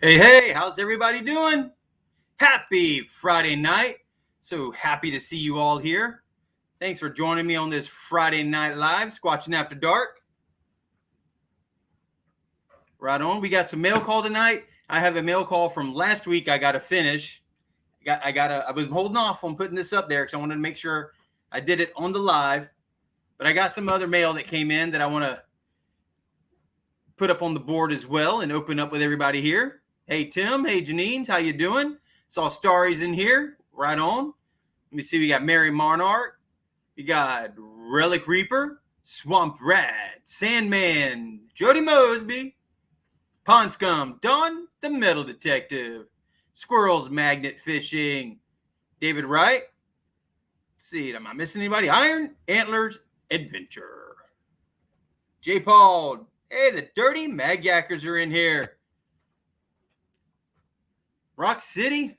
Hey, how's everybody doing? Happy Friday night. So happy to see you all here. Thanks for joining me on this Friday Night Live, Squatching After Dark. Right on. We got some mail call tonight. I have a mail call from last week I got to finish. I was holding off on putting this up there because I wanted to make sure I did it on the live. But I got some other mail that came in that I want to put up on the board as well and open up with everybody here. Hey, Tim. Hey, Janine. How you doing? Saw Starry's in here. Right on. Let me see. We got Mary Marnart. We got Relic Reaper, Swamp Rat, Sandman, Jody Mosby, Pond Scum, Don the Metal Detective, Squirrels Magnet Fishing, David Wright. Let's see, am I missing anybody? Iron Antlers Adventure. J. Paul. Hey, the Dirty Mag Yackers are in here. Rock City.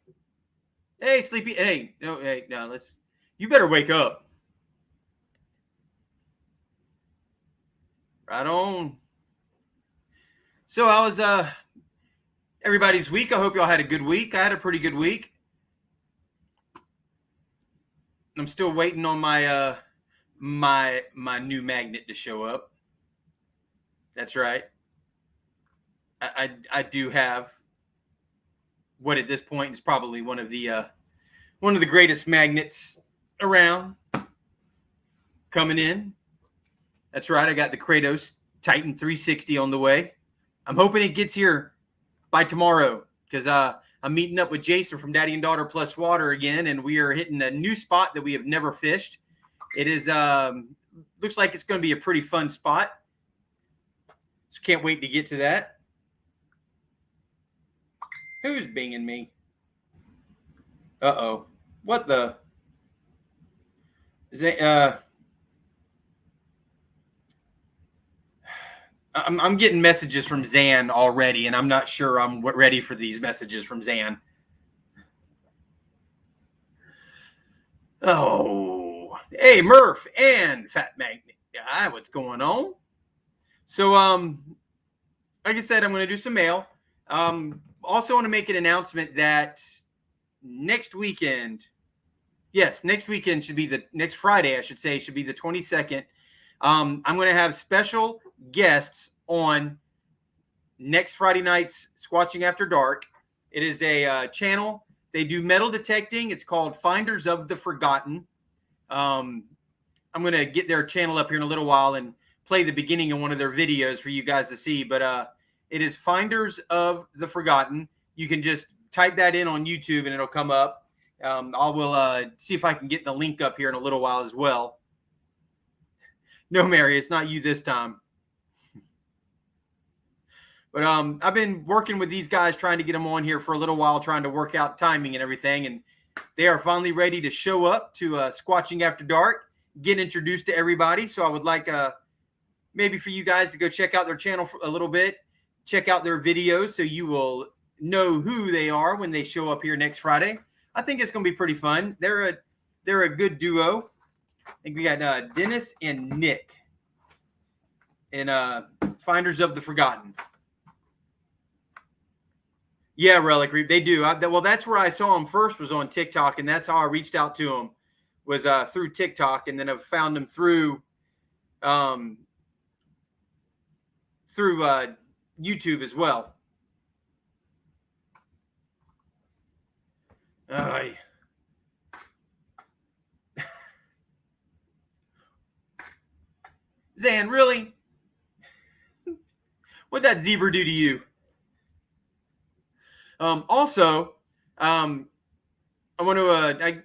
Hey, Sleepy. Hey, no, let's. You better wake up. Right on. So how was everybody's week? I hope y'all had a good week. I had a pretty good week. I'm still waiting on my my new magnet to show up. That's right. I do have what at this point is probably one of the greatest magnets around coming in. That's right. I got the Kratos Titan 360 on the way. I'm hoping it gets here by tomorrow because I'm meeting up with Jason from Daddy and Daughter Plus Water again, and we are hitting a new spot that we have never fished. It is looks like it's going to be a pretty fun spot. So can't wait to get to that. Who's binging me? Uh-oh. What the? Is it, I'm getting messages from Zan already, and I'm not sure I'm ready for these messages from Zan. Oh, hey, Murph and Fat Magnet guy, what's going on? So, like I said, I'm going to do some mail. Also want to make an announcement that next weekend should be the next Friday, I should say, should be the 22nd. I'm going to have special guests on next Friday night's Squatching After Dark. It is a channel. They do metal detecting. It's called Finders of the Forgotten. I'm going to get their channel up here in a little while and play the beginning of one of their videos for you guys to see. But it is Finders of the Forgotten. You can just type that in on YouTube and it'll come up. I will see if I can get the link up here in a little while as well. No, Mary, it's not you this time. But I've been working with these guys trying to get them on here for a little while, trying to work out timing and everything. And they are finally ready to show up to Squatching After Dark, get introduced to everybody. So I would like maybe for you guys to go check out their channel for a little bit, check out their videos so you will know who they are when they show up here next Friday. I think it's going to be pretty fun. They're a good duo. I think we got Dennis and Nick in Finders of the Forgotten. Yeah, Relic Reap, they do. Well, that's where I saw them first was on TikTok, and that's how I reached out to them was through TikTok, and then I've found them through YouTube as well. Zan, really? What'd that zebra do to you? Also, I want to,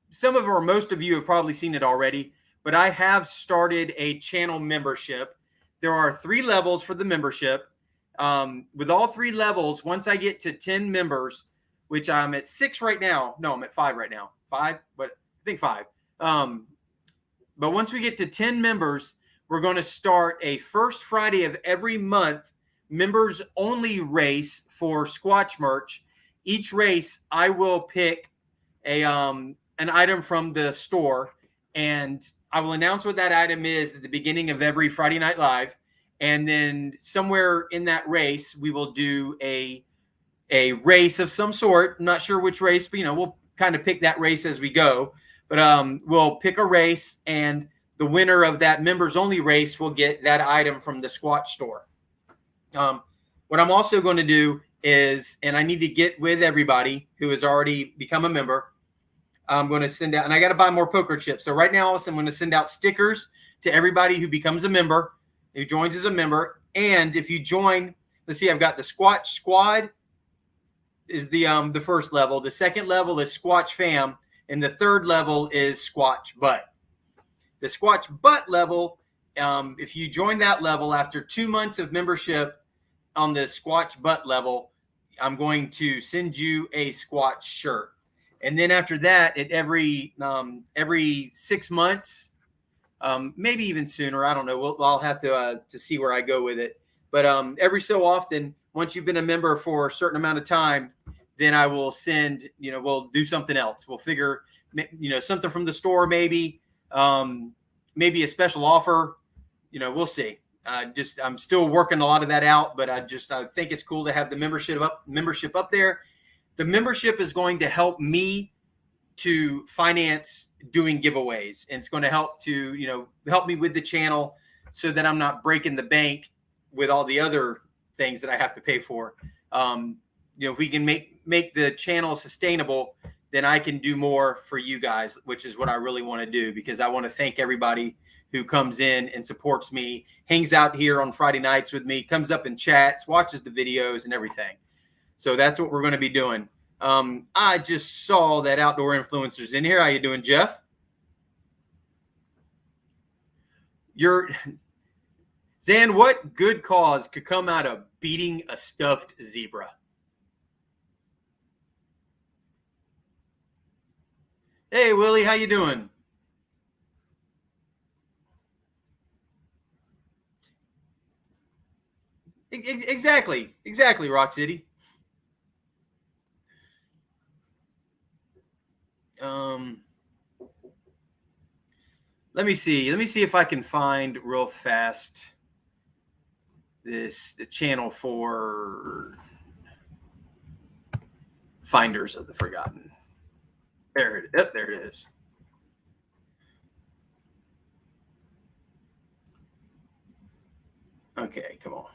some of or most of you have probably seen it already, but I have started a channel membership. There are 3 levels for the membership. With all 3 levels, once I get to 10 members, which I'm at 6 right now. No, I'm at 5 right now. 5, but I think 5. But once we get to 10 members, we're going to start a first Friday of every month members only race for Squatch merch. Each race, I will pick an item from the store, and I will announce what that item is at the beginning of every Friday Night Live. And then somewhere in that race, we will do a race of some sort. I'm not sure which race, but we'll kind of pick that race as we go. But we'll pick a race, and the winner of that members only race will get that item from the Squatch store. What I'm also going to do is, and I need to get with everybody who has already become a member. I'm going to send out, and I got to buy more poker chips. So right now, I'm going to send out stickers to everybody who becomes a member, who joins as a member. And if you join, let's see, I've got the Squatch Squad is the first level. The second level is Squatch Fam, and the third level is Squatch Butt. The Squatch Butt level, if you join that level after 2 months of membership on the Squatch Butt level, I'm going to send you a Squatch shirt. And then after that, at every 6 months, maybe even sooner, I don't know. I'll have to see where I go with it. But every so often, once you've been a member for a certain amount of time, then I will send, we'll do something else. We'll figure, something from the store, maybe a special offer. We'll see. I'm still working a lot of that out, but I think it's cool to have the membership up there. The membership is going to help me to finance doing giveaways, and it's going to help to, help me with the channel so that I'm not breaking the bank with all the other things that I have to pay for. If we can make the channel sustainable, then I can do more for you guys, which is what I really want to do, because I want to thank everybody who comes in and supports me, hangs out here on Friday nights with me, comes up and chats, watches the videos and everything. So that's what we're going to be doing. I just saw that Outdoor Influencers in here. How you doing, Jeff? Zan, what good cause could come out of beating a stuffed zebra? Hey, Willie, how you doing? Exactly, Rock City. Let me see if I can find real fast the channel for Finders of the Forgotten. There it is. Okay, come on.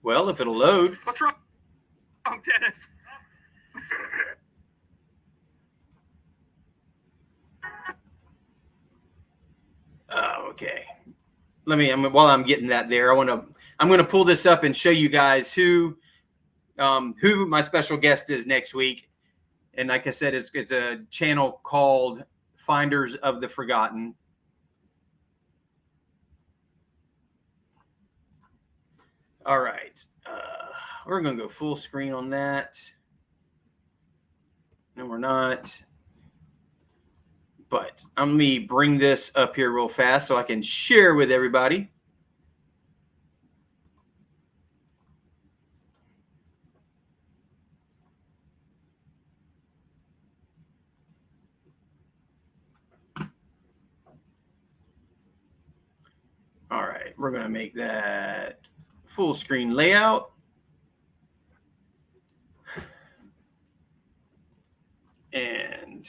Well, if it'll load. What's wrong, Dennis? Okay. While I'm getting that there, I'm going to pull this up and show you guys who my special guest is next week. And like I said, it's a channel called Finders of the Forgotten. All right. We're going to go full screen on that. No, we're not. But let me bring this up here real fast so I can share with everybody. All right, we're going to make that full screen layout. And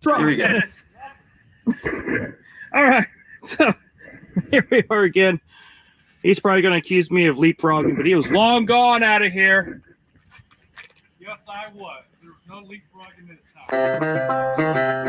here we go. All right, so here we are again. He's probably going to accuse me of leapfrogging, but he was long gone out of here. Yes, I was. There was no leapfrogging this time.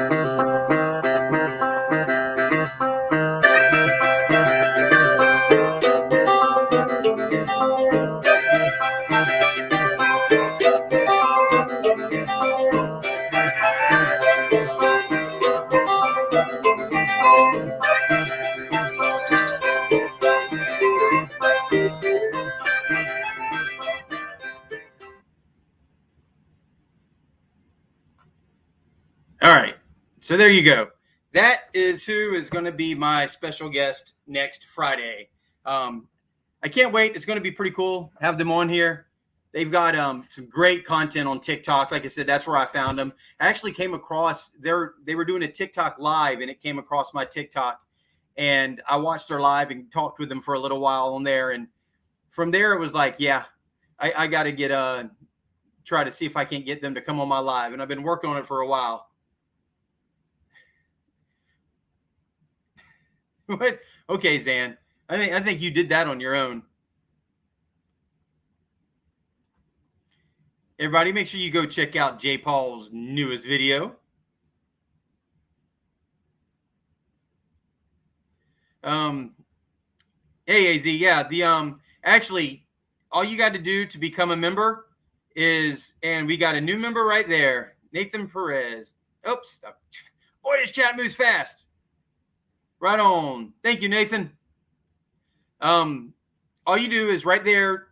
all right, so there you go. That is who is going to be my special guest next Friday. I can't wait. It's going to be pretty cool. Have them on here. They've got some great content on TikTok. Like I said, that's where I found them. I actually came across they were doing a TikTok live, and it came across my TikTok, and I watched their live and talked with them for a little while on there. And from there, it was like, yeah, I got to get try to see if I can't get them to come on my live, and I've been working on it for a while. What? Okay, Zan. I think you did that on your own. Everybody, make sure you go check out J. Paul's newest video. Hey, AZ, yeah, actually, all you got to do to become a member is, and we got a new member right there, Nathan Perez. Oops. Boy, this chat moves fast. Right on. Thank you, Nathan. All you do is right there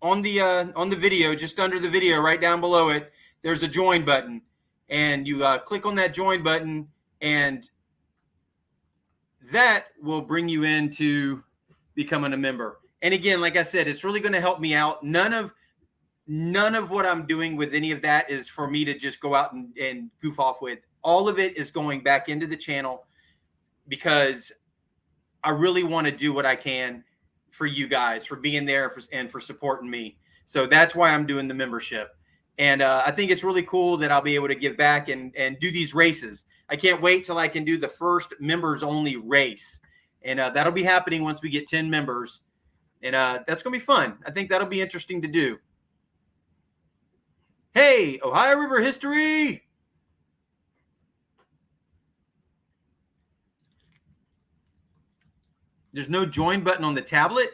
on the video, just under the video, right down below it, there's a join button, and you click on that join button, and that will bring you into becoming a member. And again, like I said, it's really going to help me out. None of what I'm doing with any of that is for me to just go out and goof off with. All of it is going back into the channel because I really want to do what I can for you guys, for being there and for supporting me. So that's why I'm doing the membership. And I think it's really cool that I'll be able to give back and do these races. I can't wait till I can do the first members only race. And that'll be happening once we get 10 members. And that's going to be fun. I think that'll be interesting to do. Hey, Ohio River history. There's no join button on the tablet.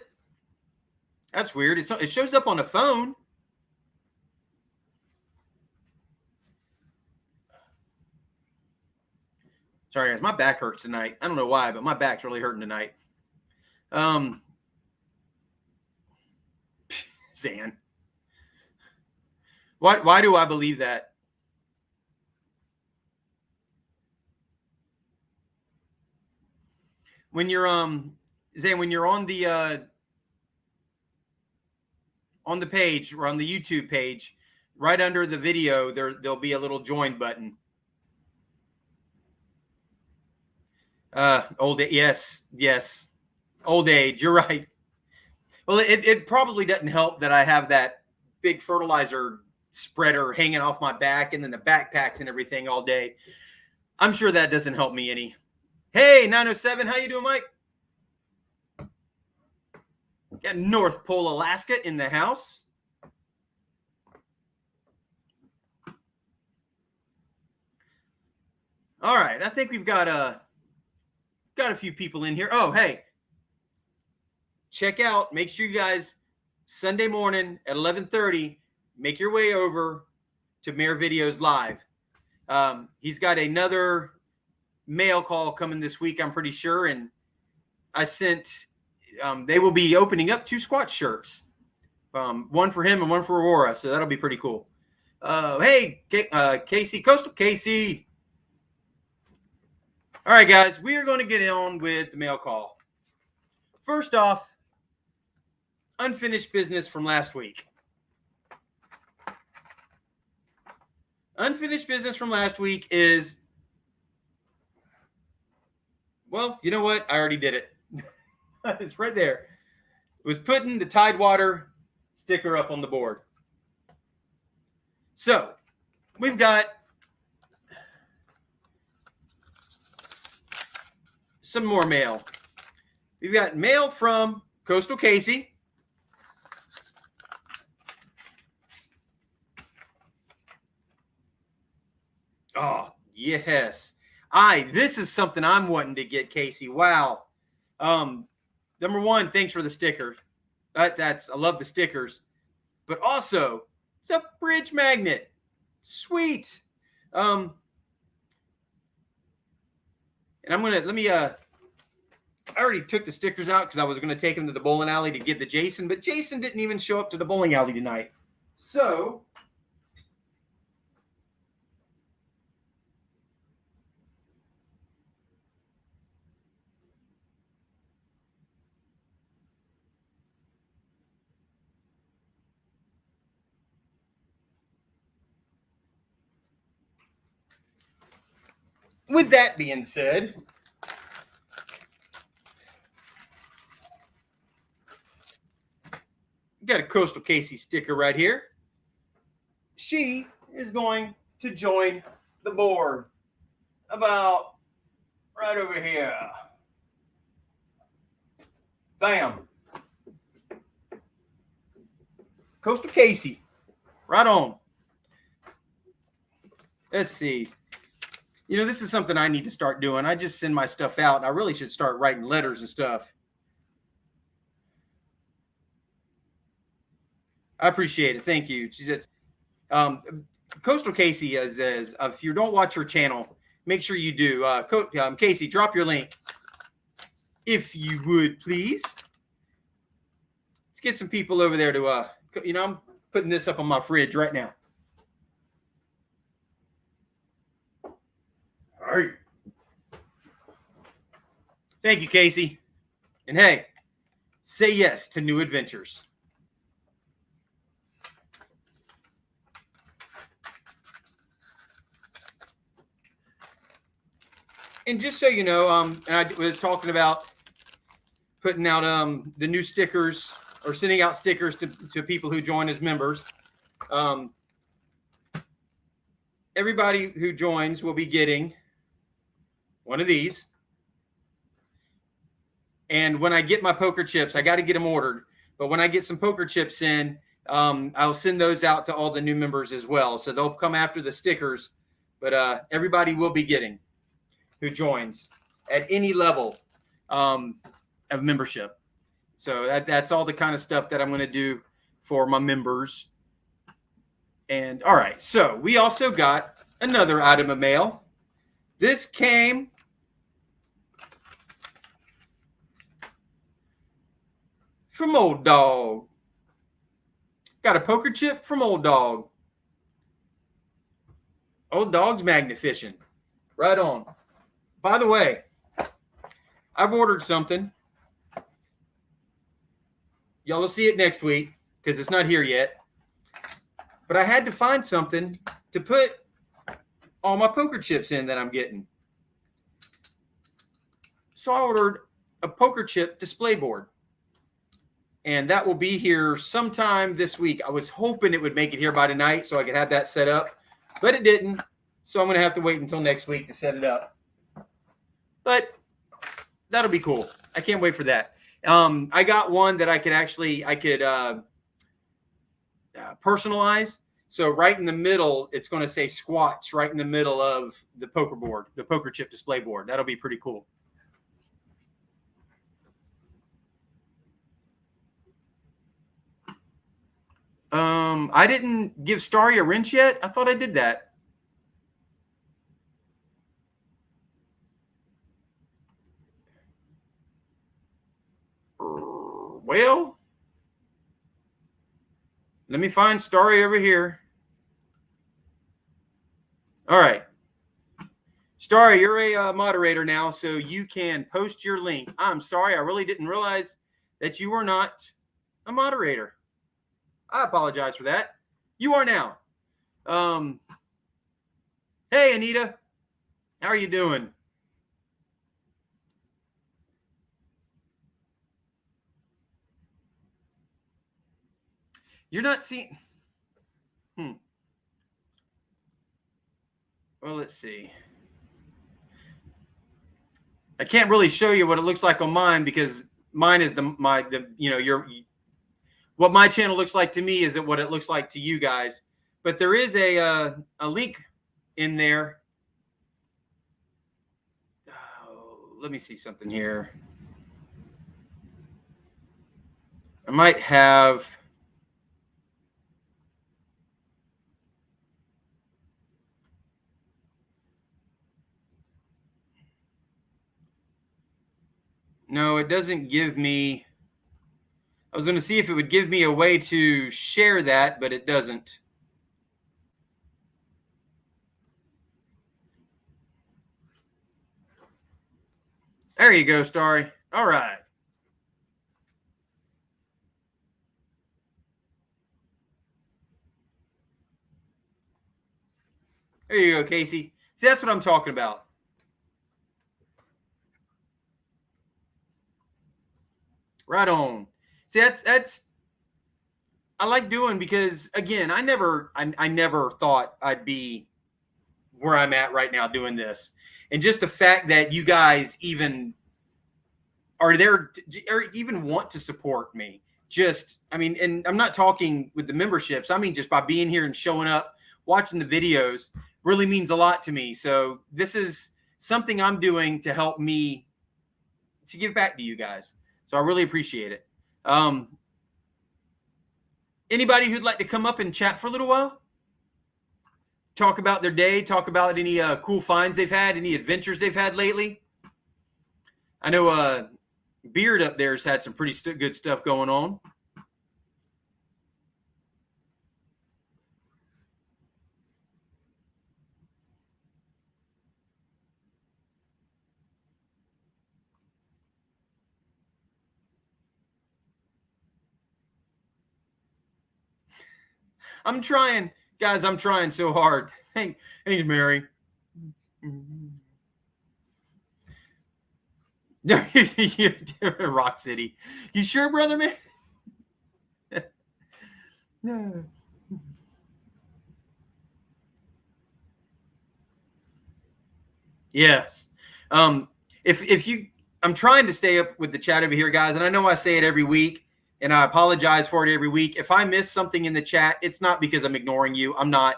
That's weird. It shows up on the phone. Sorry, guys. My back hurts tonight. I don't know why, but my back's really hurting tonight. Zan. Why do I believe that? When you're Zan, when you're on the page or on the YouTube page, right under the video, there'll be a little join button. Yes. Old age. You're right. Well, it probably doesn't help that I have that big fertilizer spreader hanging off my back and then the backpacks and everything all day. I'm sure that doesn't help me any. Hey, 907, how you doing, Mike? Got North Pole, Alaska in the house. All right, I think we've got a few people in here. Oh, hey, check out. Make sure you guys Sunday morning at 11:30 make your way over to Mayor Videos Live. He's got another mail call coming this week, I'm pretty sure, and I sent. They will be opening up 2 Squatch shirts, one for him and one for Aurora, so that'll be pretty cool. Hey, Casey, Coastal Casey. All right, guys, we are going to get on with the mail call. First off, unfinished business from last week. Unfinished business from last week is, well, you know what? I already did it. It's right there. It was putting the Tidewater sticker up on the board. So we've got some more mail. We've got mail from Coastal Casey. Oh, yes. This is something I'm wanting to get, Casey. Wow. Number one, thanks for the sticker. I love the stickers. But also, it's a bridge magnet. Sweet. And I already took the stickers out because I was going to take them to the bowling alley to give to Jason, but Jason didn't even show up to the bowling alley tonight. So with that being said, got a Coastal Casey sticker right here. She is going to join the board about right over here. Bam. Coastal Casey. Right on. Let's see. You know, this is something I need to start doing. I just send my stuff out, and I really should start writing letters and stuff. I appreciate it. Thank you. She says, Coastal Casey is if you don't watch her channel, make sure you do. Casey, drop your link if you would, please. Let's get some people over there to, I'm putting this up on my fridge right now. All right. Thank you, Casey. And hey, say yes to new adventures. And just so you know, and I was talking about putting out the new stickers or sending out stickers to people who join as members. Everybody who joins will be getting one of these. And when I get my poker chips, I got to get them ordered. But when I get some poker chips in, I'll send those out to all the new members as well. So they'll come after the stickers. But everybody will be getting who joins at any level of membership. So that's all the kind of stuff that I'm going to do for my members. And all right, so we also got another item of mail. This came from Old Dog. Got a poker chip from Old Dog. Old Dog's magnificent. Right on. By the way, I've ordered something. Y'all will see it next week because it's not here yet. But I had to find something to put all my poker chips in that I'm getting. So I ordered a poker chip display board. And that will be here sometime this week. I was hoping it would make it here by tonight so I could have that set up. But it didn't. So I'm going to have to wait until next week to set it up. But that'll be cool. I can't wait for that. I got one that I could personalize. So right in the middle, it's going to say Squatch right in the middle of the poker board, the poker chip display board. That'll be pretty cool. I didn't give Starry a wrench yet. I thought I did that. Well, let me find Starry over here. All right. Starry, you're a moderator now, so you can post your link. I'm sorry. I really didn't realize that you were not a moderator. I apologize for that. You are now. Hey, Anita. How are you doing? You're not seeing. Well, let's see. I can't really show you what it looks like on mine because mine is what my channel looks like to me isn't what it looks like to you guys. But there is a link in there. Oh, let me see something here. I might have. No, it doesn't give me. I was going to see if it would give me a way to share that, but it doesn't. There you go, Starry. All right. There you go, Casey. See, that's what I'm talking about. Right on. See, that's I like doing because again, I never thought I'd be where I'm at right now doing this. And just the fact that you guys even are there or even want to support me. Just, I mean, and I'm not talking with the memberships. I mean, just by being here and showing up, watching the videos really means a lot to me. So this is something I'm doing to help me to give back to you guys. So I really appreciate it. Anybody who'd like to come up and chat for a little while? Talk about their day, talk about any cool finds they've had, any adventures they've had lately. I know Beard up there's had some pretty good stuff going on. I'm trying, guys. I'm trying so hard. Hey, Mary. No, Rock City. You sure, brother, man? No. Yes. If you, I'm trying to stay up with the chat over here, guys, and I know I say it every week, and I apologize for it every week. If I miss something in the chat, it's not because I'm ignoring you. I'm not.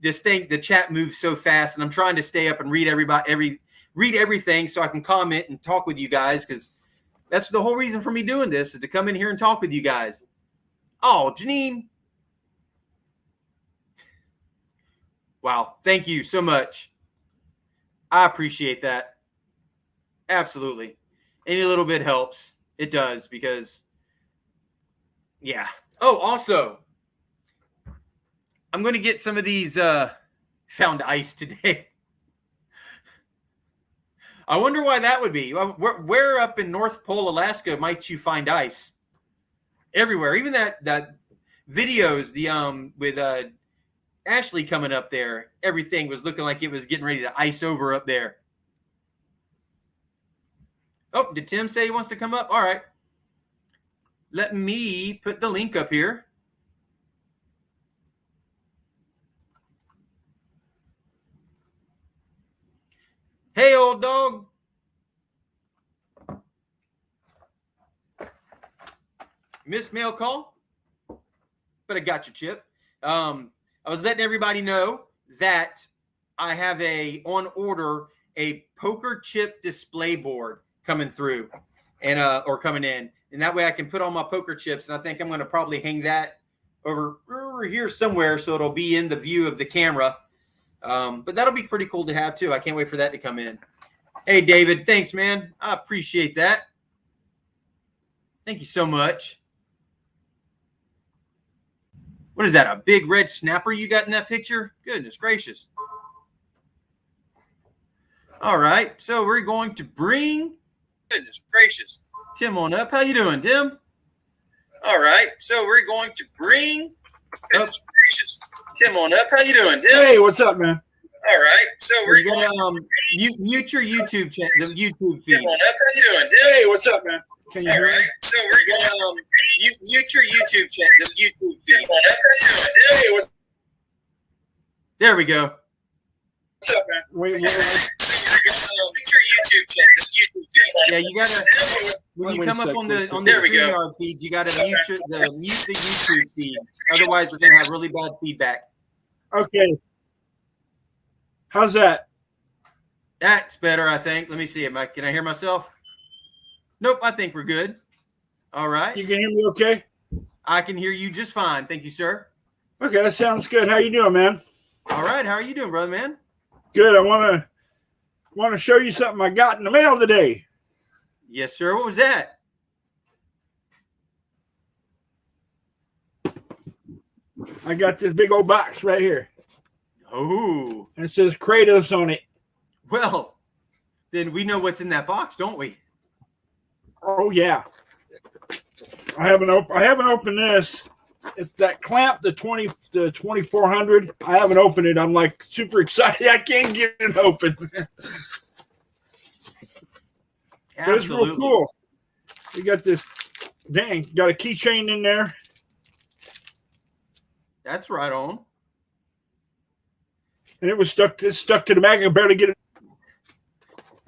The chat moves so fast, and I'm trying to stay up and read everything so I can comment and talk with you guys, because that's the whole reason for me doing this, is to come in here and talk with you guys. Oh, Janine. Wow. Thank you so much. I appreciate that. Absolutely. Any little bit helps. It does, because, yeah. Oh, also, I'm going to get some of these found ice today. I wonder why that would be. Where up in North Pole, Alaska, might you find ice? Everywhere. Even that videos with Ashley coming up there, everything was looking like it was getting ready to ice over up there. Oh, did Tim say he wants to come up? All right. Let me put the link up here. Hey, old dog. Missed mail call, but I got you, Chip. I was letting everybody know that I have on order a poker chip display board coming through and or coming in, and that way I can put all my poker chips. And I think I'm going to probably hang that over here somewhere so it'll be in the view of the camera. But that'll be pretty cool to have too. I can't wait for that to come in. Hey, David, thanks, man. I appreciate that. Thank you so much. What is that, a big red snapper you got in that picture? Goodness gracious. All right, so we're going to bring, goodness gracious, Tim on up. How you doing, Tim? All right, so we're going to bring, goodness gracious, Tim on up. How you doing, Tim? Hey, what's up, man? All right, so we're going to mute your YouTube channel, the YouTube feed. Tim on up. How you doing, Tim? Hey, what's up, man? Can you hear me? So we're going to mute your YouTube channel, the YouTube feed. Hey, there we go. What's up, man? Wait, your YouTube channel, the YouTube feed. Yeah, you gotta when you come up on the StreamYard feed, you gotta mute the YouTube feed. Otherwise, we're gonna have really bad feedback. Okay. How's that? That's better, I think. Let me see it, Mike. Can I hear myself? Nope, I think we're good. All right. You can hear me okay? I can hear you just fine. Thank you, sir. Okay, that sounds good. How you doing, man? All right. How are you doing, brother, man? Good. I want to show you something I got in the mail today. Yes, sir. What was that? I got this big old box right here. Oh. And it says Kratos on it. Well, then we know what's in that box, don't we? Oh yeah. I haven't opened this. It's that clamp, the 2400. I haven't opened it. I'm like super excited. I can't get it open. But it's real cool. You got this. Dang, got a keychain in there. That's right on. And it was stuck to the magnet. I barely get it.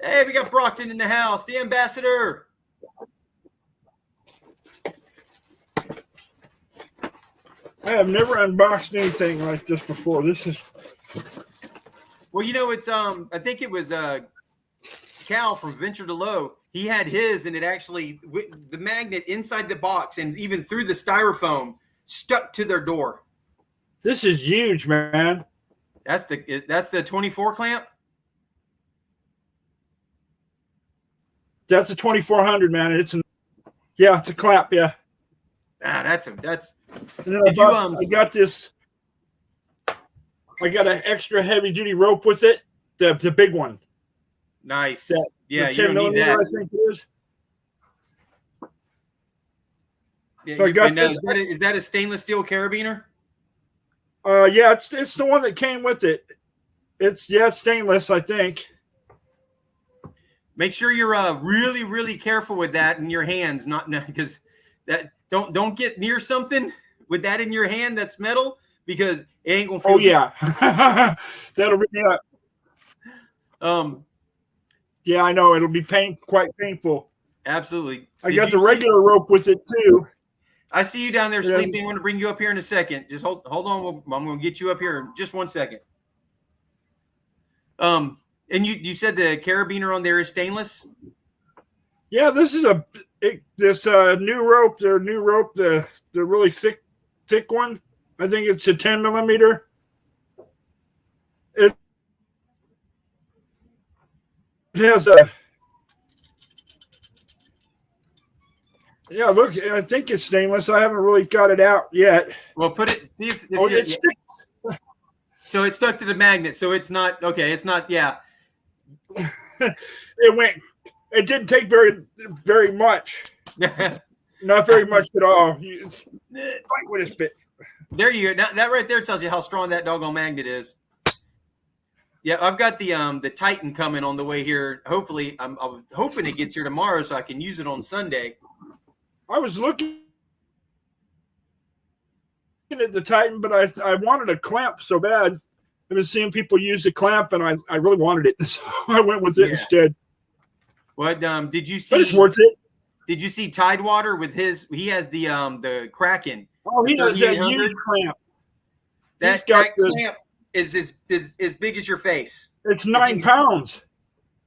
Hey, we got Brockton in the house, the ambassador. I have never unboxed anything like this before. This is. Well, you know, it's I think it was Cal from Venture to Low. He had his, and it actually the magnet inside the box and even through the styrofoam stuck to their door. This is huge, man. That's the 24 clamp. That's a 2400, man. It's a clamp, yeah. Ah, that's. And then I got this. I got an extra heavy duty rope with it, the big one. Nice. That, yeah, you don't need that. I think it is. Yeah, So I got this. Is that a stainless steel carabiner? Yeah, it's the one that came with it. It's stainless, I think. Make sure you're really, really careful with that in your hands, not because that don't get near something with that in your hand that's metal because it ain't gonna feel good. Yeah. That'll be yeah, I know it'll be quite painful. Absolutely. I got the regular rope with it too. I see you down there sleeping. I'm going to bring you up here in a second. Just hold on. I'm going to get you up here in just 1 second. And you said the carabiner on there is stainless? Yeah, this is new rope. Their new rope, the really thick one. I think it's a 10 millimeter. It has a. Yeah, look, I think it's stainless. I haven't really got it out yet. Well, put it. See if it's so it's stuck to the magnet. So it's not okay. It's not. Yeah. It didn't take very much. Not very much at all. Fight with it. There you go. Now, that right there tells you how strong that doggone magnet is. Yeah, I've got the Titan coming on the way here. Hopefully, I'm hoping it gets here tomorrow so I can use it on Sunday. I was looking at the Titan, but I wanted a clamp so bad. I've been seeing people use the clamp, and I really wanted it, so I went with it instead. What did you see? But it's worth it. Did you see Tidewater with his? He has the Kraken. Oh, he does that huge clamp. That clamp is as big as your face. It's 9 pounds.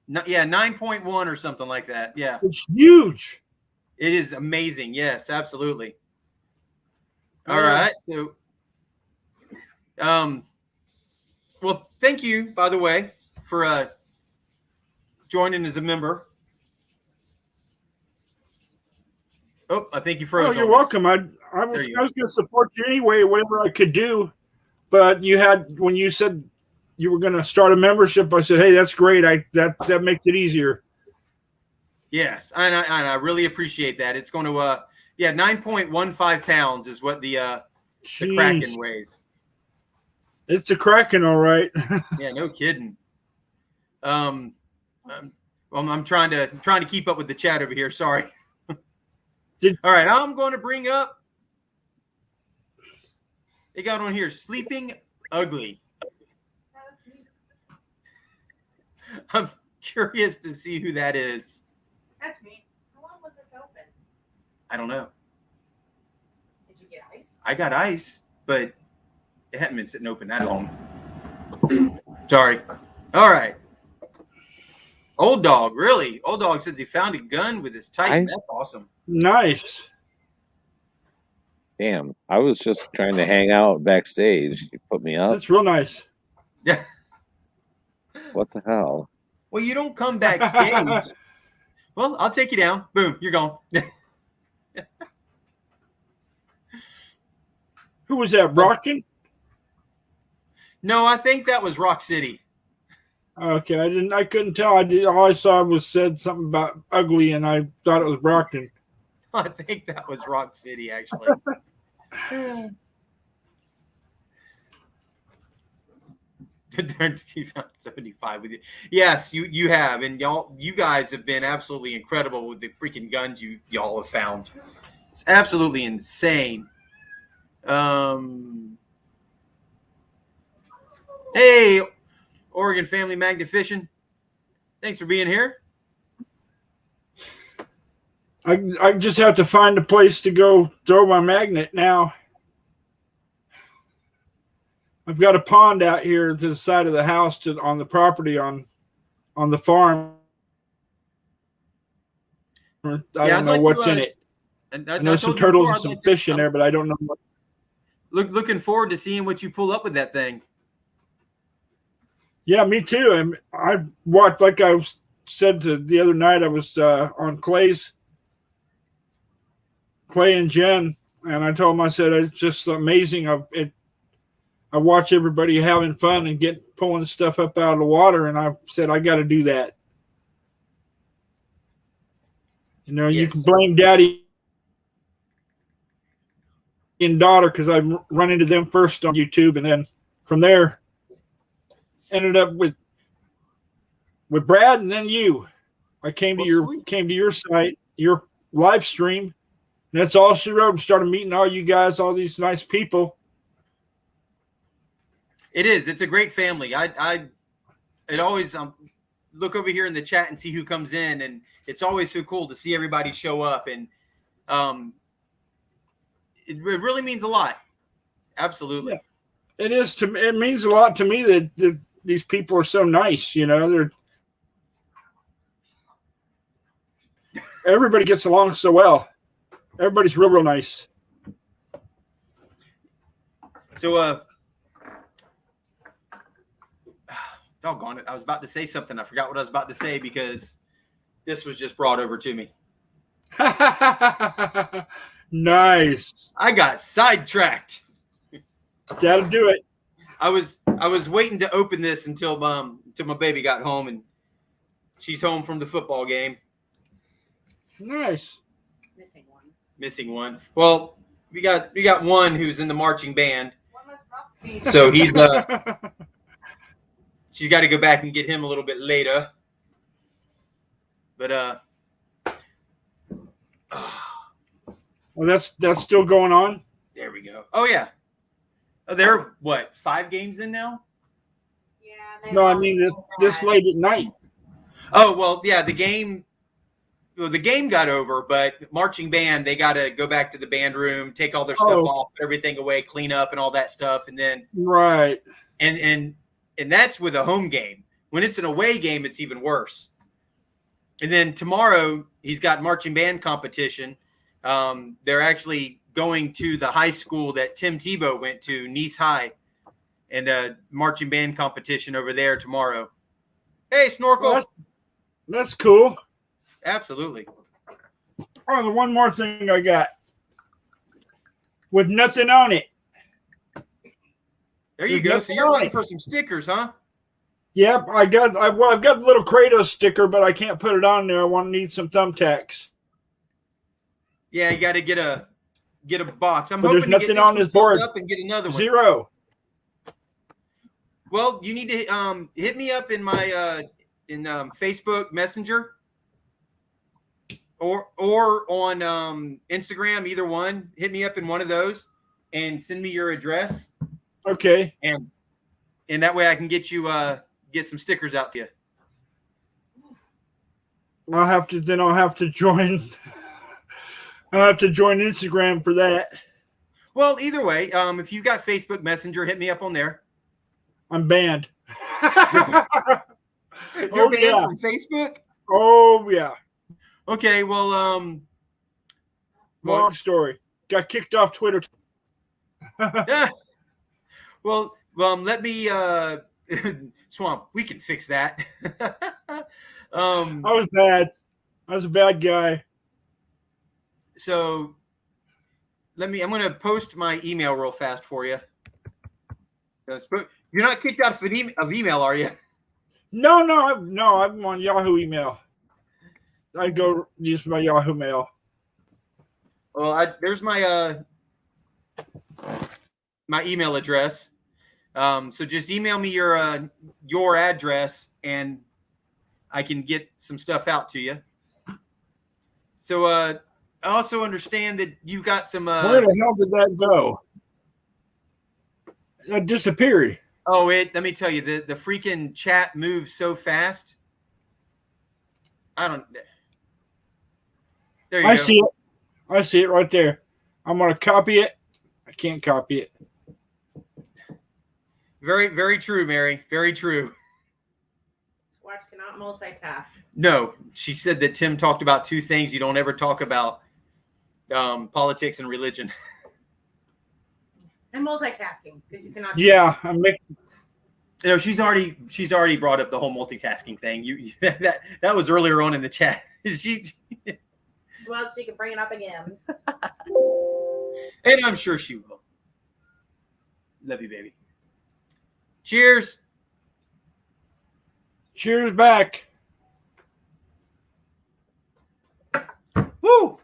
Yeah, 9.1 or something like that. Yeah, it's huge. It is amazing. Yes, absolutely. All right. So, well, thank you, by the way, for joining as a member. Oh, I think you froze. Oh, you're welcome. I was going to support you anyway, whatever I could do. But when you said you were going to start a membership, I said, hey, that's great. That makes it easier. Yes, and I really appreciate that. It's going to 9.15 pounds is what the Kraken weighs. It's a Kraken, all right. Yeah, no kidding. I'm trying to keep up with the chat over here. Sorry. All right, I'm going to bring up. They got on here, Sleeping Ugly. I'm curious to see who that is. That's me. How long was this open? I don't know. Did you get ice? I got ice, but it hadn't been sitting open that long. Sorry. All right. Old Dog, really? Old Dog says he found a gun with his Titan. That's awesome. Nice. Damn, I was just trying to hang out backstage. You put me up. That's real nice. Yeah. What the hell? Well, you don't come backstage. Well, I'll take you down. Boom, you're gone. Who was that, Brockton? No, I think that was Rock City. Okay, I couldn't tell. All I saw was said something about ugly, and I thought it was Brockton. I think that was Rock City, actually. 75 with you. Yes, you have, and you guys have been absolutely incredible with the freaking guns y'all have found. It's absolutely insane. Hey, Oregon Family Magnificent. Thanks for being here. I just have to find a place to go throw my magnet now. I've got a pond out here to the side of the house on the property on the farm. I don't know what's in it. I know some turtles and some fish in there, but I don't know what. Looking forward to seeing what you pull up with that thing. Yeah, me too. And I watched, like I said the other night, I was on Clay and Jen, and I told them, I said, it's just amazing. I watch everybody having fun and pulling stuff up out of the water, and I said, I got to do that. You know, You can blame daddy and daughter because I run into them first on YouTube, and then from there ended up with Brad, and then you. I came to your site, your live stream, and that's all she wrote. And started meeting all you guys, all these nice people. It is. It's a great family. It always look over here in the chat and see who comes in, and it's always so cool to see everybody show up, and it really means a lot. Absolutely. Yeah. It is it means a lot to me that these people are so nice. You know, everybody gets along so well. Everybody's real nice. So, doggone it. I was about to say something. I forgot what I was about to say because this was just brought over to me. Nice. I got sidetracked. That'll do it. I was waiting to open this until my baby got home, and she's home from the football game. Nice. Missing one. Well, we got one who's in the marching band. One must not be. So he's she's got to go back and get him a little bit later. But Well, that's still going on. there we go. Oh yeah. Oh, they're what, 5 games in now? Yeah. They No, I lost mean to this Brad. late at night. Oh well, yeah. The game got over, but marching band, they got to go back to the band room, take all their stuff off, put everything away, clean up, and all that stuff, and then Right. and that's with a home game. When it's an away game, it's even worse. And then tomorrow he's got marching band competition. They're actually going to the high school that Tim Tebow went to, Nice High, and marching band competition over there tomorrow. Hey, Snorkel. Well, that's cool. Absolutely. Oh, the one more thing I got with nothing on it. There you There's go. nothing So you're on looking it. for some stickers, huh? Yep, I've got the little Kratos sticker, but I can't put it on there. I need some thumbtacks. Yeah, you got to get a box. I'm But hoping there's to get nothing this on one this board. filled up and get another one. 0. Well, you need to hit me up in my Facebook Messenger or on Instagram, either one. Hit me up in one of those and send me your address, Okay. and that way I can get you get some stickers out to you. I'll have to join. I'll have to join Instagram for that. Well, either way, if you've got Facebook Messenger, hit me up on there. I'm banned. You're Oh, banned yeah. from Facebook? Oh yeah. Okay, well, Long story. Got kicked off Twitter. yeah. Well, let me Swamp, we can fix that. I was bad. I was a bad guy. So I'm going to post my email real fast for you. You're not kicked out of email, are you? No, I'm on Yahoo email. I go use my Yahoo mail. Well, there's my my email address. So just email me your address and I can get some stuff out to you. So I also understand that you got some. Where the hell did that go? That disappeared. Oh, let me tell you, the freaking chat moves so fast. I don't. There you go. See it. I see it right there. I'm going to copy it. I can't copy it. Very, very true, Mary. Very true. Squatch cannot multitask. No, she said that Tim talked about two things you don't ever talk about: politics and religion. And multitasking because you cannot. Yeah, I'm making. You know, she's already brought up the whole multitasking thing. That was earlier on in the chat. Well, she can bring it up again. And I'm sure she will. Love you, baby. Cheers. Cheers back. Woo.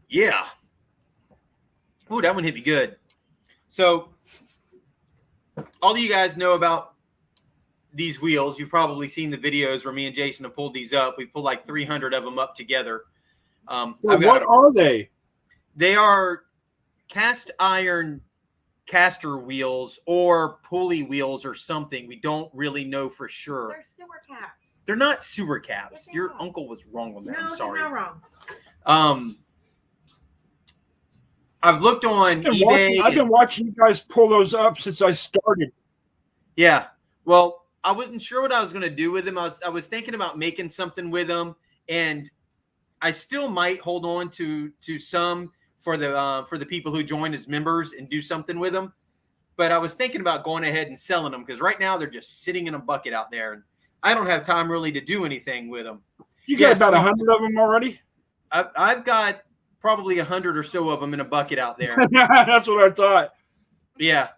Yeah. Ooh, that one hit me good. So, all of you guys know about these wheels. You've probably seen the videos where me and Jason have pulled these up. We pulled like 300 of them up together. Well, what are they? They are cast iron caster wheels or pulley wheels or something. We don't really know for sure. They're sewer caps. They're not sewer caps. Yes, they Your are. uncle was wrong on that. No, I'm he's sorry. not wrong. I've looked on eBay. I've been watching you guys pull those up since I started. Yeah. Well, I wasn't sure what I was going to do with them. I was thinking about making something with them, and I still might hold on to some for the people who join as members and do something with them. But I was thinking about going ahead and selling them because right now they're just sitting in a bucket out there, and I don't have time really to do anything with them. You got about 100 of them already? I've got probably 100 or so of them in a bucket out there. That's what I thought. Yeah.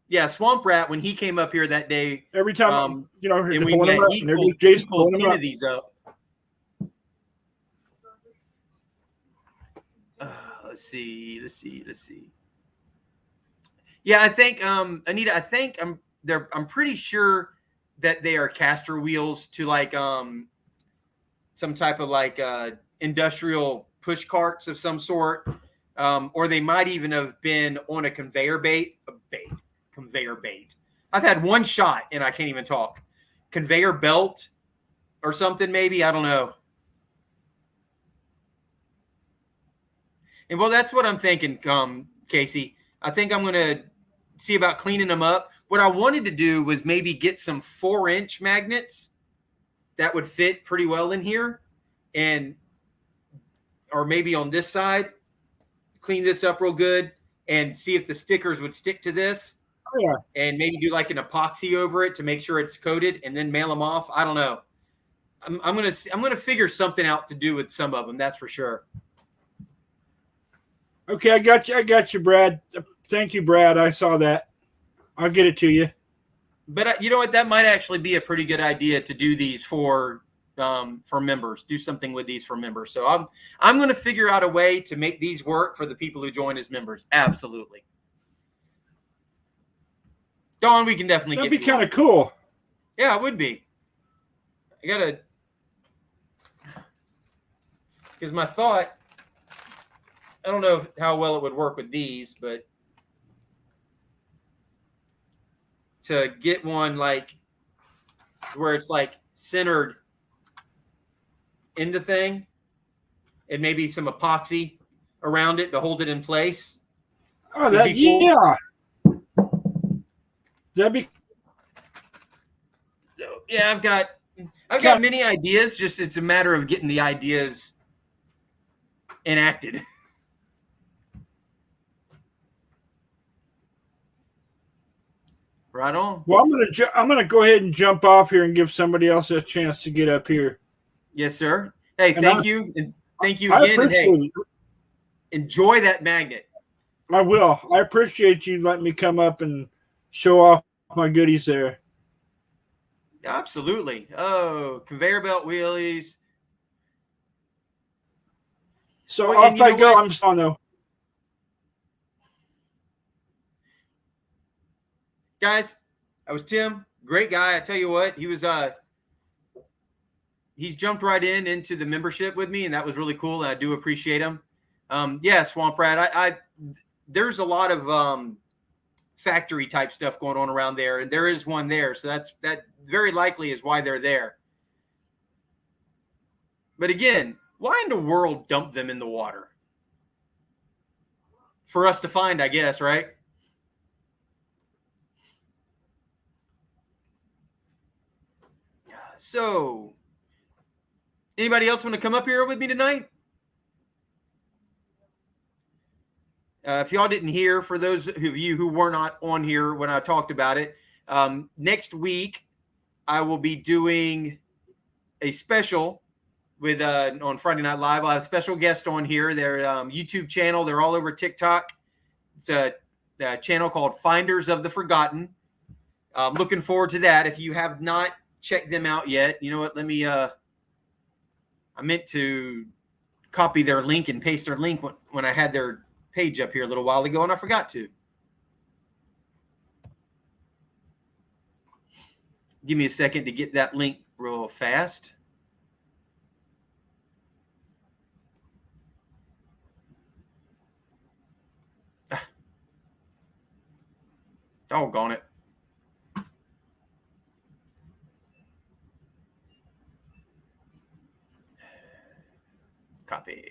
Yeah. Swamp Rat, when he came up here that day, Every time, and we met, he pulled 10 of these up. Let's see. Yeah, I think Anita, I'm pretty sure that they are caster wheels to like some type of like industrial push carts of some sort, or they might even have been on a conveyor bait. I've had one shot and I can't even talk. Conveyor belt or something, maybe. I don't know. And well, that's what I'm thinking, Casey. I think I'm going to see about cleaning them up. What I wanted to do was maybe get some 4-inch magnets that would fit pretty well in here, or maybe on this side, clean this up real good and see if the stickers would stick to this. Oh, yeah. And maybe do like an epoxy over it to make sure it's coated and then mail them off. I don't know. I'm gonna figure something out to do with some of them. That's for sure. Okay, I got you, Brad. Thank you, Brad. I saw that. I'll get it to you. But you know what? That might actually be a pretty good idea to do these for members. Do something with these for members. So I'm going to figure out a way to make these work for the people who join as members. Absolutely. Dawn, we can definitely That'd get be kind of cool. Yeah, it would be. I gotta, because my thought, I don't know how well it would work with these, but to get one like where it's like centered in the thing and maybe some epoxy around it to hold it in place. Oh, would be cool. Yeah. That'd be. Yeah, I've got many ideas. Just it's a matter of getting the ideas enacted. Right on. Well, I'm gonna go ahead and jump off here and give somebody else a chance to get up here. Yes, sir. Hey, And thank you, and thank you I again. And hey, appreciate it. enjoy that magnet. I will. I appreciate you letting me come up and show off my goodies there. Absolutely. Oh, conveyor belt wheelies. So Well, off and you I know go. what? I'm on though. Guys, that was Tim. Great guy. I tell you what, he was he's jumped right into the membership with me, and that was really cool. And I do appreciate him. Yeah, Swamp Rat. I there's a lot of factory type stuff going on around there, and there is one there. So that very likely is why they're there. But again, why in the world dump them in the water? For us to find, I guess, right? So, anybody else want to come up here with me tonight? If y'all didn't hear, for those of you who were not on here when I talked about it, next week I will be doing a special with on Friday Night Live. I'll have a special guest on here. Their YouTube channel. They're all over TikTok. It's a channel called Finders of the Forgotten. Looking forward to that. If you have not checked them out yet, you know what? Let me. I meant to copy their link and paste their link when I had their page up here a little while ago, and I forgot to. Give me a second to get that link real fast. Doggone it. Copy.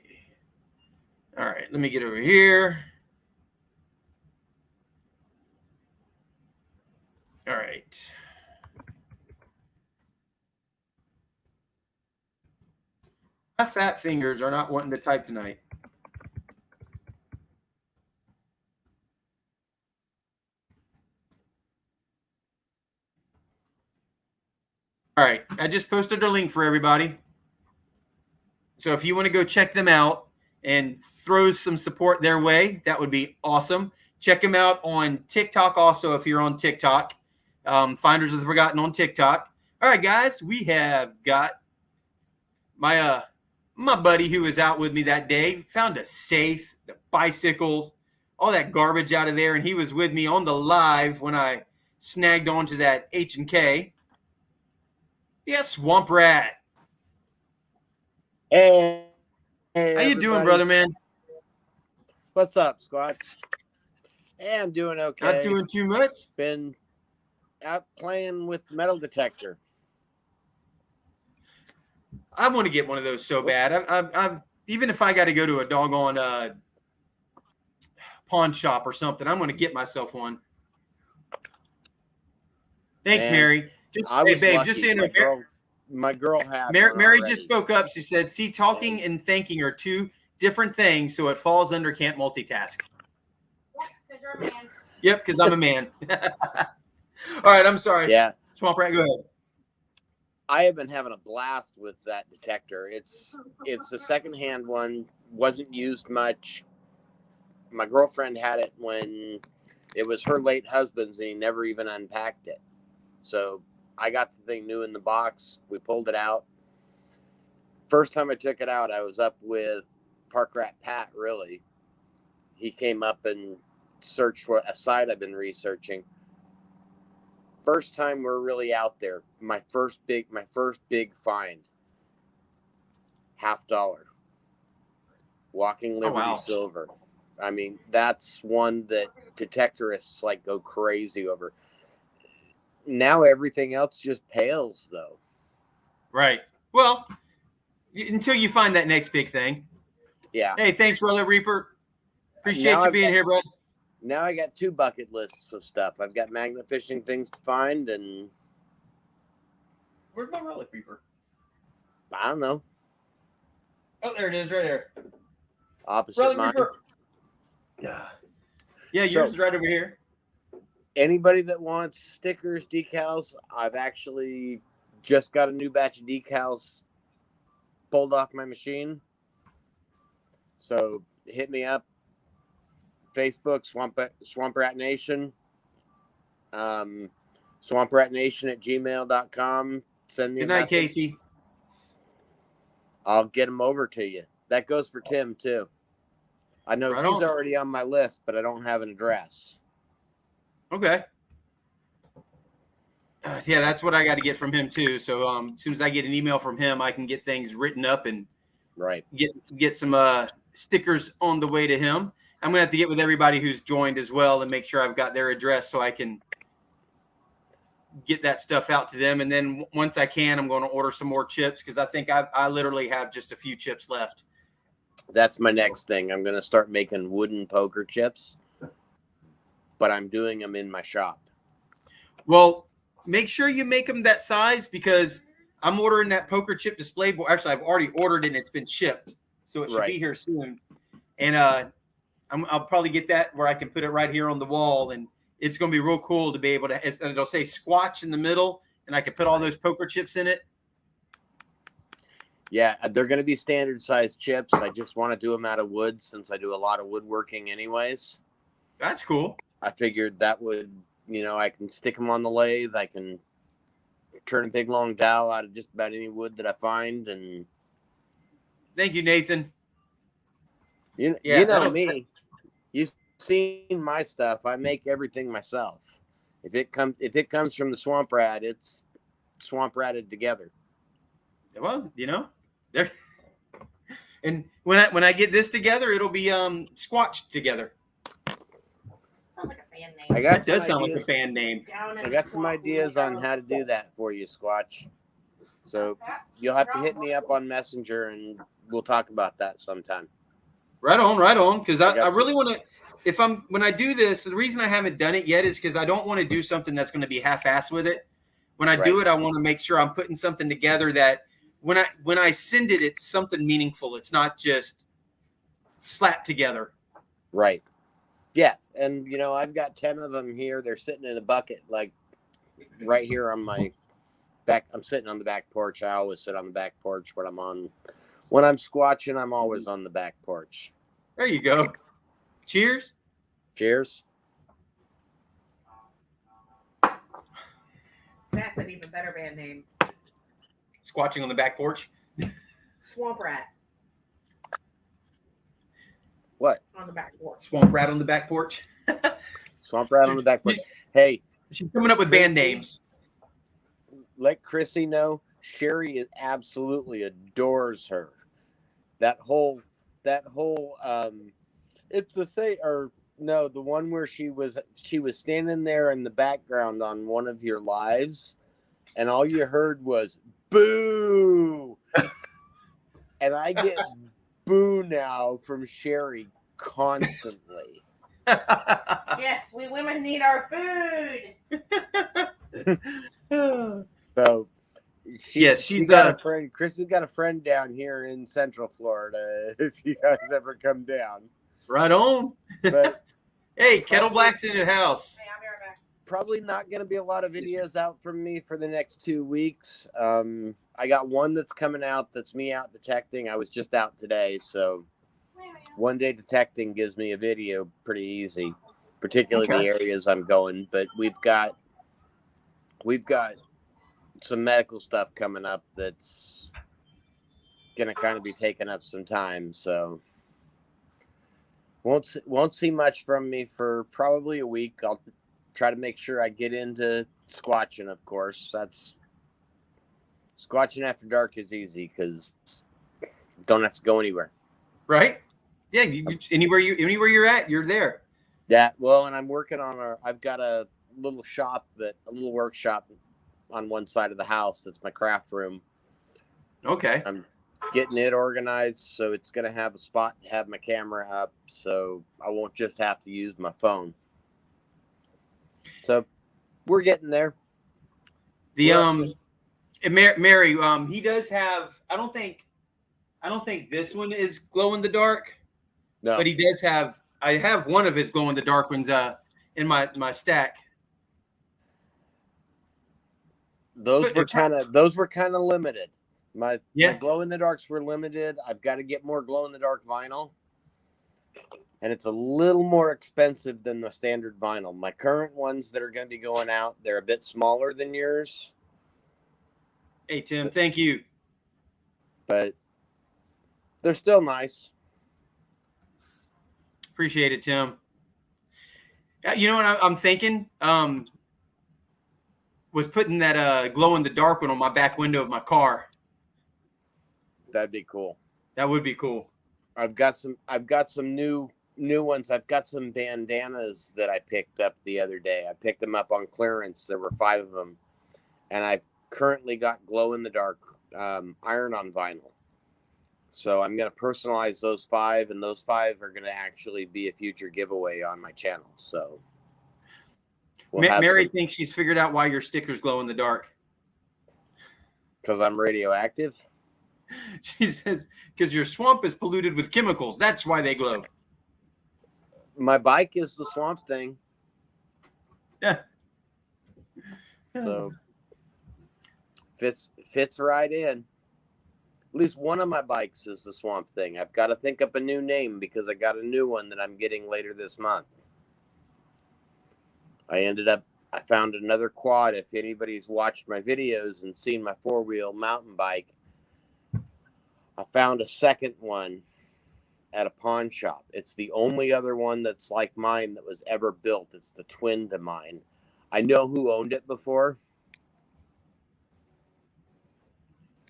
All right, let me get over here. All right. My fat fingers are not wanting to type tonight. All right, I just posted a link for everybody. So if you want to go check them out and throw some support their way, that would be awesome. Check them out on TikTok also if you're on TikTok. Finders of the Forgotten on TikTok. All right, guys, we have got my my buddy who was out with me that day, found a safe, the bicycles, all that garbage out of there, and he was with me on the live when I snagged onto that H&K. Yeah, Swamp Rat. Hey, How you everybody. doing, brother, man? What's up, Squatch? Hey, I'm doing okay. Not doing too much. Been out playing with metal detector. I want to get one of those so bad. I'm even if I got to go to a doggone pawn shop or something, I'm going to get myself one. Thanks, Man, Mary. Just I hey, was babe. lucky. Just so you know, My girl had Mary one already. just spoke up. She said, "See, talking and thanking are two different things, so it falls under can't multitask." Because you're a man. Yep, because I'm a man. All right, I'm sorry. Yeah, Swamp Rat, go ahead. I have been having a blast with that detector. It's a secondhand one. Wasn't used much. My girlfriend had it when it was her late husband's, and he never even unpacked it. So I got the thing new in the box. We pulled it out. First time I took it out, I was up with Park Rat Pat, really. He came up and searched for a site I've been researching. First time we're really out there. My first big find. $50. Walking Liberty wow. Silver. I mean, that's one that detectorists like go crazy over. Now everything else just pales, though. Right. Well, until you find that next big thing. Yeah. Hey, thanks, brother Reaper. Appreciate Now you I've being got- here, brother. Now I got 2 bucket lists of stuff. I've got magnet fishing things to find, and Where's my relic, Reaper? I don't know, Oh, there it is, right there. opposite Relic mine. Reaper. Yeah. Yeah, yours So- is right over here. Anybody that wants stickers, decals, I've actually just got a new batch of decals pulled off my machine. So hit me up. Facebook, Swamp Rat Nation. SwampRatNation@gmail.com. Send me Good a night, message. Casey. I'll get them over to you. That goes for Tim too. I know Right he's on. already on my list, but I don't have an address. Okay. Yeah, that's what I got to get from him too. So as soon as I get an email from him, I can get things written up and Right. get some stickers on the way to him. I'm gonna have to get with everybody who's joined as well and make sure I've got their address so I can get that stuff out to them. And then once I can, I'm going to order some more chips because I think I literally have just a few chips left. That's my next thing. I'm going to start making wooden poker chips, but I'm doing them in my shop. Well, make sure you make them that size because I'm ordering that poker chip display board. Actually, I've already ordered it and it's been shipped, so it should be here soon. And I'll probably get that where I can put it right here on the wall, and it's going to be real cool to be able to. It'll say Squatch in the middle, and I can put all those poker chips in it. Yeah, they're going to be standard size chips. I just want to do them out of wood since I do a lot of woodworking anyways. That's cool. I figured that would, I can stick them on the lathe. I can turn a big long dowel out of just about any wood that I find. And thank you, Nathan. You know me. You've seen my stuff. I make everything myself. If it comes from the swamp rat, it's swamp ratted together. Well, there. And when I get this together, it'll be Squatched together. Sounds like a band name. That does sound like a band name. I got some ideas on how to do that for you, Squatch. So you'll have to hit me up on Messenger, and we'll talk about that sometime. Right on. Because I really want to. When I do this, the reason I haven't done it yet is because I don't want to do something that's going to be half-assed with it. When I do it, I want to make sure I'm putting something together that when I send it, it's something meaningful. It's not just slapped together. Right. Yeah, and I've got 10 of them here. They're sitting in a bucket, like right here on my back. I'm sitting on the back porch. I always sit on the back porch when I'm squatching. I'm always on the back porch. There you go. Cheers. Cheers. That's an even better band name. Squatching on the back porch. Swamp Rat What? on the back porch. Swamp Rat on the back porch. Swamp rat on the back porch. Hey, she's coming up with band names. Let Chrissy know Sherry absolutely adores her. That whole it's the one where she was standing there in the background on one of your lives, and all you heard was boo. And I get boo now from Sherry constantly. Yes, we women need our food. So she's got a friend. Chrissy's got a friend down here in Central Florida. If you guys ever come down, right on. But hey, Kettle Black's in your house. Hey, I'll be right back. probably not going to be a lot of videos out from me for the next 2 weeks. I got one that's coming out. That's me out detecting. I was just out today, so one day detecting gives me a video pretty easy, particularly the areas I'm going. But we've got some medical stuff coming up that's gonna kind of be taking up some time, so won't see much from me for probably a week. I'll try to make sure I get into squatching, of course. That's squatching after dark is easy because don't have to go anywhere. Right? Yeah, anywhere you're at, you're there. Yeah, well, and I'm working on I've got a little workshop on one side of the house. That's my craft room. Okay. I'm getting it organized so it's going to have a spot to have my camera up, so I won't just have to use my phone. So we're getting there. The Mary, he does have. I don't think this one is glow in the dark. No, but he does have. I have one of his glow in the dark ones in my stack. Those were kind of limited. My glow in the darks were limited. I've got to get more glow in the dark vinyl, and it's a little more expensive than the standard vinyl. My current ones that are going to be going out, they're a bit smaller than yours. Hey Tim, thank you. But They're still nice. Appreciate it, Tim. You know what I'm thinking? Was putting that glow in the dark one on my back window of my car. That'd be cool. That would be cool. I've got some new ones. I've got some bandanas that I picked up the other day. I picked them up on clearance. There were 5 of them, and I've currently got glow in the dark iron-on vinyl. So I'm going to personalize those 5, and those 5 are going to actually be a future giveaway on my channel. So Mary thinks she's figured out why your stickers glow in the dark. Because I'm radioactive. She says, because your swamp is polluted with chemicals. That's why they glow. My bike is the swamp thing. Yeah. So fits right in. At least one of my bikes is the swamp thing. I've got to think up a new name because I got a new one that I'm getting later this month. I found another quad. If anybody's watched my videos and seen my 4-wheel mountain bike, I found a second one at a pawn shop. It's the only other one that's like mine that was ever built. It's the twin to mine. I know who owned it before.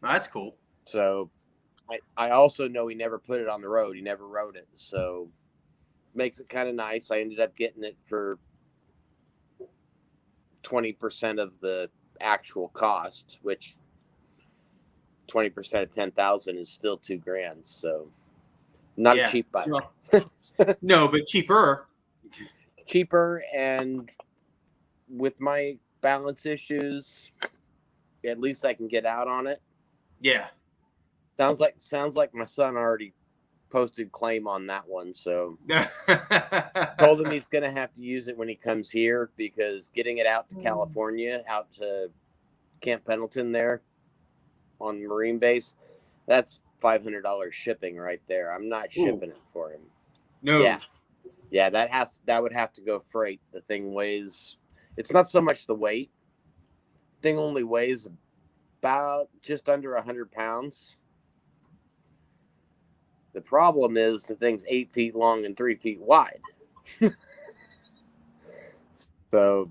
That's cool. So I also know he never put it on the road. He never rode it. So makes it kind of nice. I ended up getting it for 20% of the actual cost, which 20% of 10,000 is still $2,000. So not a cheap bike. No, but cheaper. Cheaper, and with my balance issues, at least I can get out on it. Yeah. Sounds like my son already posted claim on that one. So told him he's going to have to use it when he comes here, because getting it out to California, out to Camp Pendleton there on the Marine base, that's $500 shipping right there. I'm not shipping it for him. No. Yeah, that would have to go freight. The thing weighs, it's not so much the weight. Thing only weighs about just under 100 pounds. The problem is the thing's 8 feet long and 3 feet wide. So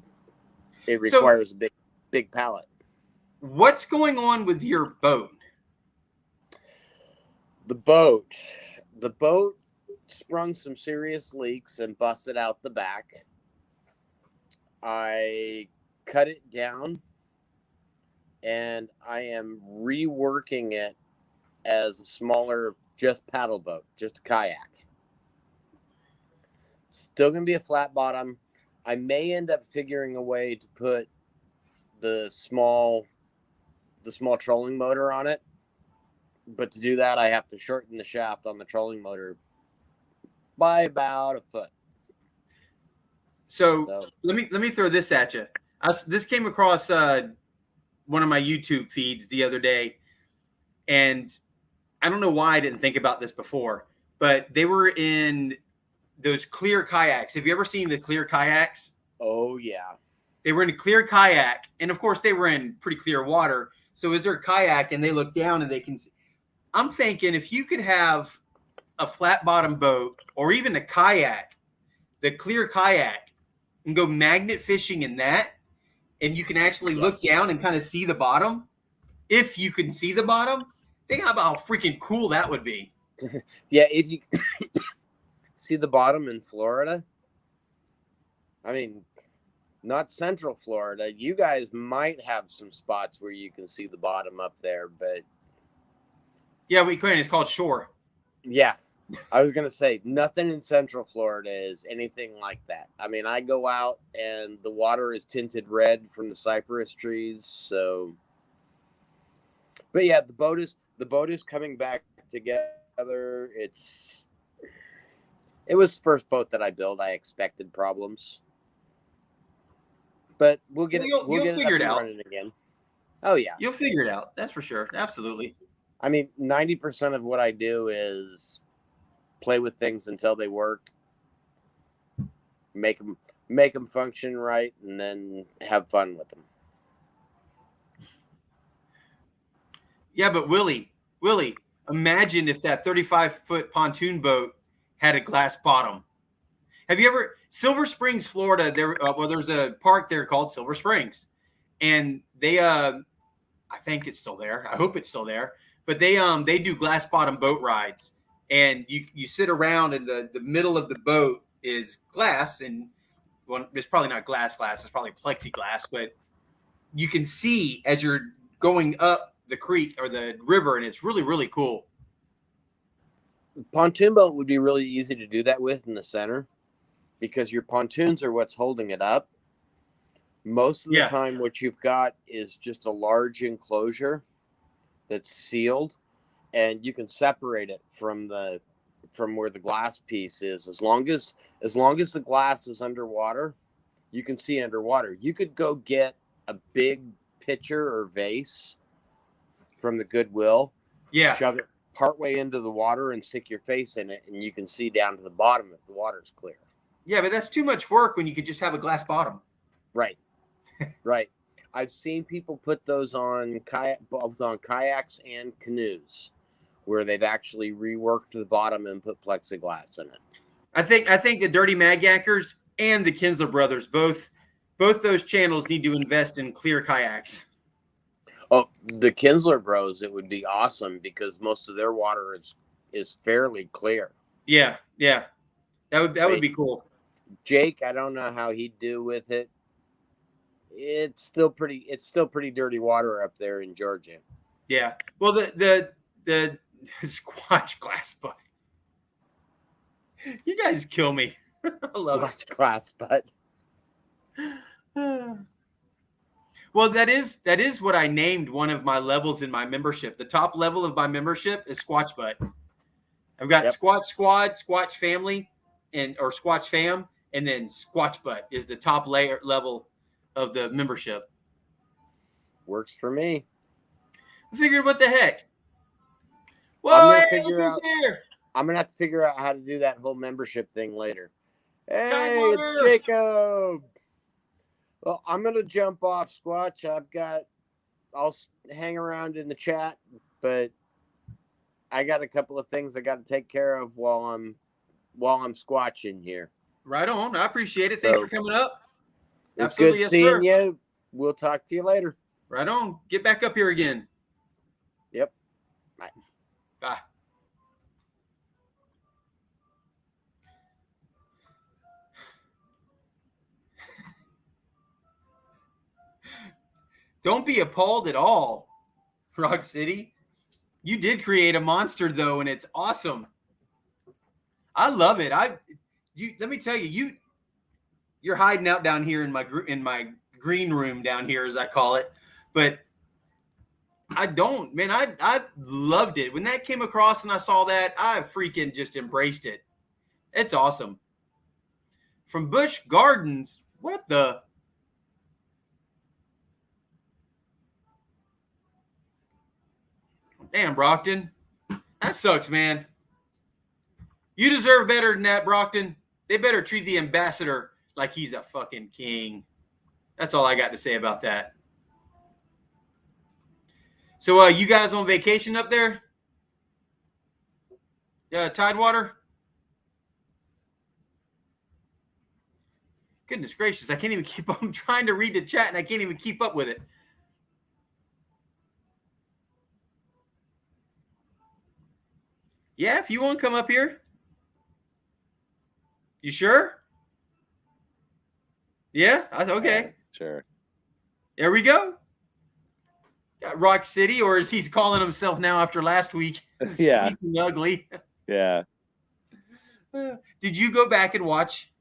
it requires a big pallet. What's going on with your boat? The boat sprung some serious leaks and busted out the back. I cut it down, and I am reworking it as a smaller, just paddle boat, just a kayak. Still going to be a flat bottom. I may end up figuring a way to put the small trolling motor on it. But to do that, I have to shorten the shaft on the trolling motor by about a foot. So let me throw this at you. This came across one of my YouTube feeds the other day, and I don't know why I didn't think about this before, but they were in those clear kayaks. Have you ever seen the clear kayaks? Oh, yeah. They were in a clear kayak, and of course they were in pretty clear water. So is there a kayak, and they look down and they can see. I'm thinking if you could have a flat bottom boat or even a kayak, the clear kayak, and go magnet fishing in that, and you can actually look down and kind of see the bottom. If you can see the bottom, think about how freaking cool that would be. Yeah, if you see the bottom in Florida, I mean, not Central Florida. You guys might have some spots where you can see the bottom up there, but yeah, we can. It's called shore. Yeah, I was gonna say nothing in Central Florida is anything like that. I mean, I go out and the water is tinted red from the cypress trees. So, but yeah, the boat is coming back together. It was the first boat that I built. I expected problems, but we'll get figure it out again. Oh yeah, you'll figure it out. That's for sure. Absolutely. I mean, 90% of what I do is play with things until they work, make them function right, and then have fun with them. Yeah, but Willie, imagine if that 35-foot pontoon boat had a glass bottom. Have you ever Silver Springs, Florida? There's a park there called Silver Springs, and they I think it's still there. I hope it's still there. But they do glass bottom boat rides, and you sit around, and the middle of the boat is glass, and well, it's probably not glass. It's probably plexiglass, but you can see as you're going up the creek or the river, and it's really, really cool. Pontoon boat would be really easy to do that with in the center because your pontoons are what's holding it up. Most of the time, what you've got is just a large enclosure that's sealed, and you can separate it from where the glass piece is. As long as the glass is underwater, you can see underwater. You could go get a big pitcher or vase from the Goodwill, shove it partway into the water and stick your face in it, and you can see down to the bottom if the water's clear. Yeah, but that's too much work when you could just have a glass bottom. Right. Right. I've seen people put those on both on kayaks and canoes, where they've actually reworked the bottom and put plexiglass in it. I think the Dirty Mag Yackers and the Kinsler brothers, both those channels need to invest in clear kayaks. Oh, the Kinsler bros, it would be awesome because most of their water is fairly clear. Yeah. That would be cool. Jake, I don't know how he'd do with it. It's still pretty dirty water up there in Georgia. Yeah. Well, the Squatch glass butt. You guys kill me. I love it. Glass butt. Well, that is what I named one of my levels in my membership. The top level of my membership is Squatch butt. I've got Squatch Squad, Squatch Family, or Squatch Fam, and then Squatch butt is the top level of the membership. Works for me. I figured, what the heck? Whoa, I'm gonna have to figure out how to do that whole membership thing later. Hey, it's Jacob. Well, I'm gonna jump off, Squatch. I'll hang around in the chat, but I got a couple of things I got to take care of while I'm squatching here. Right on. I appreciate it. Thanks for coming up. It's good seeing you. We'll talk to you later. Right on. Get back up here again. Yep. Bye. Bye. Don't be appalled at all, Rock City. You did create a monster, though, and it's awesome. I love it. Let me tell you, you're hiding out down here in my green room down here, as I call it. But I don't, man. I loved it when that came across and I saw that. I freaking just embraced it. It's awesome. From Busch Gardens, what the? Damn, Brockton. That sucks, man. You deserve better than that, Brockton. They better treat the ambassador like he's a fucking king. That's all I got to say about that. So, you guys on vacation up there? Tidewater? Goodness gracious, I can't even keep up. I'm trying to read the chat and I can't even keep up with it. Yeah, if you want to come up here. You sure? Yeah? I said, okay. Sure. There we go. Got Rock City, or as he's calling himself now after last week. Yeah. Ugly. Yeah. Did you go back and watch?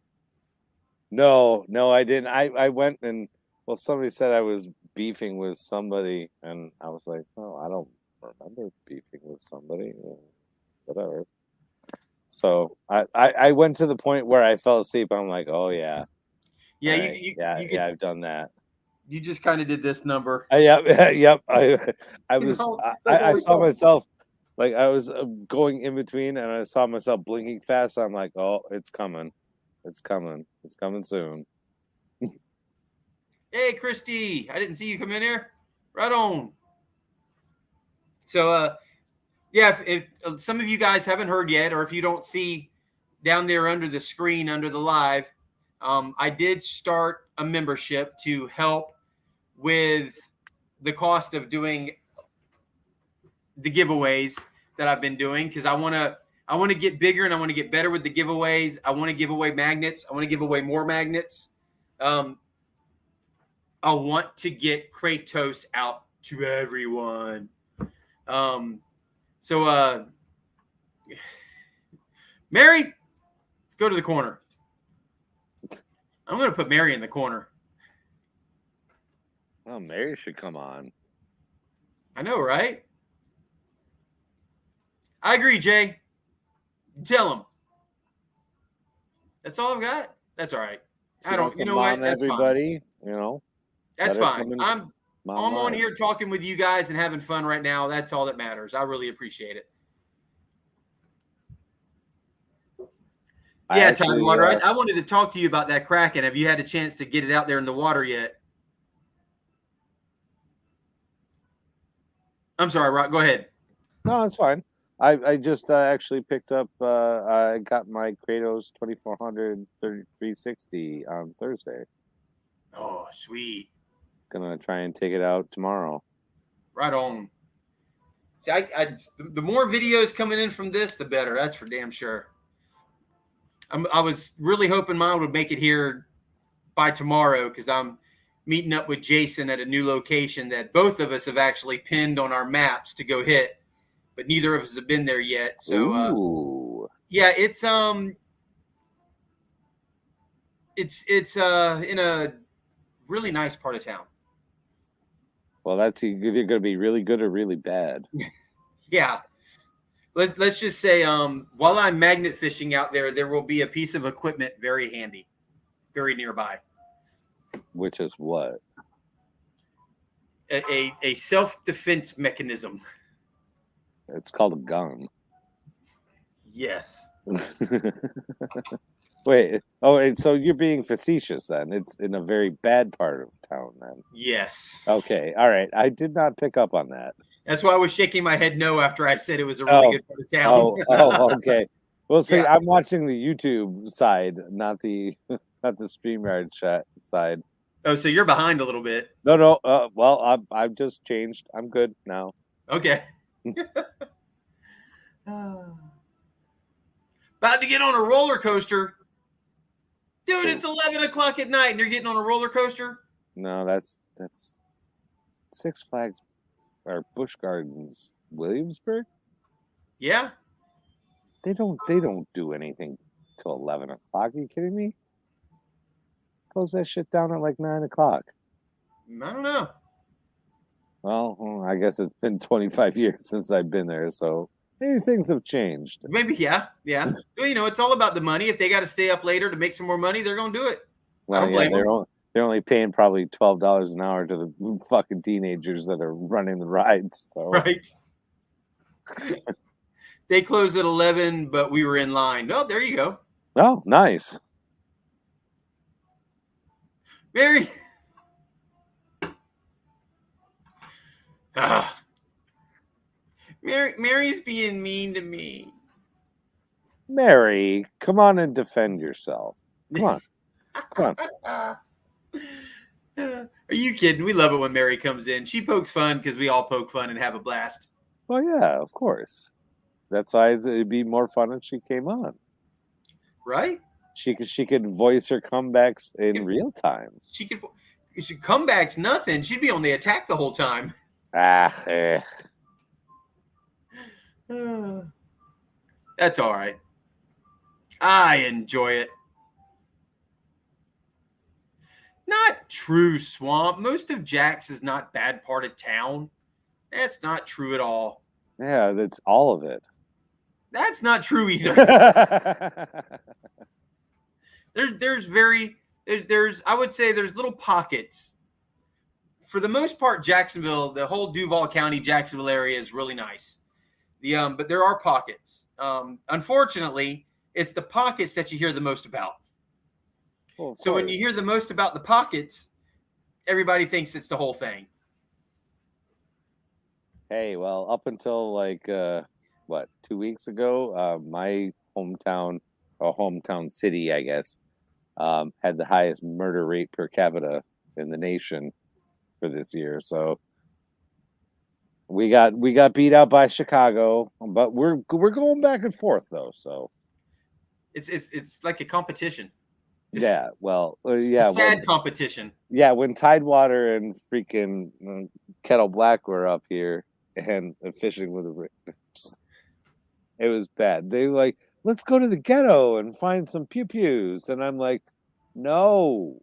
No, I didn't. I went and, well, somebody said I was beefing with somebody, and I was like, oh, I don't remember beefing with somebody. Whatever. So I went to the point where I fell asleep. I'm like, oh yeah. Yeah, I've done that. You just kind of did this number. Yep. I was. I saw myself, like I was going in between, and I saw myself blinking fast. I'm like, oh, it's coming, it's coming soon. Hey, Christy, I didn't see you come in here. Right on. So, Yeah, if some of you guys haven't heard yet, or if you don't see down there under the screen under the live, I did start a membership to help with the cost of doing the giveaways that I've been doing, because I want to get bigger and I want to get better with the giveaways. I want to give away magnets. I want to give away more magnets. I want to get Kratos out to everyone. So Mary, go to the corner. I'm going to put Mary in the corner. Oh, Mary should come on. I know, right? I agree, Jay. Tell him. That's all I've got. That's all right. She I don't. wants You to know what? mom That's fine. everybody, you know. That's let her fine. come in, I'm mom on live. here talking with you guys and having fun right now. That's all that matters. I really appreciate it. I Yeah, actually, Tidewater. I wanted to talk to you about that Kraken. Have you had a chance to get it out there in the water yet? I'm sorry, Rock. Go ahead. No, it's fine. I just actually picked up. I got my Kratos 2400 360 on Thursday. Oh, sweet. Gonna try and take it out tomorrow. Right on. See, the more videos coming in from this, the better. That's for damn sure. I was really hoping mine would make it here by tomorrow, because I'm meeting up with Jason at a new location that both of us have actually pinned on our maps to go hit, but neither of us have been there yet. So yeah, it's in a really nice part of town. Well, that's either going to be really good or really bad. Yeah. Let's just say, while I'm magnet fishing out there, there will be a piece of equipment very handy, very nearby. Which is what? A self-defense mechanism. It's called a gun. Yes. Wait. Oh, and so you're being facetious then. It's in a very bad part of town then. Yes. Okay. All right. I did not pick up on that. That's why I was shaking my head no after I said it was a really good part of town. Okay. Well, see, Yeah. I'm watching the YouTube side, not the StreamYard side. Oh, so you're behind a little bit. No. Well, I've just changed. I'm good now. Okay. About to get on a roller coaster. Dude, it's 11 o'clock at night and you're getting on a roller coaster? No, that's Six Flags or Busch Gardens, Williamsburg. Yeah. They don't do anything till 11 o'clock. Are you kidding me? Close that shit down at like 9 o'clock. I don't know. Well, I guess it's been 25 years since I've been there, so maybe things have changed. Maybe, yeah. Well, you know, it's all about the money. If they got to stay up later to make some more money, they're going to do it. I don't blame them. They're only paying probably $12 an hour to the fucking teenagers that are running the rides. So Right. They closed at 11, but we were in line. Oh, there you go. Oh, nice. Mary. Mary's being mean to me. Mary, come on and defend yourself. Come on. Are you kidding? We love it when Mary comes in. She pokes fun because we all poke fun and have a blast. Well, yeah, of course. That's why it'd be more fun if she came on. Right? She could voice her comebacks in real time. She comebacks nothing. She'd be on the attack the whole time. That's all right. I enjoy it. Not true, Swamp. Most of Jack's is not bad part of town. That's not true at all. Yeah, that's all of it. That's not true either. There's I would say there's little pockets. For the most part, Jacksonville, the whole Duval County, Jacksonville area is really nice. But there are pockets. Unfortunately, it's the pockets that you hear the most about. Well, so when you hear the most about the pockets, everybody thinks it's the whole thing. Hey, well, up until like what, 2 weeks ago, my hometown, or hometown city, I guess, had the highest murder rate per capita in the nation for this year. So we got beat out by Chicago, but we're going back and forth though. So It's like a competition. Just yeah, well, yeah, a sad competition. yeah, when Tidewater and freaking Kettle Black were up here and fishing with the rips, it was bad. They were like, let's go to the ghetto and find some pew pews, and I'm like, no,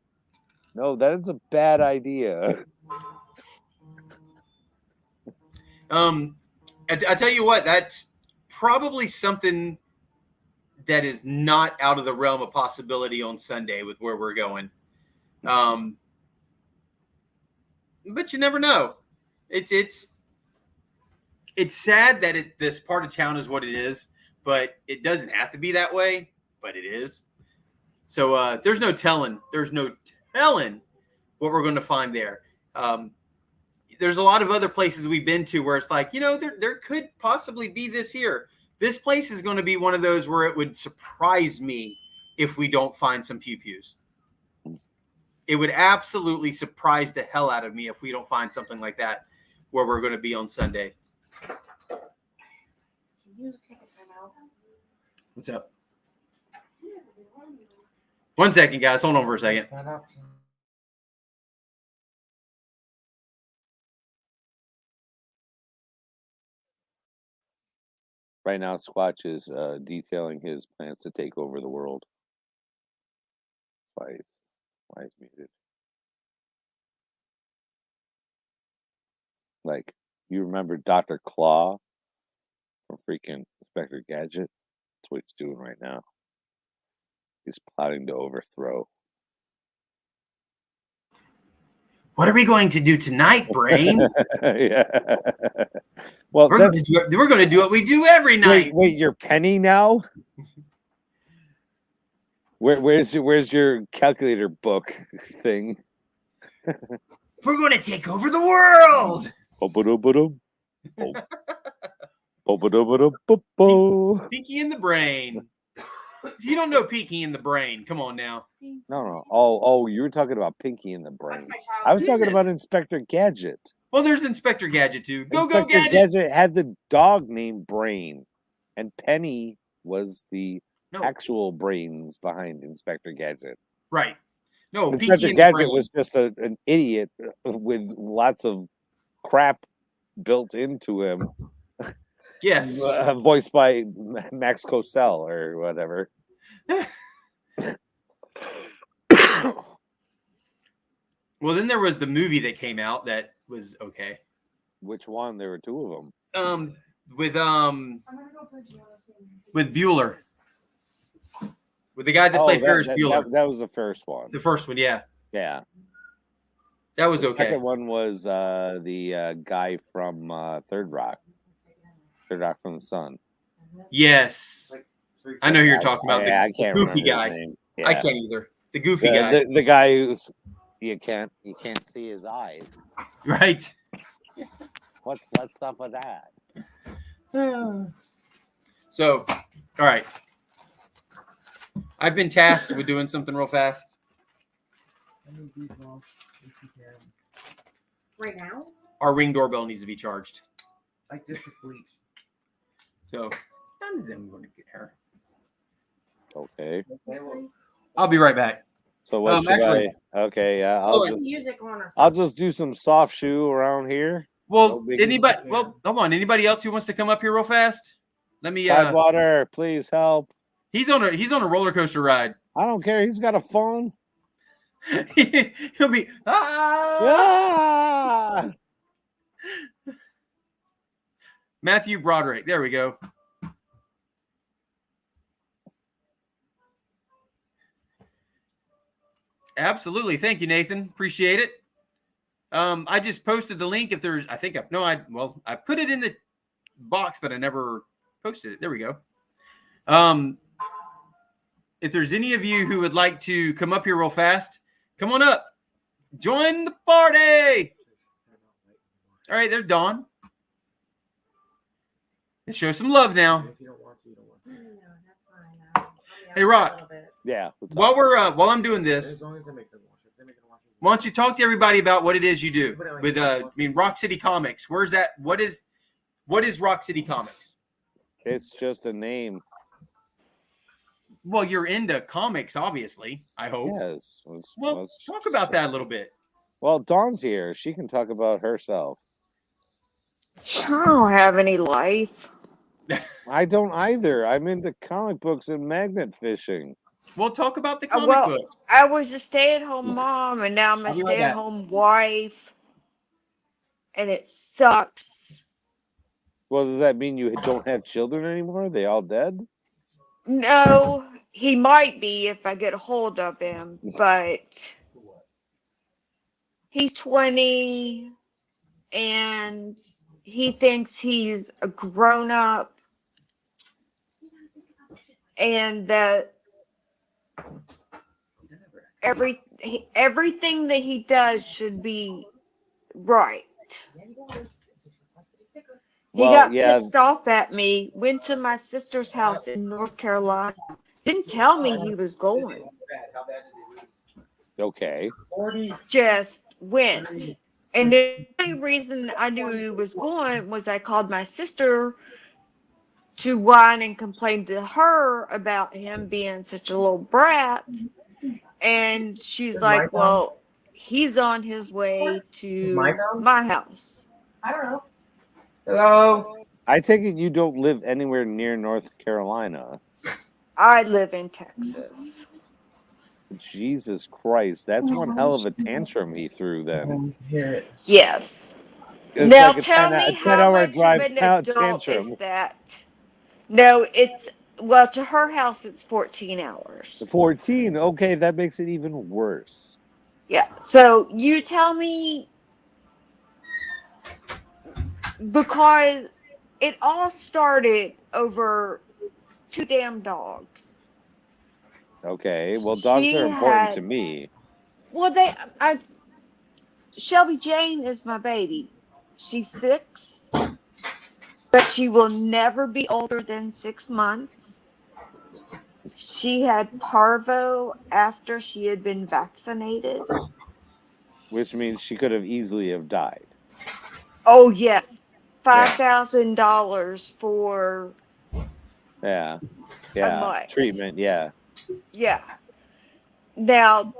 that is a bad idea. I tell you what, that's probably something that is not out of the realm of possibility on Sunday with where we're going. But you never know. It's sad that this part of town is what it is, but it doesn't have to be that way, but it is. So there's no telling. There's no telling what we're going to find there. There's a lot of other places we've been to where it's like, there could possibly be this here. This place is going to be one of those where it would surprise me if we don't find some pew-pews. It would absolutely surprise the hell out of me if we don't find something like that where we're going to be on Sunday. Can you take a time out? What's up? 1 second, guys. Hold on for a second. Right now, Squatch is detailing his plans to take over the world. Why is muted? Like, you remember Dr. Claw from freaking Inspector Gadget? That's what he's doing right now. He's plotting to overthrow. What are we going to do tonight, Brain? Yeah. Well, we're going to do what we do every night. Wait, you're Penny now? Where's your calculator book thing? We're going to take over the world. Peaky in the Brain. If you don't know Peaky in the Brain, come on now. No. Oh, you were talking about Pinky in the Brain. I was talking about Inspector Gadget. Well, there's Inspector Gadget too. Go Inspector Gadget. Gadget had the dog named Brain, and Penny was the actual brains behind Inspector Gadget. Right. No, Inspector Gadget was just an idiot with lots of crap built into him. Yes. Voiced by Max Cosell or whatever. Well, then there was the movie that came out that was okay. Which one? There were two of them. With Bueller. With the guy that played Ferris Bueller. That was the first one. The first one, yeah. Yeah. That was the okay. The second one was the guy from Third Rock. Third Rock from the Sun. Yes. I know who you're talking about. I can't goofy remember guy. his name. Yeah. I can't either. The goofy guy. The guy who's you can't see his eyes. Right. What's up with that? So, all right. I've been tasked with doing something real fast. Right now? Our Ring doorbell needs to be charged. Like this with bleach. So, none of them going to get her. Okay. I'll be right back. So what should actually, Okay, yeah. I'll just do some soft shoe around here. Well, hold on. Anybody else who wants to come up here real fast? Let me. Tidewater, please help. He's on a roller coaster ride. I don't care. He's got a phone. He'll be Ah! Matthew Broderick. There we go. Absolutely. Thank you, Nathan. Appreciate it. I just posted the link. If there's, I put it in the box, but I never posted it. There we go. If there's any of you who would like to come up here real fast, come on up. Join the party. All right, there's Dawn. Let's show some love now. If you don't want to, you don't want to. No, that's fine. Hey, Rock. Yeah. what's While up? we're while I'm doing this, As long as they make them wash it. If they make them wash it. why don't you talk to everybody about what it is you do with Rock City Comics? Where's that? What is Rock City Comics? It's just a name. Well, you're into comics, obviously. I hope. Yes. Well, talk about that a little bit. Well, Dawn's here. She can talk about herself. I don't have any life. I don't either. I'm into comic books and magnet fishing. Well, talk about the comic Well, book. I was a stay-at-home mom, and now I'm a I'll be right back. stay-at-home wife, and it sucks. Well, does that mean you don't have children anymore? Are they all dead? No, he might be if I get a hold of him, but he's 20, and he thinks he's a grown-up, and that everything that he does should be right. He got pissed off at me, went to my sister's house in North Carolina, didn't tell me he was going. Okay. Just went. And the only reason I knew he was going was I called my sister to whine and complain to her about him being such a little brat. And she's like, well, he's on his way to my house. I don't know. Hello. I take it you don't live anywhere near North Carolina. I live in Texas. Jesus Christ, that's one hell of a tantrum he threw then. Yes. It's Now like a tell 10 me a how 10-hour much drive of an out adult tantrum. is that? No, well, to her house it's 14 hours. 14, okay, that makes it even worse. Yeah, so you tell me, because it all started over 2 damn dogs. Okay, well, dogs She are important to had- me. Well, Shelby Jane is my baby. She's 6, but she will never be older than 6 months. She had parvo after she had been vaccinated. Which means she could have easily have died. Oh yes, $5,000 for Yeah, month. treatment, yeah. Yeah. Now,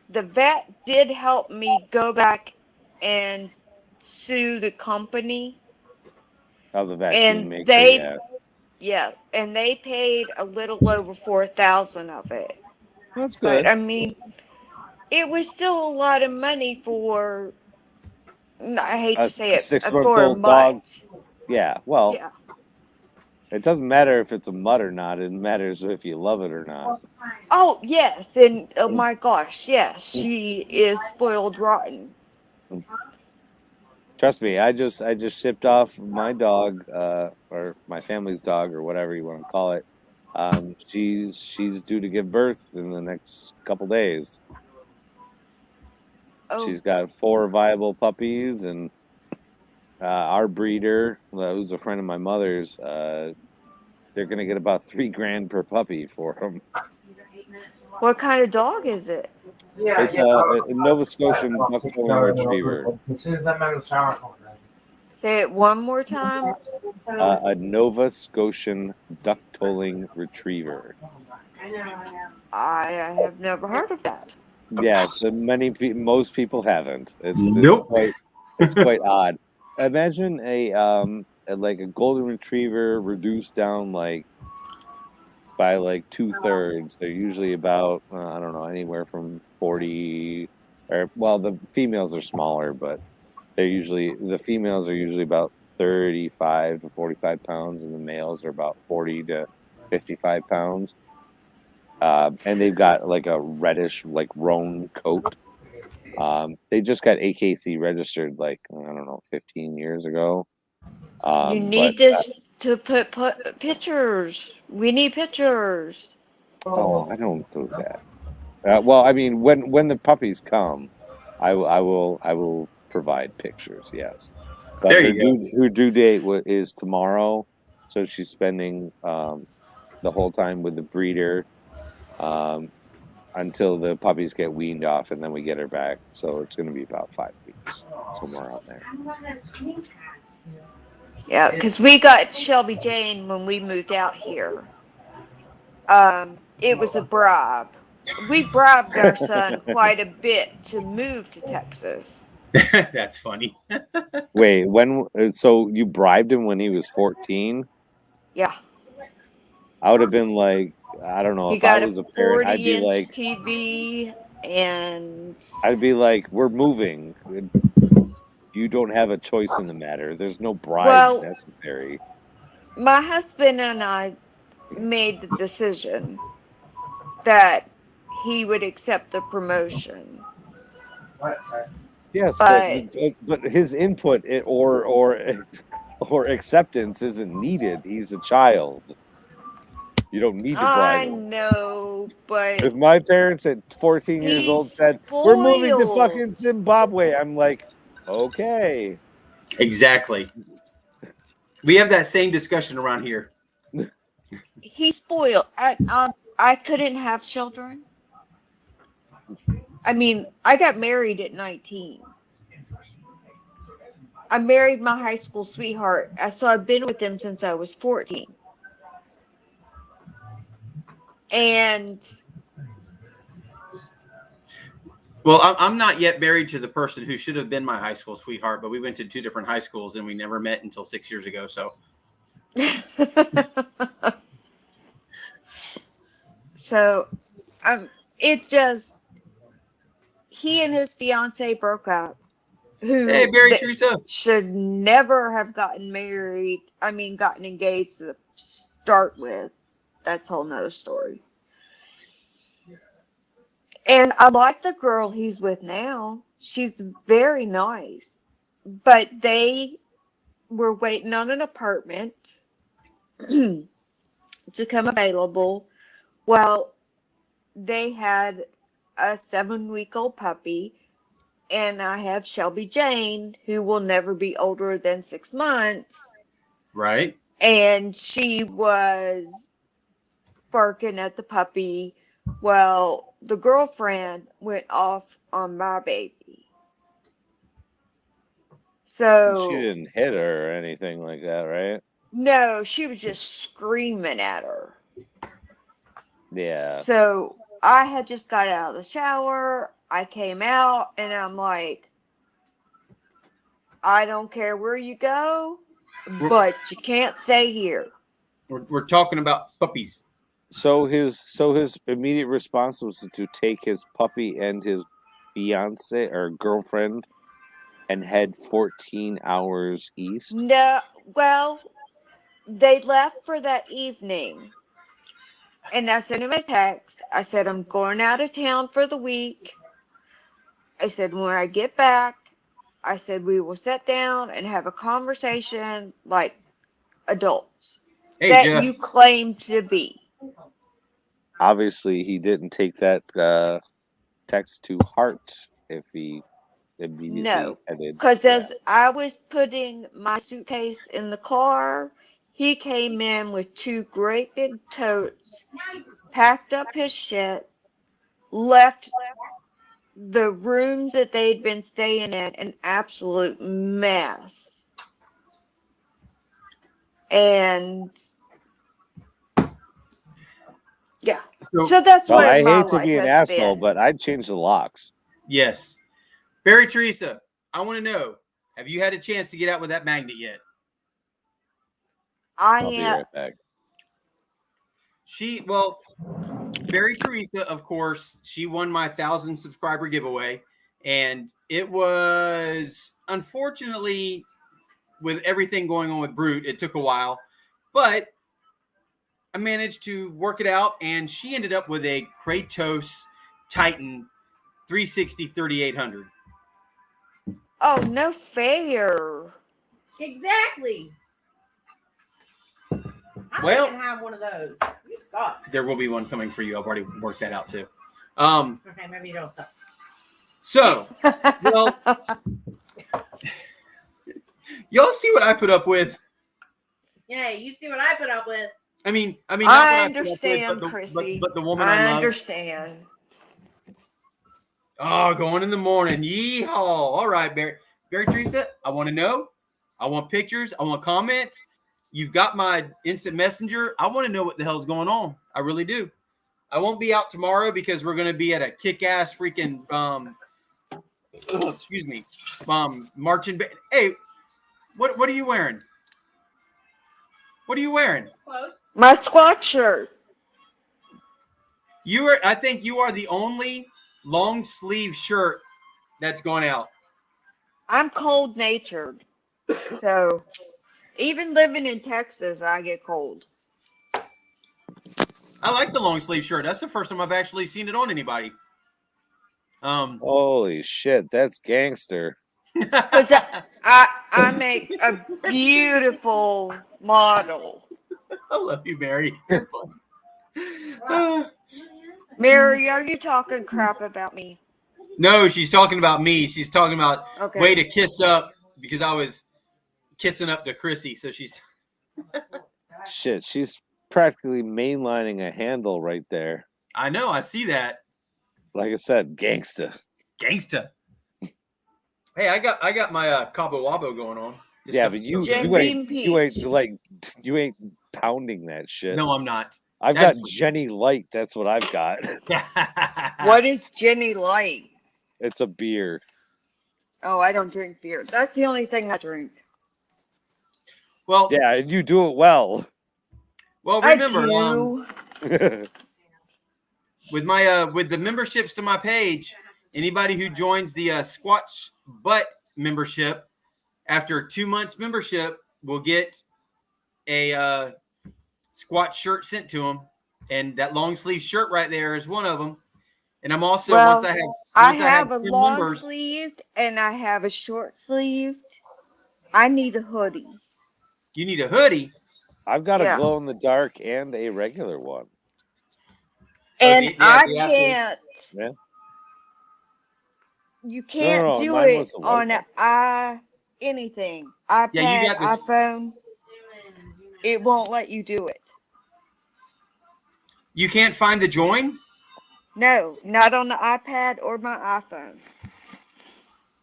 the vet did help me go back and sue the company. Of the vaccine And maker, and they paid a little over $4,000 of it. That's But good. I mean, it was still a lot of money for. I hate to say A it, 6-month-old for a dog. month. Yeah, well, Yeah. it doesn't matter if it's a mutt or not. It matters if you love it or not. Oh yes, and oh my gosh, yes, she is spoiled rotten. Trust me, I just shipped off my dog, or my family's dog, or whatever you want to call it. She's due to give birth in the next couple days. Oh, She's got 4 viable puppies, and our breeder, who's a friend of my mother's, they're gonna get about $3,000 per puppy for them. what kind of dog is it? It's a Nova Scotian buck-tailed retriever. As soon as I'm out of the shower, I'll grab it. Say it one more time. A Nova Scotian duck-tolling retriever. I have never heard of that. Yes, most people haven't. Nope. It's quite odd. Imagine a golden retriever reduced down by 2/3. They're usually about I don't know, anywhere from 40, or well, the females are smaller, but the females are usually about 35 to 45 pounds, and the males are about 40 to 55 pounds. And they've got a reddish roan coat. They just got AKC registered I don't know, 15 years ago. You need to put pictures. We need pictures. Oh, I don't do that. Well, I mean, when the puppies come, I will provide pictures. Yes, but There you her due date is tomorrow, So she's spending the whole time with the breeder until the puppies get weaned off, and then we get her back. So it's going to be about 5 weeks, somewhere around there. Yeah, because we got Shelby Jane when we moved out here. It was a bribe. We bribed our son quite a bit to move to Texas. That's funny. Wait, when? So you bribed him when he was 14? Yeah. I would have been like, I don't know, He if I got was a a parent, I'd 40-inch be like, TV, and we're moving. You don't have a choice in the matter. There's no bribes Well- necessary. my husband and I made the decision that he would accept the promotion. Yes, But- but his input or acceptance isn't needed. He's a child. You don't need to I bribe him. know, but If my parents at 14 years old He's said, "We're moving to spoiled. fucking Zimbabwe," I'm like, okay. Exactly. We have that same discussion around here. he's spoiled. I couldn't have children. I mean, I got married at 19. I married my high school sweetheart, so I've been with him since I was 14. And Well, I'm not yet married to the person who should have been my high school sweetheart, but we went to 2 different high schools and we never met until 6 years ago. So, so it just, he and his fiance broke up. Who hey, Barry they Teresa. should never have gotten married. I mean, gotten engaged to start with. That's a whole nother story. And I like the girl he's with now. She's very nice. But they were waiting on an apartment to come available. Well, they had a 7-week-old puppy, and I have Shelby Jane, who will never be older than 6 months. Right. And she was barking at the puppy. Well, the girlfriend went off on my baby. So She didn't hit her or anything like that, right? no, she was just screaming at her. Yeah. So I had just got out of the shower. I came out and I'm like, I don't care where you go, but you can't stay here. We're talking about puppies. So his immediate response was to take his puppy and his fiance or girlfriend and head 14 hours east. No, well, they left for that evening. And I sent him a text. I said, I'm going out of town for the week. I said, when I get back, I said, we will sit down and have a conversation like adults Hey, that Jeff. you claim to be. Obviously, he didn't take that text to heart if he immediately No, headed. because as I was putting my suitcase in the car, he came in with 2 great big totes, packed up his shit, left the rooms that they'd been staying in an absolute mess. And yeah, so that's Well, what I my hate to life be an has asshole, been. but I'd change the locks. Yes. Barry Teresa, I want to know, have you had a chance to get out with that magnet yet? I'll be right back. Barry Teresa, of course, she won my 1,000 subscriber giveaway. And it was, unfortunately, with everything going on with Brute, it took a while. But I managed to work it out, and she ended up with a Kratos Titan 360 3800. Oh, no fair. Exactly. I Well- don't even have one of those. You suck. There will be one coming for you. I've already worked that out too. Okay, maybe you don't suck. So, well, y'all see what I put up with? Yeah, you see what I put up with. I mean, not what I put up understand, with, Chrissy. but the woman I love. understand. Oh, going in the morning. Yeehaw. All right, Barry Teresa, I want to know. I want pictures. I want comments. You've got my instant messenger. I want to know what the hell's going on. I really do. I won't be out tomorrow because we're going to be at a kick-ass freaking excuse me, marching band. Hey, what are you wearing? What are you wearing? Close. My Squatch shirt. I think you are the only long sleeve shirt that's gone out. I'm cold natured. So even living in Texas, I get cold. I like the long sleeve shirt. That's the first time I've actually seen it on anybody. Holy shit, that's gangster. Because I make a beautiful model. I love you, Mary. You're fun. Mary, are you talking crap about me? No, she's talking about me. She's talking about Okay. way to kiss up because I was kissing up to Chrissy. So she's Shit, she's practically mainlining a handle right there. I know, I see that. Like I said, gangsta. Gangsta. Hey, I got my Cabo Wabo going on. This Yeah, stuff but is you so good. you ain't Peach. you ain't pounding that shit. No, I'm not. I've That's got Jenny Light. That's what I've got. What is Jenny Light? It's a beer. Oh, I don't drink beer. That's the only thing I drink. Well, Yeah, and you do it well. well, I remember, do. with my with the memberships to my page, anybody who joins the Squatch Butt membership after 2 months membership will get a Squatch shirt sent to them, and that long sleeve shirt right there is one of them. And I'm also Well, once I I have have a 10 long members, sleeved and I have a short sleeved. I need a hoodie. you need a hoodie. I've got Yeah. a glow in the dark and a regular one. And yeah, I the athlete. can't. Yeah. You can't no, do mine it was the white on anything. iPad, Yeah, you got this. iPhone. It won't let you do it. You can't find the join. No, not on the iPad or my iPhone.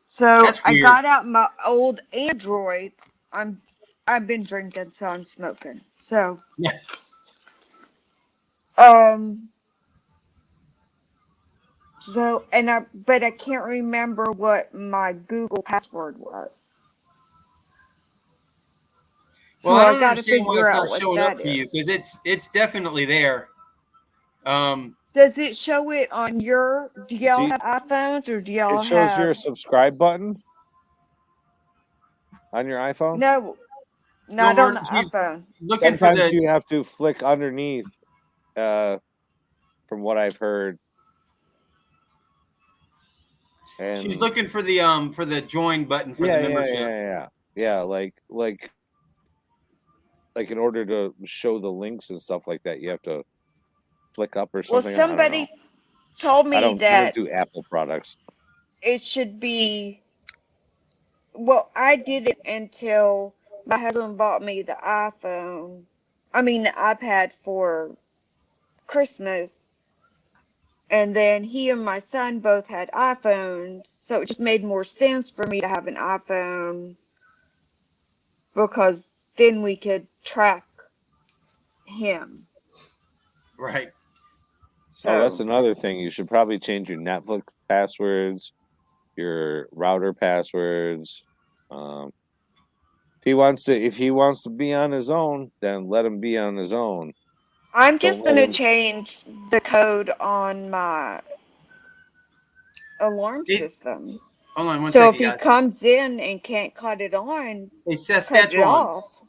So That's I weird. got out my old Android. I've been drinking, so I'm smoking. So Yeah. So but I can't remember what my Google password was. So Well, I I don't gotta understand why figure it's out not what showing up that for you is. because it's definitely there. Does it show it on your? Do y'all you- have iPhones or do y'all It shows your have? subscribe button on your iPhone. No, not Well, on the she's iPhone. looking for Sometimes the. you have to flick underneath, from what I've heard. And She's looking for the join button for the membership. Yeah. Like in order to show the links and stuff like that, you have to flick up or Well, something. I don't know. somebody told me I don't that do Apple products. it should be. Well, I did it until my husband bought me the iPhone. I mean the iPad for Christmas. And then he and my son both had iPhones, so it just made more sense for me to have an iPhone because then we could track him. Right. So Oh, that's another thing. You should probably change your Netflix passwords, your router passwords. If he wants to be on his own, then let him be on his own. I'm just Don't let going to him- change the code on my alarm system. Hold on one So second, if he guys. comes in and can't cut it on, Hey, cut it Saskatchewan. off.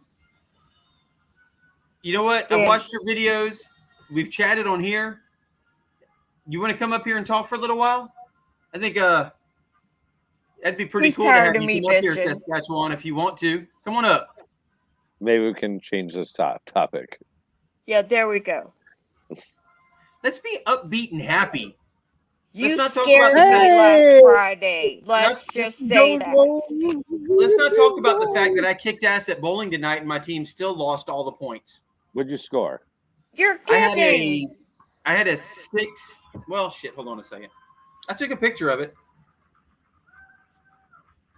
You know what? I And- watched your videos. We've chatted on here. You want to come up here and talk for a little while? I think that'd be pretty He's cool to have tired of you me come up here, bitching. Saskatchewan, if you want to. Come on up. Maybe we can change this topic. Yeah, there we go. Let's be upbeat and happy. You not talk scared about me the fact- last Friday. Let's Let's just say that. let's not talk about the fact that I kicked ass at bowling tonight and my team still lost all the points. What'd you score? You're I kidding. had a 6. Well, shit. Hold on a second. I took a picture of it.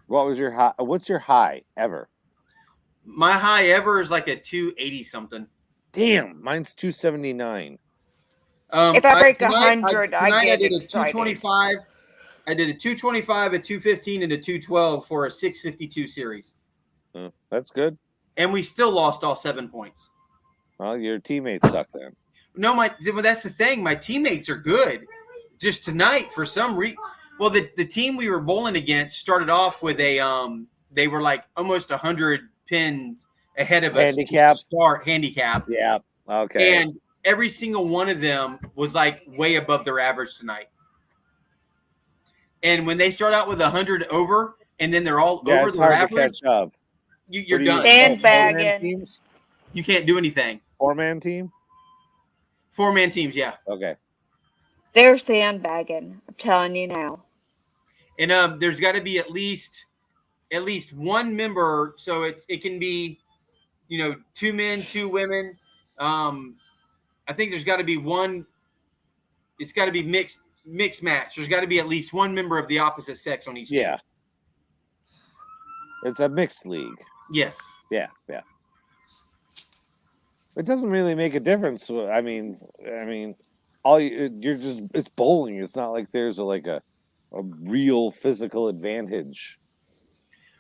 What was your high? What's your high ever? My high ever is like a 280 something. Damn, mine's 279. If I break tonight 100, I tonight get did a excited. 225. I did a 225, a 215, and a 212 for a 652 series, That's good. and we still lost all 7 points. Well, your teammates suck then. No, well, that's the thing. My teammates are good. Just tonight, for some reason, well, the team we were bowling against started off with a they were like almost 100 pins ahead of us Handicap? to start handicap, Yeah. Okay. and every single one of them was like way above their average tonight. And when they start out with 100 over, and then they're all over it's their hard average, to catch up. you're What do you- done. Sandbagging. 4-man teams? You can't do anything. 4-man team? 4-man teams, yeah. Okay. They're sandbagging. I'm telling you now. And there's got to be at least one member, so it can be, 2 men, 2 women. I think there's got to be one. It's got to be mixed match. There's got to be at least one member of the opposite sex on each team. Yeah. It's a mixed league. Yes. Yeah. It doesn't really make a difference. I mean, it's bowling. It's not like there's a real physical advantage.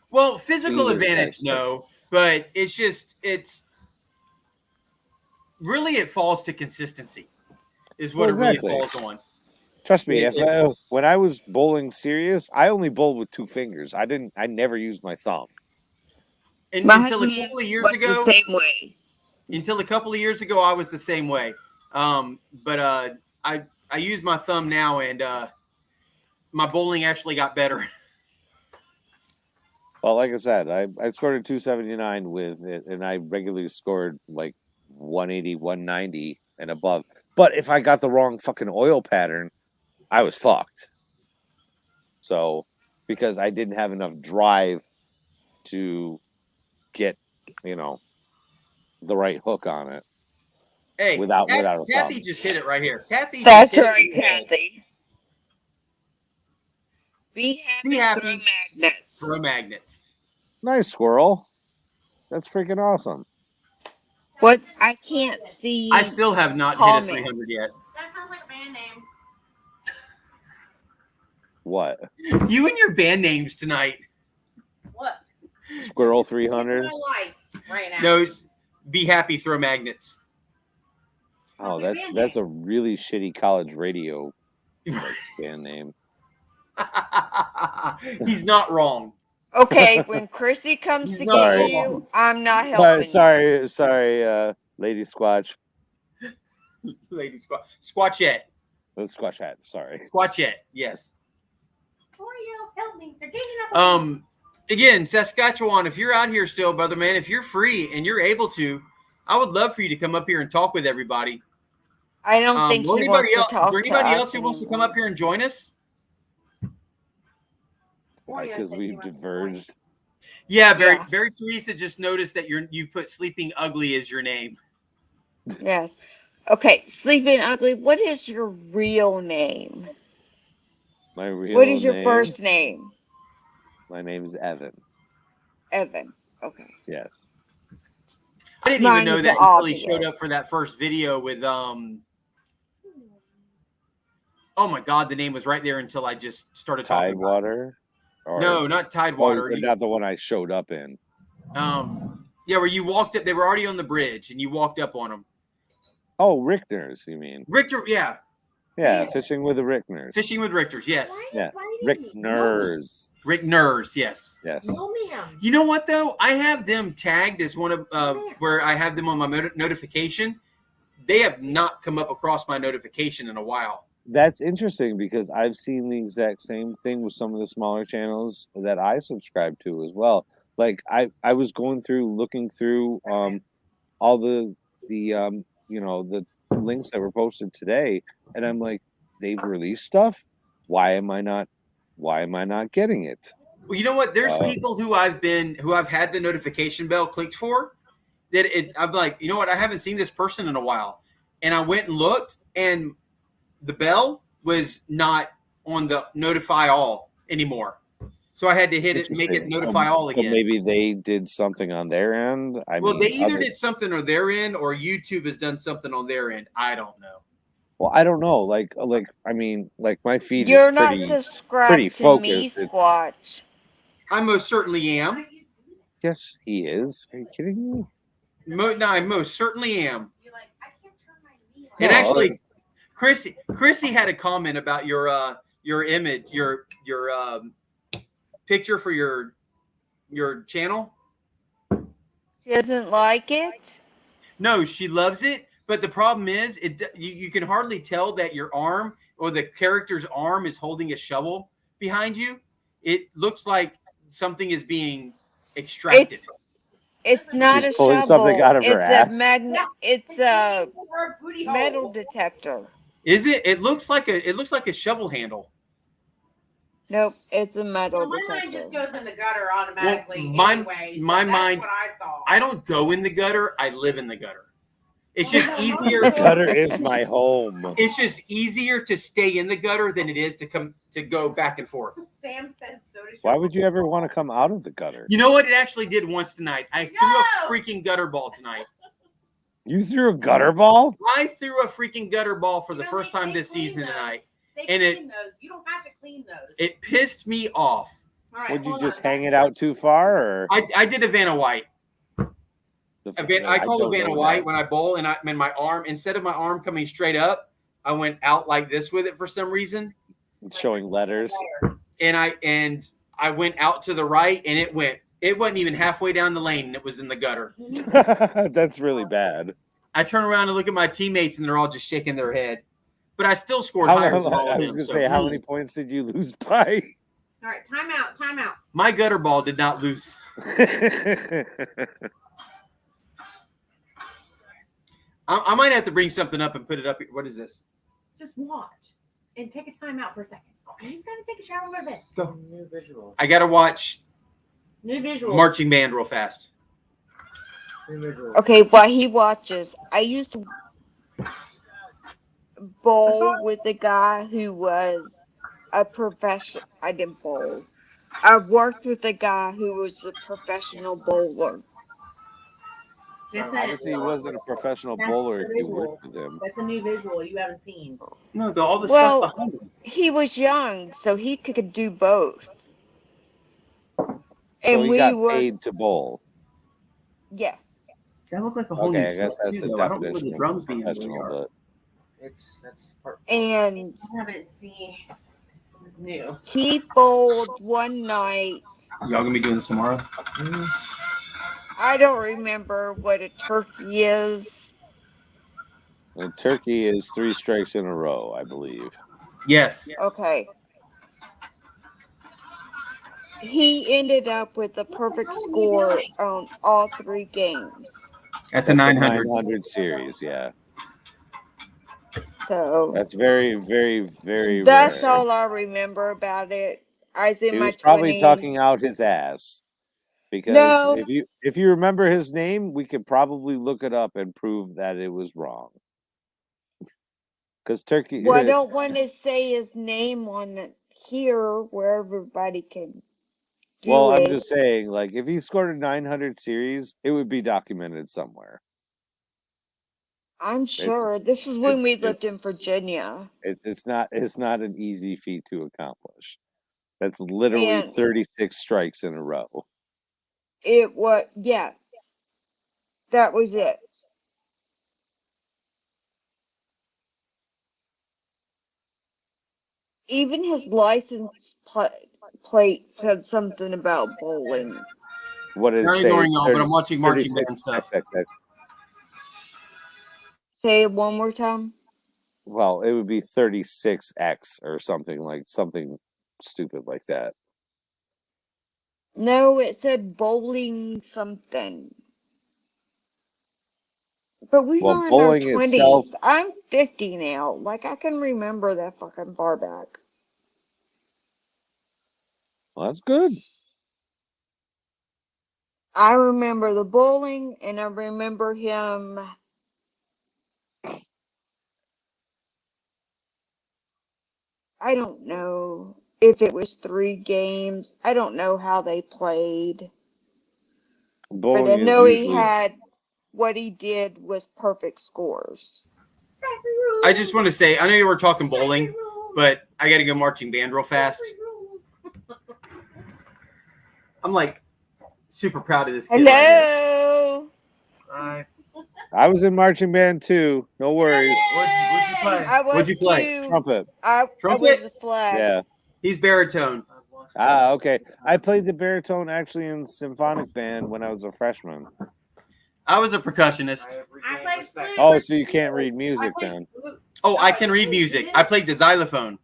Well, physical Either advantage, sex, no, but it's really it falls to consistency, is what Exactly. it really falls on. Trust me, It's- when I was bowling serious, I only bowled with 2 fingers. I never used my thumb. And My until a husband couple of years was ago, the same way. I was the same way. But I use my thumb now, and my bowling actually got better. Well, like I said, I scored a 279 with it, and I regularly scored like 180, 190 and above. But if I got the wrong fucking oil pattern, I was fucked. So, because I didn't have enough drive to get, the right hook on it. Hey, Without a Kathy thumb. just hit it right here. Kathy, That's just hit right, it. Kathy. Be happy. Throw magnets. Throw magnets. Nice, squirrel. That's freaking awesome. What? I can't see. I still have not hit a Comment. 300 yet. That sounds like a band name. What? You and your band names tonight. What? Squirrel This 300? is my life right now. No, it's be happy, throw magnets. Oh, Sounds like a that's Band-Aid. a really shitty college radio band name. He's not wrong. Okay, when Chrissy comes to Sorry. get you, I'm not helping. Sorry, Lady Squatch. Lady Squatchette. Let's Squatch hat. Sorry. Squatchette, yes. Who are you? Help me. They're ganging up on me. Again, Saskatchewan, if you're out here still, brother man, if you're free and you're able to, I would love for you to come up here and talk with everybody. I don't think Or he anybody wants else, to talk is there to anybody us else who wants to come anymore. up here and join us? Oreo Because said we she wants to diverged. Yeah, Yeah. Barry Teresa just noticed that you put Sleeping Ugly as your name. Yes. Okay, Sleeping Ugly, what is your real name? My real What is your name- first name? My name is Evan. Evan. Okay. Yes. I didn't Mine even know is that until he obvious. showed up for that first video with oh my god, the name was right there until I just started talking about it. Tidewater? Or, No, not Tidewater. Oh, not the one I showed up in. Yeah, where you walked up, they were already on the bridge and you walked up on them. Oh, Richters, you mean? Richter, yeah. Yeah, fishing with the Richters. Fishing with Richters, yes. Why are you Yeah, biting me? Richters. Rick Nurs, yes. Yes. No, ma'am. You know what though? I have them tagged as one of where I have them on my notification. They have not come up across my notification in a while. That's interesting because I've seen the exact same thing with some of the smaller channels that I subscribe to as well. Like I was going through, looking through all the links that were posted today, and I'm like, they've released stuff. why am I not getting it? Well, you know what? There's people who I've had the notification bell clicked for that I'm like, you know what? I haven't seen this person in a while. And I went and looked, and the bell was not on the notify all anymore. So I had to hit it and make it notify all again. So maybe they did something on their end. Well, they either did something on their end or YouTube has done something on their end. I don't know. Well, I don't know. Like I mean, like my feed You're is not subscribed to me, Squatch. I most certainly am. Yes, he is. Are you kidding me? No, I most certainly am. And actually, Chrissy had a comment about your image, your picture for your channel. She doesn't like it? No, she loves it. But the problem is, you can hardly tell that your arm or the character's arm is holding a shovel behind you. It looks like something is being extracted. It's not She's a pulling shovel. something out of her ass. It's a metal detector. Is it? It looks like a shovel handle. Nope, it's a metal Well, my detector. mind just goes in the gutter automatically. Well, anyway, so my that's mind. what I saw. I don't go in the gutter. I live in the gutter. It's just easier. The gutter is my home. It's just easier to stay in the gutter than it is to go back and forth. Sam says so does Why would you ever want to come out of the gutter? You know what? It actually did once tonight. I threw a freaking gutter ball tonight. You threw a gutter ball? I threw a freaking gutter ball for the first time this season tonight. And those. You don't have to clean those. It pissed me off. All right, Would you hold just on. hang it out too far, or I did a Vanna White. I call it Vanna White when I bowl, and my arm, instead of my arm coming straight up, I went out like this with it for some reason. Showing letters. And I went out to the right, and it wasn't even halfway down the lane, and it was in the gutter. That's really bad. I turn around and look at my teammates, and they're all just shaking their head. But I still scored I higher was than all of going them. to So, say, how many points did you lose by? All right, time out. My gutter ball did not lose. I might have to bring something up and put it up here. What is this? Just watch and take a time out for a second. Okay, he's got to take a shower and go to bed. Go. New visual. I got to watch New visual. Marching Band real fast. New visual. Okay, while he watches, I used to bowl with a guy who was a professional. I didn't bowl. I worked with a guy who was a professional bowler. Obviously, he wasn't a professional That's bowler the if you visual. worked with him. That's a new visual you haven't seen. No, all the Well, stuff behind him. he was young, so he could do both. So And he we got were, paid to bowl. yes. That looked like a whole Okay, new I guess set that's too, the though. I don't know where definition the of drums being professional, but That's part. And I haven't seen. This is new. he bowled one night. Y'all gonna be doing this tomorrow? I don't remember what a turkey is. a turkey is 3 strikes in a row, I believe. Yes. Okay. He ended up with a perfect score on all 3 games. That's a 900. 900 series, yeah. So That's very, very, very that's rare. all I remember about it. I was in He my was probably 20s. talking out his ass. Because No. if you remember his name, we could probably look it up and prove that it was wrong. Because turkey. Well, I don't want to say his name on here where everybody can do Well, I'm it. just saying, like, if he scored a 900 series, it would be documented somewhere. I'm sure. This is when we lived in it's- Virginia. It's not an easy feat to accomplish. That's literally And- 36 strikes in a row. It was, yes. That was it. Even his license plate said something about bowling. What did Not it say? ignoring y'all, but I'm watching Marching 36 Band stuff. XXX. Say it one more time. Well, it would be 36X or something stupid like that. No, it said bowling something. But we Well, were in our bowling 20s. itself- I'm 50 now. Like, I can remember that fucking far back. Well, that's good. I remember the bowling, and I remember him. I don't know if it was 3 games. I don't know how they played. But I Bowling is know he usually had what he did was perfect scores. I just want to say, I know you were talking bowling, but I got to go marching band real fast. I'm like super proud of this kid. Hello. Right I was in marching band too. No worries. what'd you play? I was What'd you play? too. Trumpet. I Trumpet? was the flag. Yeah. He's baritone. Okay. I played the baritone actually in symphonic band when I was a freshman. I was a percussionist. I played flute. Oh, so you can't read music then? Oh, I can read music. I played the xylophone.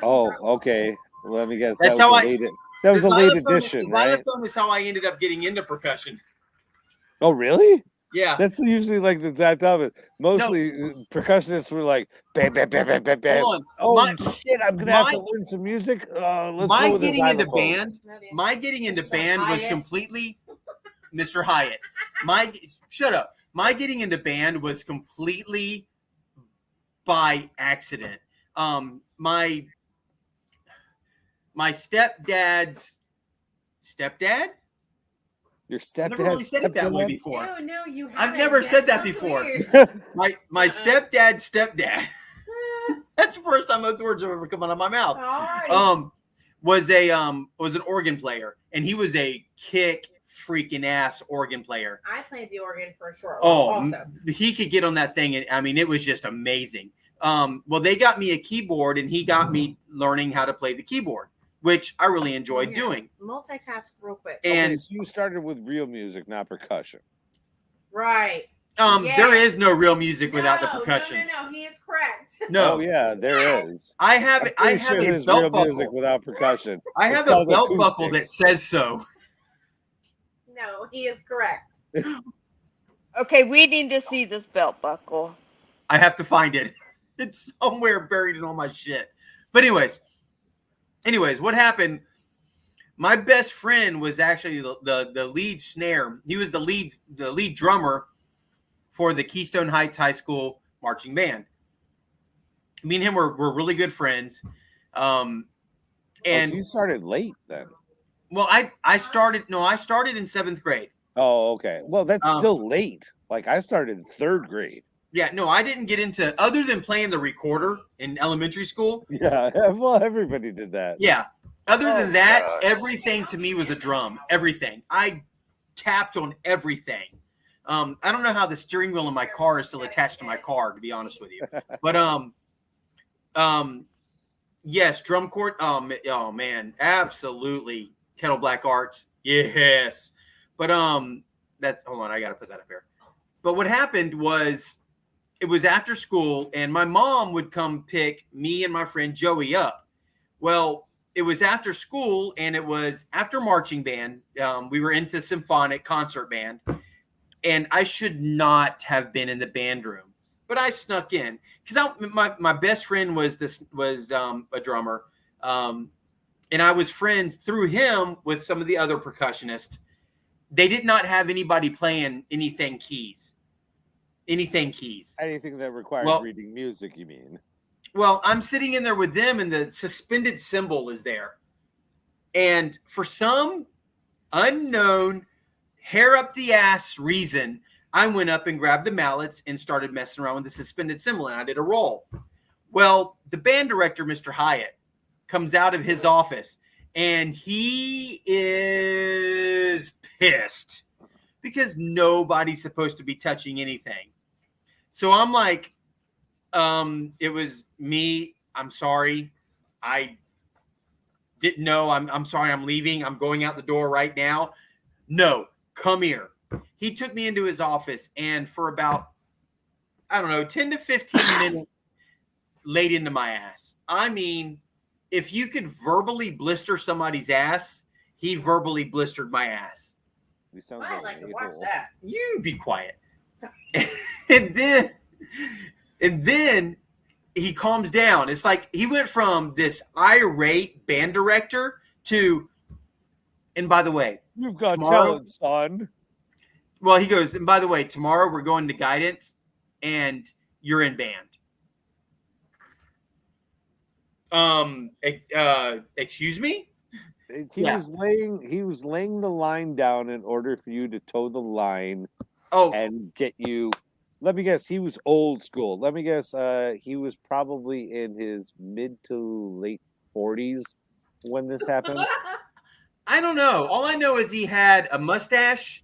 Oh, okay. Let me guess. That's that how was I- a late. That was a late addition, the right? xylophone is how I ended up getting into percussion. Oh, really? Yeah. That's usually like the exact opposite. Mostly percussionists were like, bam, bam, bam, bam, bam, bam. Hold on. Oh My- shit! I'm gonna have my- to learn some music. Let's My go with the getting into xylophone. band, my getting into Mr. band was Hyatt. completely Mr. Hyatt. Shut up. My getting into band was completely by accident. My stepdad's stepdad? Your I've never really stepdad's said it that way stepdad? before. No, you haven't. I've never said that sounds before. weird. My stepdad's stepdad. That's the first time those words have ever come out of my mouth. Alrighty. Was an organ player, and he was a kick freaking ass organ player. I played the organ for a short while. Also, He could get on that thing, and I mean, it was just amazing. Well, they got me a keyboard, and he got me learning how to play the keyboard, which I really enjoyed Yeah. doing. multitask real quick. And Okay, so you started with real music, not percussion. Right. there is no real music without the No, percussion. No, he is correct. No, Oh yeah, there is. I have I'm I pretty have sure a there's belt real buckle. music without percussion. I It's have a called belt buckle acoustic. that says so. No, he is correct. Okay, we need to see this belt buckle. I have to find it. It's somewhere buried in all my shit. But anyways, what happened? My best friend was actually the lead snare. He was the lead drummer for the Keystone Heights High School marching band. Me and him were really good friends. So And you started late then. well, I started in 7th grade. Oh, okay. Well, that's Um, still late. Like I started in 3rd grade. Yeah, no, I didn't get into other than playing the recorder in elementary school. Yeah, well, everybody did that. Yeah. Other Oh, than that, God. everything to me was a drum. Everything. I tapped on everything. I don't know how the steering wheel in my car is still attached to my car, to be honest with you. But yes, drum court. Oh man, absolutely. Kettle Black Arts. Yes. But that's hold on, I gotta put that up here. But what happened was it was after school, and my mom would come pick me and my friend Joey up. Well, it was after school, and it was after marching band. We were into symphonic concert band, and I should not have been in the band room, but I snuck in because my best friend was a drummer, and I was friends through him with some of the other percussionists. They did not have anybody playing anything keys. Anything Anything that requires Well- reading music, you mean? Well, I'm sitting in there with them, and the suspended cymbal is there. And for some unknown, hair up the ass reason, I went up and grabbed the mallets and started messing around with the suspended cymbal, and I did a roll. Well, the band director, Mr. Hyatt, comes out of his office, and he is pissed because nobody's supposed to be touching anything. So I'm like, it was me. I'm sorry. I didn't know. I'm sorry. I'm leaving. I'm going out the door right now. No, come here. He took me into his office, and for about, I don't know, 10 to 15 minutes laid into my ass. I mean, if you could verbally blister somebody's ass, he verbally blistered my ass. He sounds I'd like an to watch a-hole. that. You be quiet. and then he calms down. It's like he went from this irate band director to, and by the way, You've got tomorrow- talent, son. well, he goes, and by the way, tomorrow we're going to guidance and you're in band. Excuse me? He Yeah. was laying the line down in order for you to toe the line Oh, and get you. Let me guess, he was old school. Let me guess, he was probably in his mid to late 40s when this happened. I don't know. All I know is he had a mustache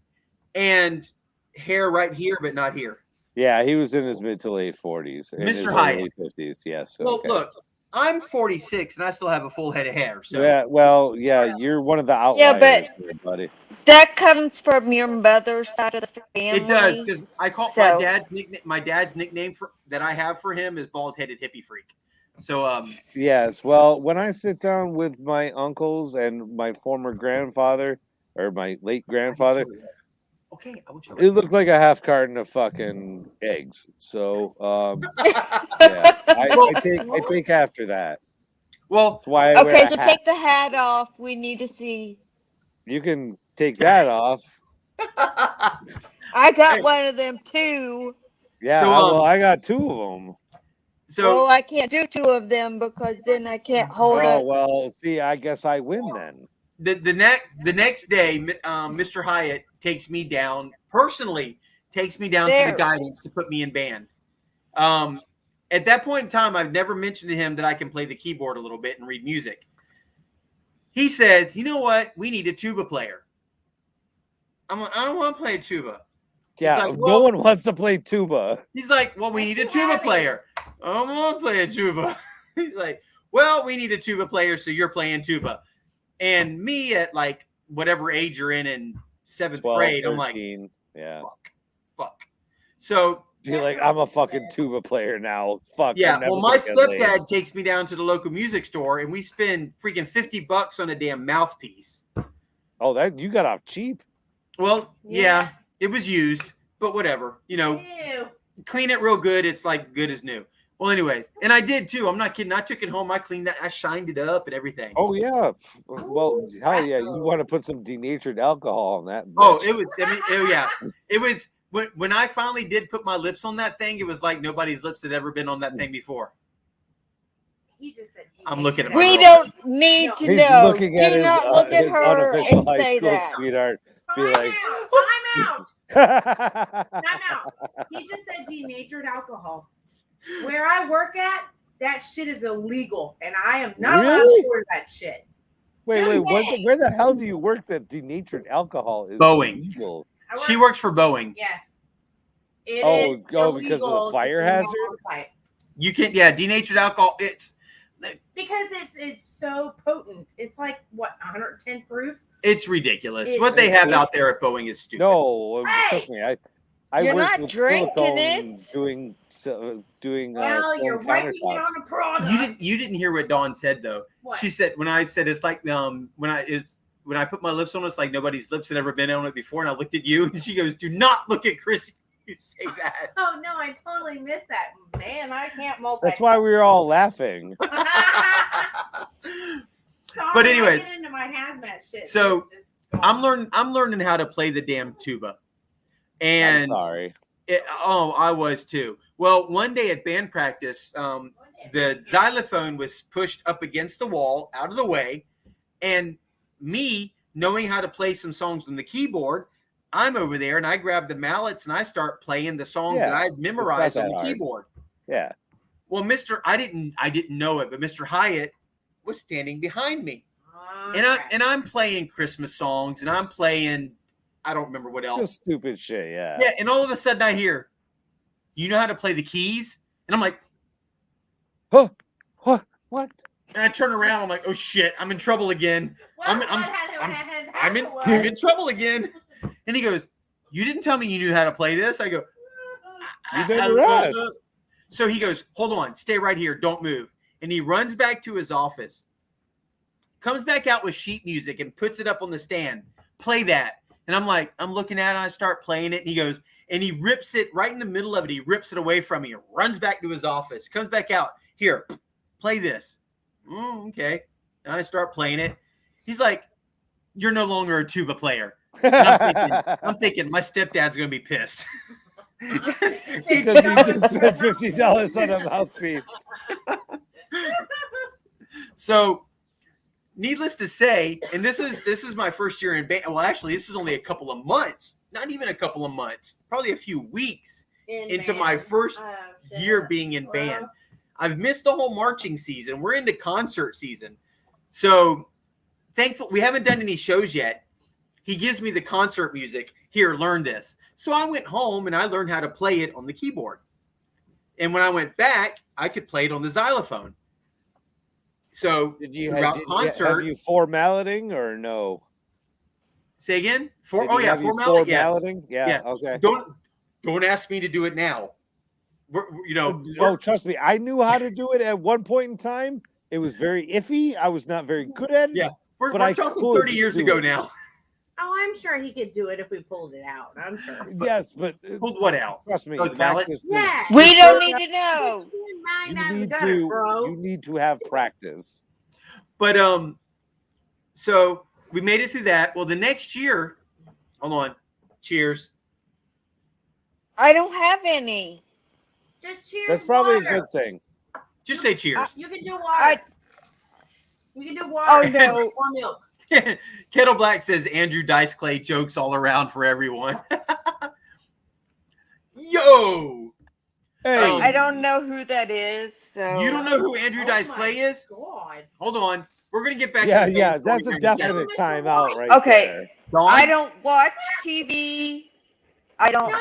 and hair right here, but not here. Yeah, he was in his mid to late 40s. In Mr. his Hyatt. early 50s, yes. Well, okay. look, I'm 46 and I still have a full head of hair. So Yeah, well, yeah, you're one of the outliers, but- there, buddy. That comes from your mother's side of the family. it does because I call so- my dad's nickname for that I have for him is bald headed hippie freak. So Yes, well, when I sit down with my uncles and my former grandfather or my late grandfather, okay, I will show it looked like a half carton of fucking eggs. So, yeah, I take after that. Well, That's why I wear Okay, a so hat. take the hat off. We need to see. You can take that off. I got one of them too. Yeah, So, well, I got two of them. so Well, I can't do two of them because then I can't hold Oh it. well, see, I guess I win then. the next day, Mr. Hyatt takes me down personally. Takes me down to There. the guidance to put me in band. At that point in time, I've never mentioned to him that I can play the keyboard a little bit and read music. He says, "You know what? We need a tuba player." I'm like, "I don't want to play a tuba." Yeah, like, no well- one wants to play tuba. He's like, "Well, we need a You tuba have it. player." I don't want to play a tuba. He's like, "Well, we need a tuba player, so you're playing tuba." And me at like whatever age you're in 7th 12, grade, I'm like, 13. Yeah. fuck. So Be like, I'm a fucking tuba player now. Fuck. yeah, I'm never well, my gonna get laid. stepdad takes me down to the local music store, and we spend freaking $50 on a damn mouthpiece. Oh, that you got off cheap. Well, yeah, Yeah. it was used, but whatever. You know, Ew. clean it real good. It's like good as new. Well, anyways, and I did too. I'm not kidding. I took it home. I cleaned that. I shined it up and everything. Oh yeah. Well, hell yeah. You want to put some denatured alcohol on that? Oh, bitch. it was. I mean, oh yeah, it was. When I finally did put my lips on that thing, it was like nobody's lips had ever been on that thing before. He just said. I'm looking at my We girlfriend. don't need to He's know. looking at Do his, not look at his her unofficial and high say school that. sweetheart. Be Time like, out! Time out! Time out! He just said denatured alcohol. Where I work at, that shit is illegal, and I am not allowed Really? to order that shit. wait, Just where the hell do you work that denatured alcohol is Boeing. illegal? I work- She works for Boeing. Yes. It Oh, is oh, because of the illegal to fire bring that hazard? on site. You can, yeah, denatured alcohol. Because it's so potent. It's like what 110 proof. It's ridiculous. It's- What they have it's- out there at Boeing is stupid. No, Hey! trust me. I You're worked not with drinking silicone it. doing Well, stone you're wiping it countertops. on a product. You didn't hear what Dawn said though. What? She said when I said it's like when I put my lips on it, it's like nobody's lips had ever been on it before. And I looked at you and she goes, "Do not look at Chris. You say that." Oh no, I totally missed that. Man, I can't multitask. That's why we were all laughing. Sorry, But anyways, I get into my hazmat shit. so, It's just gone. I'm learning how to play the damn tuba. And I'm sorry. I was too. Well, one day at band practice, the xylophone was pushed up against the wall, out of the way, and me knowing how to play some songs on the keyboard, I'm over there and I grab the mallets and I start playing the songs Yeah, that I had memorized on that the hard. keyboard. Yeah. Well, I didn't know it, but Mr. Hyatt was standing behind me, and I'm playing Christmas songs and I'm playing, I don't remember what else. Just stupid shit, yeah. Yeah, and all of a sudden I hear, "You know how to play the keys?" And I'm like, Huh? What? and I turn around, I'm like, "Oh shit, I'm in trouble again. I'm in trouble again." And he goes, "You didn't tell me you knew how to play this." I go, You never asked. So he goes, "Hold on, stay right here, don't move." And he runs back to his office, comes back out with sheet music and puts it up on the stand. "Play that." And I'm like, I'm looking at it, I start playing it, and he goes, and he rips it right in the middle of it. He rips it away from me and runs back to his office, comes back out. "Here, play this." "Oh, okay." And I start playing it. He's like, "You're no longer a tuba player." And I'm thinking my stepdad's gonna be pissed. Because you just spent $50 on a mouthpiece. So, needless to say, and this is my first year in band. Well, actually, this is only a couple of months, not even a couple of months, probably a few weeks into my first year being in band. I've missed the whole marching season. We're into concert season. So, thankful we haven't done any shows yet. He gives me the concert music. Here, learn this. So I went home and I learned how to play it on the keyboard. And when I went back, I could play it on the xylophone. So Did you throughout have concert, you formalating or no? say again? Did you have you formality. Yes. formalating? Yeah. Okay. Don't ask me to do it now. No, trust me. I knew how to do it at one point in time. It was very iffy. I was not very good at it. Yeah. We're I talking could 30 years do ago it. now. Oh, I'm sure he could do it if we pulled it out. I'm sure. Yes, but Pulled what out? trust me. Oh, the mallets? practice is- Yeah. We don't need to know. You need to have practice. But so we made it through that. Well, the next year, hold on. Cheers. I don't have any. Just cheers. That's probably water. a good thing. Just say cheers. You can do water. I- You can do water. Oh, no. Or milk. Kettle Black says Andrew Dice Clay jokes all around for everyone. Yo! Hey, I don't know who that is. So You don't know who Andrew Dice my Clay is? God. Hold on. We're going to get back yeah, to the yeah, main that's story a here in second. definite timeout right Okay. there. Dawn? I don't watch TV. I don't.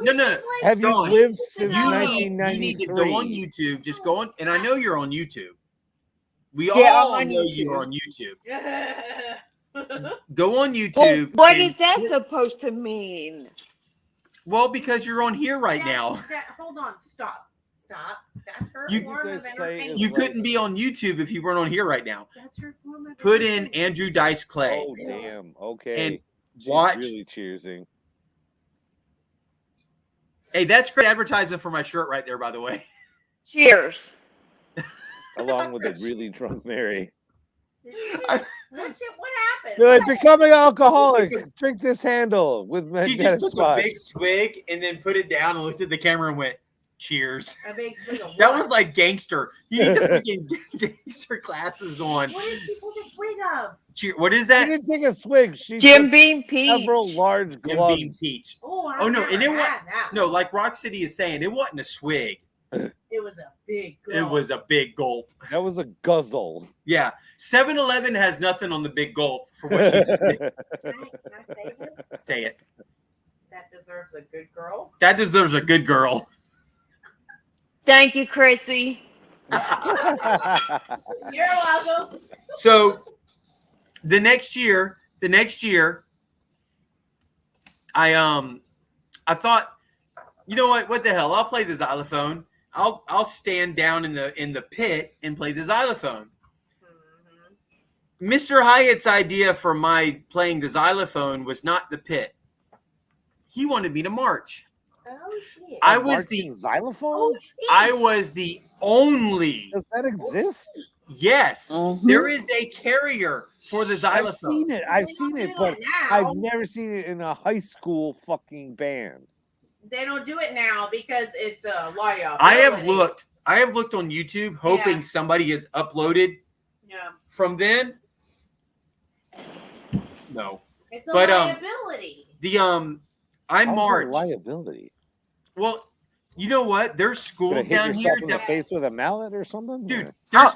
No, no. this is like- Have you Dawn, lived since you You need to go on 1993? YouTube. Just go on. And I know you're on YouTube. We Yeah, all I'm on know YouTube. you're on YouTube. Go on Well, YouTube. what and- is that supposed to mean? Well, because you're on here right That's- now. Hold on. Stop. That's her You- form of Dice Clay entertainment. is You right. couldn't be on YouTube if you weren't on here right now. That's her form of Put in entertainment. Andrew Dice Clay. Oh, damn. Okay. And She's watch. really cheersing. Hey, that's great advertisement for my shirt right there, by the way. Cheers. Along with a really drunk Mary. What happened? You're like, becoming alcoholic. Drink this handle with He magnetic just took spots. a big swig and then put it down and looked at the camera and went, cheers. A big swig of That what? was like gangster. You need the freaking gangster glasses on. What did she take a swig of? What is She that? didn't take a swig. She Jim took Beam Peach. several large Jim Beam gloves. Peach. Oh, Oh, no, I've and it never wa- had that No, one. like Rock City is saying, it wasn't a swig. It was a big It gulp. was a big gulp. That was a guzzle. Yeah. 7-Eleven has nothing on the big gulp for what she just did. Can I say this? Say it. That deserves a good girl. That deserves a good girl. Thank you, Chrissy. You're welcome. So the next year, I thought, you know what the hell? I'll play the xylophone. I'll stand down in the pit and play the xylophone. Mr. Hyatt's idea for my playing the xylophone was not the pit. He wanted me to march. Oh shit. I was the Marching xylophone? Oh, shit. I was the only. Does that exist? Yes, Mhm. there is a carrier for the I've xylophone. seen it. I've They seen don't it, do but it now. I've never seen it in a high school fucking band. They don't do it now because it's a liability. I have looked on YouTube hoping Yeah. somebody has uploaded Yeah. from then. No. It's a But, liability. The I How's that a marched. liability. Well, you know what? There's Gonna schools hit down yourself here in the that, face with a mallet or something? dude, Or-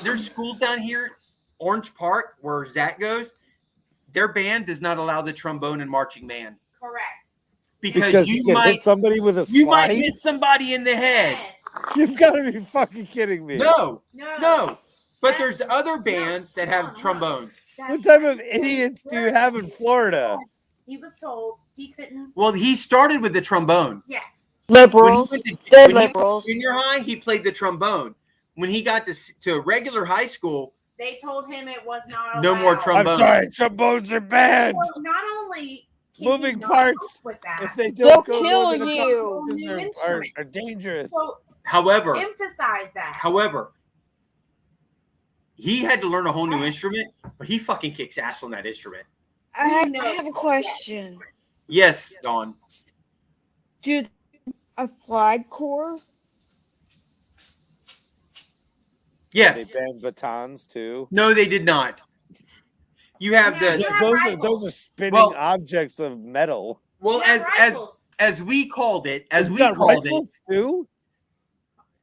there's schools down here, Orange Park, where Zach goes. Their band does not allow the trombone and marching band Correct. because you you can might hit somebody with a you might slide? hit somebody in the head. Yes. You've got to be fucking kidding me. No, No. no. But That's- there's other bands that have hold on. trombones. What type of idiots do you have in Florida? He was told he couldn't. Well, he started with the trombone. Yes. When he Liberals. went to, Good when he went liberals. to junior high, he played the trombone. When he got to regular high school, They told him it was not allowed. No more I'm trombone. sorry, trombones are bad. Well, not only can Moving he not parts, cope with that, If they They'll don't go kill into the you. competitions New are instrument. dangerous. so however, emphasize that. however, he had to learn a whole new instrument, but he fucking kicks ass on that instrument. I have a question. Yes, Dawn. Do a flag corps? Yes. They banned batons too. No, they did not. You have Yeah, the you have Those rifles. are spinning Well- objects of metal. well You have rifles. as we called it, You got rifles too.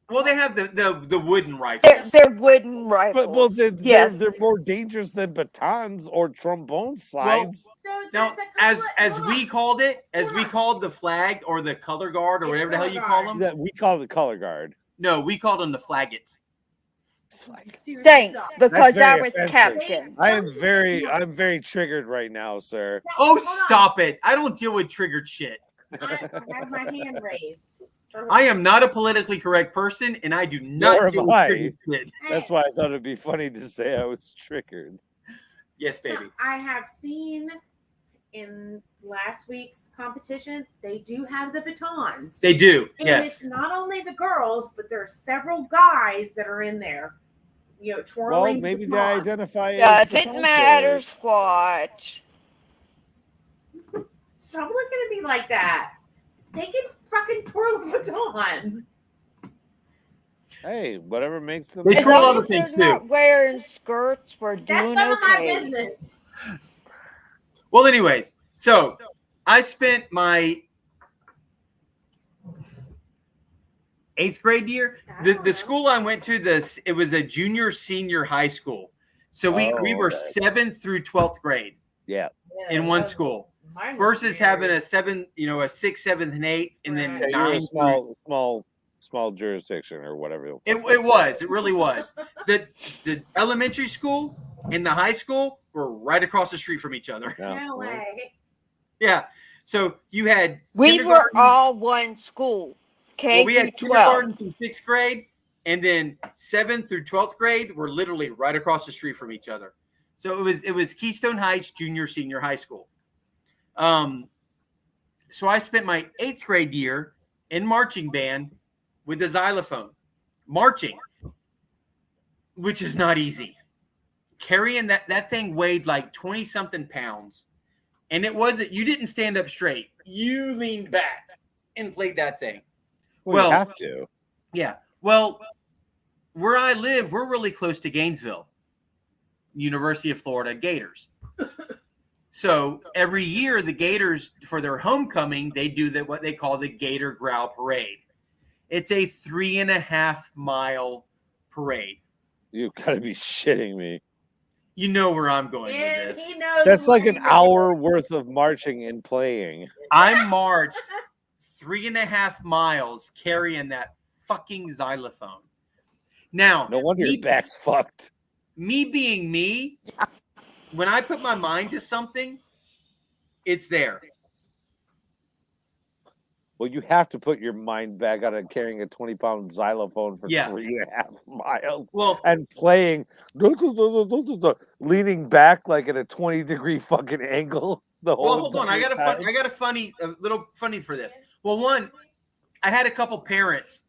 Well, they have the wooden rifles. They're wooden rifles. But well, yes. they're more dangerous than batons or trombone slides. So Now, there's a couple as of- we called it, as we Hold on. called the flag or the color guard or It's whatever the hell color you call guard. them. That we call the color guard. No, we called them the flaggots. Seriously, Thanks, suck. because very I was offensive. captain. I'm very triggered right now, sir. Now, Oh, hold on. stop it! I don't deal with triggered shit. I have my hand raised. I am not a politically correct person, and I do Nor not am deal with I. triggered shit. That's why I thought it'd be funny to say I was triggered. Yes, So, baby. I have seen in last week's competition, they do have the batons. They do. And Yes. it's not only the girls, but there are several guys that are in there, Well, twirling. maybe they batons. identify as Doesn't baton matter, twirlers. Squatch. Stop looking at me like that. They can fucking twirl a baton. Hey, whatever makes them. They As twirl long other as they're things, too. not wearing skirts, we're That's doing none of my okay. business. Well, anyways, so I spent my 8th grade year. The school I went to, it was a junior senior high school. So we were okay. 7th through 12th grade Yeah. in one school. Mine was Versus weird. having a 6th, 7th, and 8th, and then Right. Yeah, you're 9 a through small jurisdiction or whatever. It was. It really was. The elementary school and the high school were right across the street from each other. Yeah. No way. Yeah. So you had We were kindergarten- all one school, K well, we had through 12. kindergarten through 6th grade, and then 7th through 12th grade were literally right across the street from each other. So it was Keystone Heights Junior Senior High School. So I spent my 8th grade year in marching band with the xylophone, marching, which is not easy. Carrying that thing weighed like 20 something pounds, and it wasn't. You didn't stand up straight. You leaned back and played that thing. Well, Well- you have to. Yeah. Well, where I live, we're really close to Gainesville, University of Florida Gators. So every year, the Gators, for their homecoming, they do what they call the Gator Growl Parade. It's a 3.5 mile parade. You gotta be shitting me. You know where I'm going with And this. he knows That's like what an he hour worth of marching and playing. I marched 3.5 miles carrying that fucking xylophone. Now, No wonder me- your back's fucked. me being me, when I put my mind to something, it's there. Well, you have to put your mind back on it carrying a 20-pound xylophone for Yeah. 3.5 miles Well, and playing, leaning back like at a 20-degree fucking angle. The whole well, hold on. I got time. a little funny for this. Well, one, I had a couple parents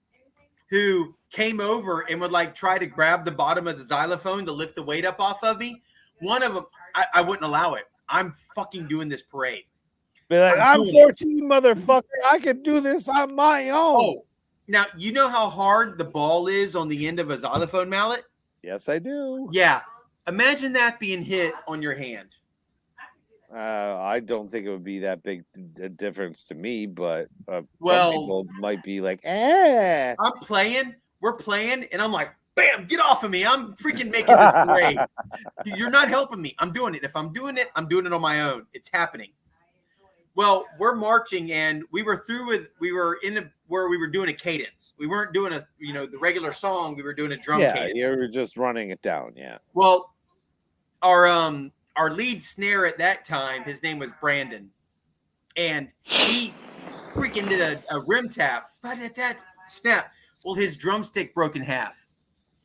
who came over and would like try to grab the bottom of the xylophone to lift the weight up off of me. One of them, I wouldn't allow it. I'm fucking doing this parade. Be like, I'm I'm doing it." 14, motherfucker. I can do this on my own. Oh, now you know how hard the ball is on the end of a xylophone mallet? Yes, I do. Yeah. Imagine that being hit on your hand. I don't think it would be that big a difference to me, but Well- some people might be like, eh. I'm playing, we're playing, and I'm like, bam, get off of me. I'm freaking making this parade. You're not helping me. I'm doing it. If I'm doing it on my own. It's happening. Well, we're marching, and we were where we were doing a cadence. We weren't doing the regular song. We were doing a drum Yeah, cadence. you were just running it down. Yeah. Well, our lead snare at that time, his name was Brandon, and he freaking did a rim tap, but at that snap, well, his drumstick broke in half,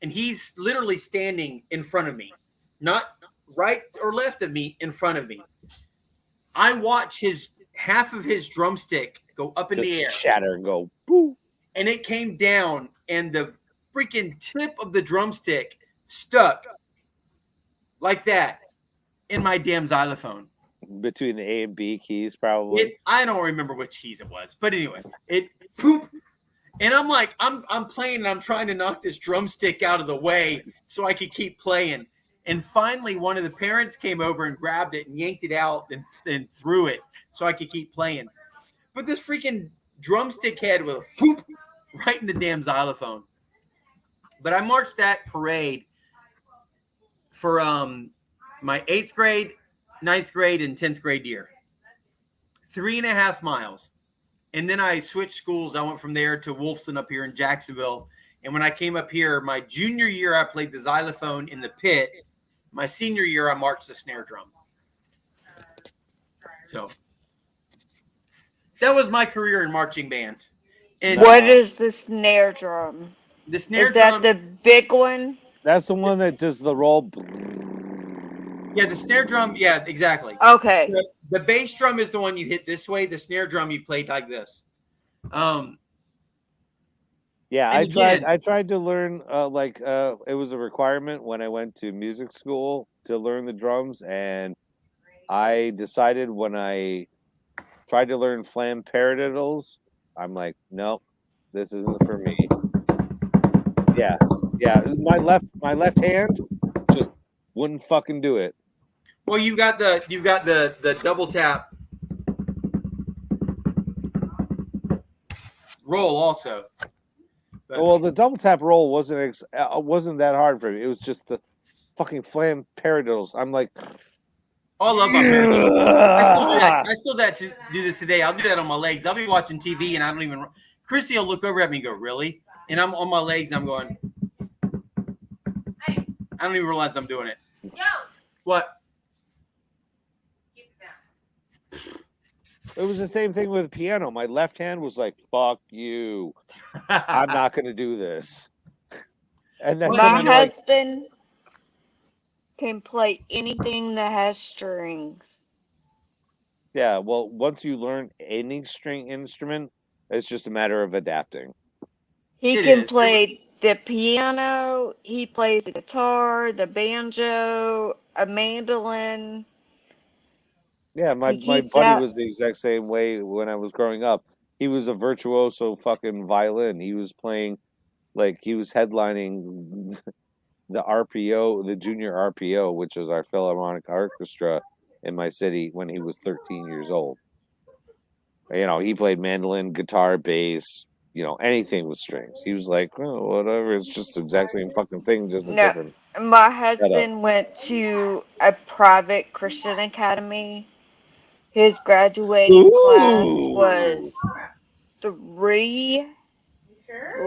and he's literally standing in front of me, not right or left of me, in front of me. I watch half of his drumstick go up in the air, Just shatter and go, boo. and it came down, and the freaking tip of the drumstick stuck like that in my damn xylophone. Between the A and B keys, probably. I don't remember which keys it was, but anyway, whoop, and I'm like, I'm playing and I'm trying to knock this drumstick out of the way so I could keep playing. And finally, one of the parents came over and grabbed it and yanked it out and threw it so I could keep playing. But this freaking drumstick head with a whoop right in the damn xylophone. But I marched that parade for my 8th grade, 9th grade, and 10th grade year. 3.5 miles. And then I switched schools. I went from there to Wolfson up here in Jacksonville. And when I came up here, my junior year, I played the xylophone in the pit. My senior year, I marched the snare drum. So that was my career in marching band. And what is the snare drum? The snare is that drum, the big one? That's the one that does the roll. yeah, the snare drum. Yeah, exactly. Okay. The bass drum is the one you hit this way. The snare drum you played like this. Yeah, and I tried to learn it was a requirement when I went to music school to learn the drums, and I decided when I tried to learn flam paradiddles, I'm like, nope, this isn't for me. Yeah. My left hand just wouldn't fucking do it. Well, you've got the double tap roll also. But, Well, the double tap roll wasn't that hard for me. It was just the fucking flam paradiddles. I'm like, I love my paradiddles. I still do that. I still do this today. I'll do that on my legs. I'll be watching TV and I don't even. Chrissy will look over at me and go, "Really?" And I'm on my legs and I'm going. Hey, I don't even realize I'm doing it. yo, What? keep it down. it was the same thing with piano. My left hand was like, fuck you. I'm not going to do this. And then My you know, like- husband can play anything that has strings. yeah, well, once you learn any string instrument, it's just a matter of adapting. He It can is. play the piano, he plays the guitar, the banjo, a mandolin. Yeah, my He buddy keeps that- was the exact same way when I was growing up. He was a virtuoso fucking violin. He was playing, like, he was headlining the RPO, the junior RPO, which is our Philharmonic Orchestra in my city when he was 13 years old. You know, he played mandolin, guitar, bass, you know, anything with strings. He was like, oh, whatever, it's just the exact same fucking thing, just a No. different. My husband went to a private Christian academy. His graduating class was 3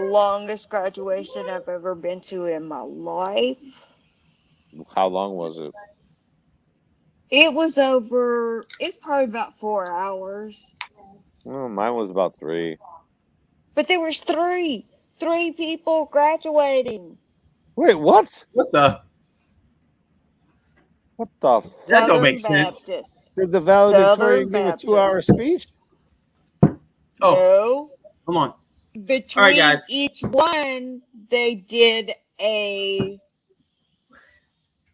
longest graduation I've ever been to in my life. How long was it? It's probably about 4 hours. Well, mine was about 3. But there was three people graduating. Wait, what? What the? What the fuck? That don't Southern make sense. Baptist. Did the valedictorian Southern give a Baptist. 2-hour speech? Oh, No. come on. Between All right, guys. each one, they did a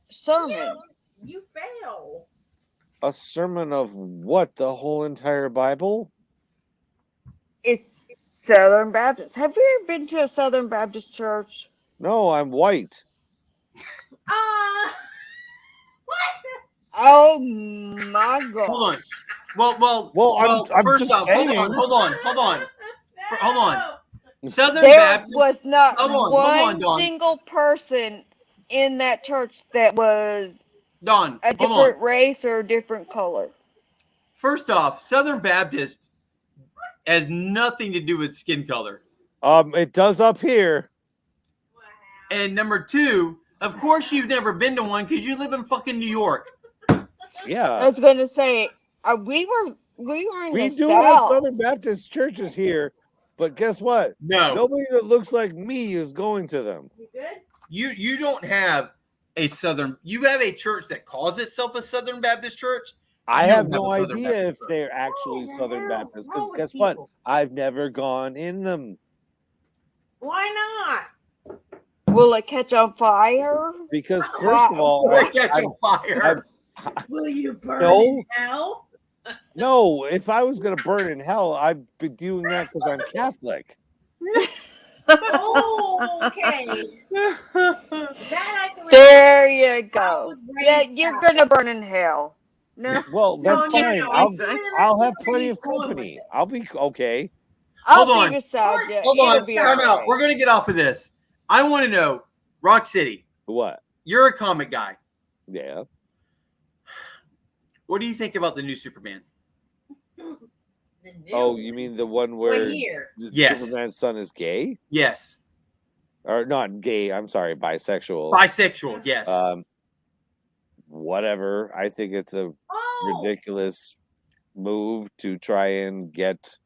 sermon. You fail. A sermon of what? The whole entire Bible? It's Southern Baptist. Have you ever been to a Southern Baptist church? No, I'm white. What? Oh my God. Hold on. Well, I'm first just off, saying. hold on. Hold on. Southern There Baptist. was not Hold on, one Dawn. single person in that church that was Dawn, a hold different on. race or a different color. First off, Southern Baptist has nothing to do with skin color. It does up here. And number two, of course you've never been to one because you live in fucking New York. I Yeah. was going to say, we were in We the do have South. Southern Baptist churches here, but guess what? No. Nobody that looks like me is going to them. You good? You don't have a Southern. You have a church that calls itself a Southern Baptist church. I You have don't no have a Southern idea Baptist if church. they're actually Oh, Southern hell, Baptist, wrong because with guess what? people? I've never gone in them. Why not? Will it catch on fire? Because first of all, Or catch on fire. Will you burn No. in hell? no, if I was gonna burn in hell, I'd be doing that because I'm Catholic. Oh, okay. That I can There you I go. was Yeah, raised you're Catholic. gonna burn in hell. No, Well, that's No, fine. no, I'll have plenty of Going with company. it. I'll be okay. I'll Hold on. be beside you. Hold It'll on. be Time all out. right. We're gonna get off of this. I want to know, Rock City. What? You're a comic guy. Yeah. What do you think about the new Superman? Oh, you mean the one where year? Yes. Superman's son is gay? Yes. Or not gay, I'm sorry, bisexual. Bisexual. Yes. Whatever. I think it's a Oh, ridiculous move to try and get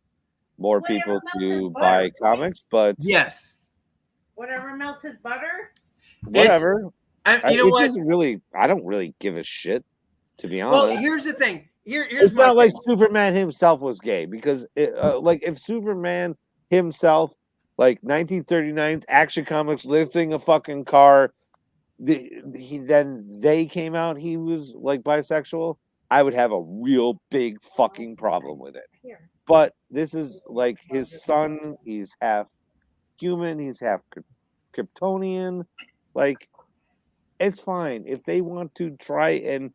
more Whatever people melts his to butter, buy right? comics, but yes. whatever melts his butter. whatever. You know It what? doesn't really. I don't really give a shit, to be Well, honest. here's the thing. Here's It's my not like thing. Superman himself was gay, because like if Superman himself, like 1939's Action Comics lifting a fucking car, then they came out he was like bisexual, I would have a real big fucking problem with it. Here. But this is like his son. He's half human. He's half Kryptonian. Like, it's fine if they want to try and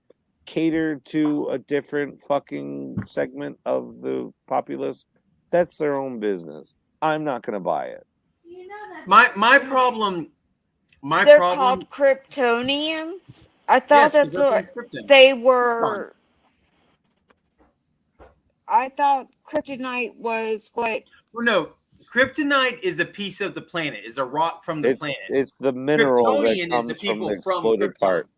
cater to a different fucking segment of the populace. That's their own business. I'm not gonna buy it. You know that. My problem. My They're problem. called Kryptonians. I thought Yes, that's what like Krypton. they were. I thought kryptonite was what. Well, no, kryptonite is a piece of the planet. Is a rock from the planet. It's the mineral that Kryptonian is comes the from people the from exploded Krypton. part.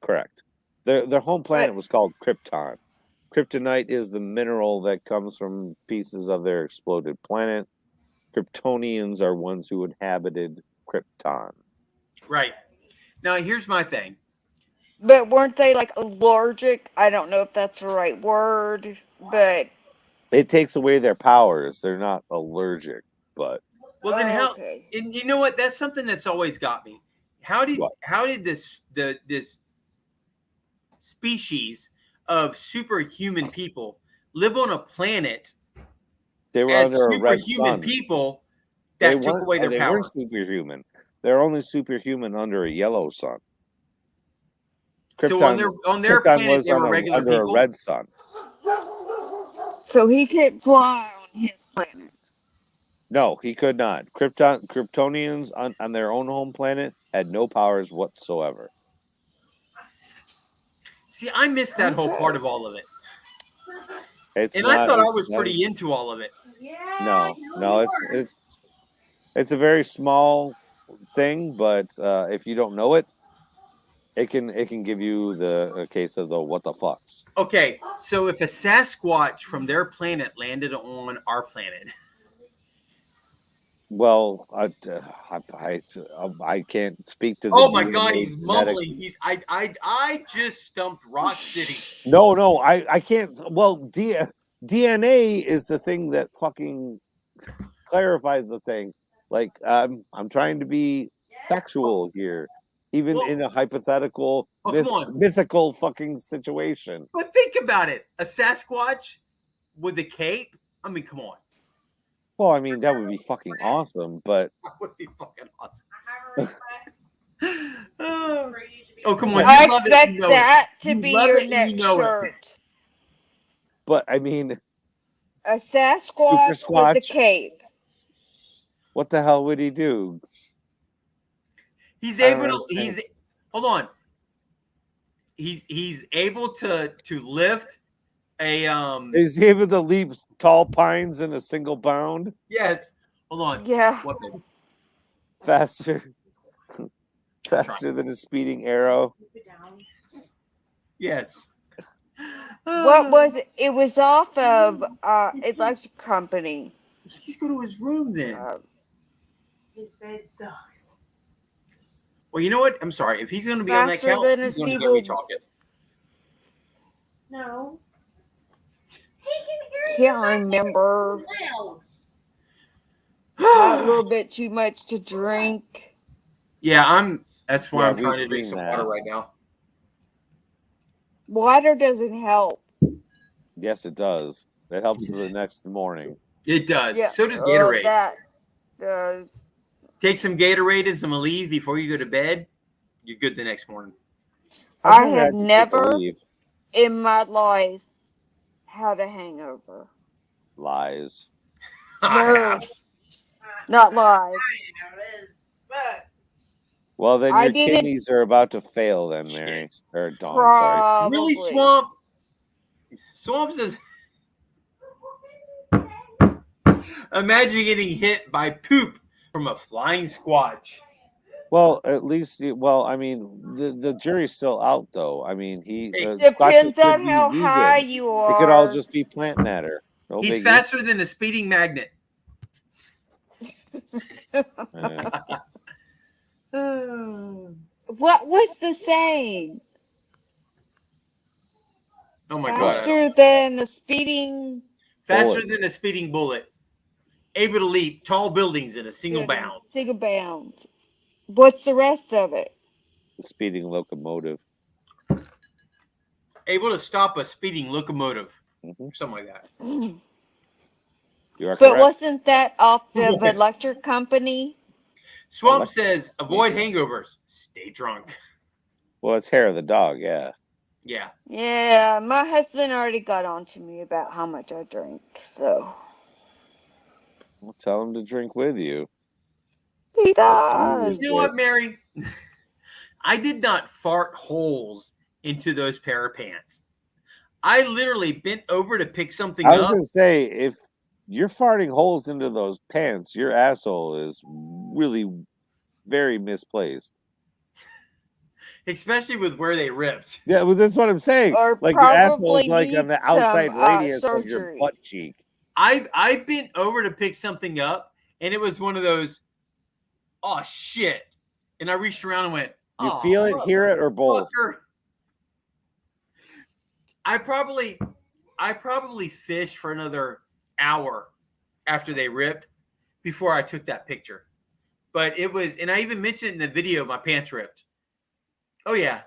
Correct. Their home planet But- was called Krypton. Kryptonite is the mineral that comes from pieces of their exploded planet. Kryptonians are ones who inhabited Krypton. Right. Now, here's my thing. But weren't they like allergic? I don't know if that's the right word, but It takes away their powers. They're not allergic, but Well, then how? okay. And you know what? That's something that's always got me. How did this species of superhuman people live on a planet they were as under a red superhuman sun. people They that took weren't- away their they power? weren't superhuman. They're only superhuman under a yellow sun. So on their Krypton planet, was they were on regular under people. a red sun. So he could fly on his planet. No, he could not. Kryptonians on their own home planet had no powers whatsoever. See, I missed that whole part of all of it, It's and not, I thought I it's- was that pretty into all of it. Yeah. No, it's a very small thing, but if you don't know it, it can give you a case of the what the fucks. Okay, so if a Sasquatch from their planet landed on our planet, Well, I can't speak to. The oh my God, DNA he's genetic- mumbling. I just stumped Rock City. No, I can't. Well, DNA is the thing that fucking clarifies the thing. Like, I'm trying to be factual here, even Well- in a hypothetical, Oh, come on. mythical fucking situation. But think about it: a Sasquatch with a cape. I mean, come on, Well, I mean, that would be fucking awesome, but that would be fucking awesome. I have a request Oh, for you to be. come on! I you love it, expect you know it. that to You be love your it and you next know it. shirt. I mean, A Sasquatch with a Squatch. cape. what the hell would he do? He's I don't able to. understand. Hold on. He's able to lift a Is he able to leap tall pines in a single bound Yes. Hold on. Yeah. What the- faster than a speeding arrow? Keep it down. Yes. What was it? It was off of Electric Company. Let's go to his room then. His bed sucks. Well, you know what? I'm sorry. If he's going to be on that Faster couch, than a he's going to get me seagull. talking. No. He can hear you. Can't remember. Loud. Had a little bit too much to drink. Yeah, that's why Yeah, I'm trying to we've drink seen some that. water right now. Water doesn't help. Yes, it does. It helps for the next morning. It does. Yeah, So does Gatorade. that does. Take some Gatorade and some Aleve before you go to bed. You're good the next morning. I never have had to take a never leave. in my life had a hangover. Lies. I No, have. not live. Well, then I your didn't- kidneys are about to fail, then, Mary Shit. or Dawn. Sorry. Probably. Really, Swamp? Swamp says, imagine getting hit by poop from a flying squatch. Well, at least, I mean, the jury's still out, though. I mean, Depends Squatches on could be how vegan. high you It could all are. just be plant matter. No He's biggie. faster than a speeding magnet. What was the saying? Oh my god. Faster than the speeding. Faster Bullet. than a speeding bullet. Able to leap tall buildings in a single bound. Single bound. What's the rest of it? The speeding locomotive. Able to stop a speeding locomotive. Mhm. Something like that. You are But correct. wasn't that off the electric company? Swamp Electric. says, avoid hangovers. Stay drunk. Well, it's hair of the dog, yeah. Yeah. Yeah, my husband already got on to me about how much I drink, so Well, tell him to drink with you. he does. You know what, Mary? I did not fart holes into those pair of pants. I literally bent over to pick something I was up. going to say, if you're farting holes into those pants, your asshole is really very misplaced. Especially with where they ripped. Yeah, well, that's what I'm saying. Or Like your asshole's probably like on the need outside some, radius of your surgery. butt cheek. I bent over to pick something up, and it was one of those, oh shit. And I reached around and went, You oh, feel it, hear it, or both? fucker. I probably fished for another hour after they ripped before I took that picture. But it was, and I even mentioned it in the video, my pants ripped. Oh yeah.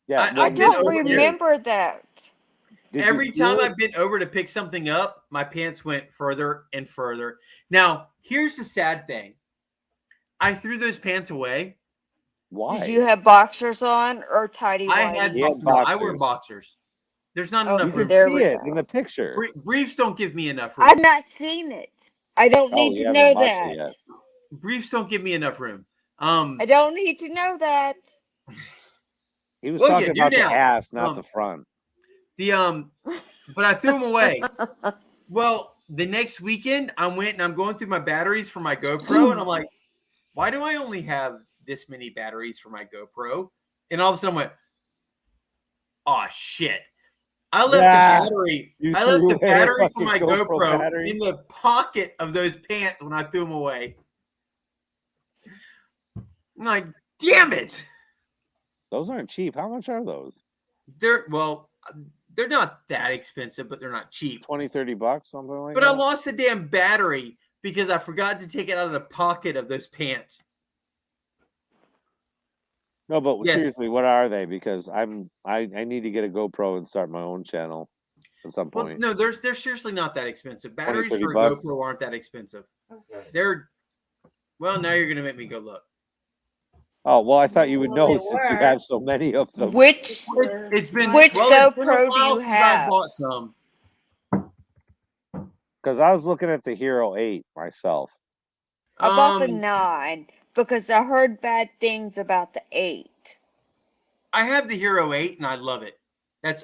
Yeah, I bent don't over there. remember that. Every time I bent over to pick something up, my pants went further and further. Now, here's the sad thing. I threw those pants away. Why? Did you have boxers on or tidy I whities? had He had no, I wear boxers. boxers. There's not Oh, You enough can room. there see we it go. in the picture. Briefs don't give me enough room. I've not seen it. I don't need you to haven't know watched that. it yet. Briefs don't give me enough room. I don't need to know that. He was Well, talking you do about the now. ass, not the front. But I threw them away. Well, the next weekend I went and I'm going through my batteries for my GoPro, and I'm like, why do I only have this many batteries for my GoPro? And all of a sudden I went, oh shit. I left Yeah. the battery. You I left threw the away a battery for fucking my GoPro GoPro battery? in the pocket of those pants when I threw them away. I'm like, damn it. Those aren't cheap. How much are those? They're not that expensive, but they're not cheap. 20, 30 bucks, something like But that? I lost the damn battery because I forgot to take it out of the pocket of those pants. No, but Yes. seriously, what are they? Because I need to get a GoPro and start my own channel at some Well, point. no, they're seriously not that expensive. Batteries 30 for a bucks? GoPro aren't that expensive. They're now you're gonna make me go look. Oh, well, I thought you would know Well, they since you were. have so many of them. Which It's been Which well, it's been a GoPro do while you since I have? bought some. Because I was looking at the Hero 8 myself. I bought the Um, 9 because I heard bad things about the 8. I have the Hero 8 and I love it. That's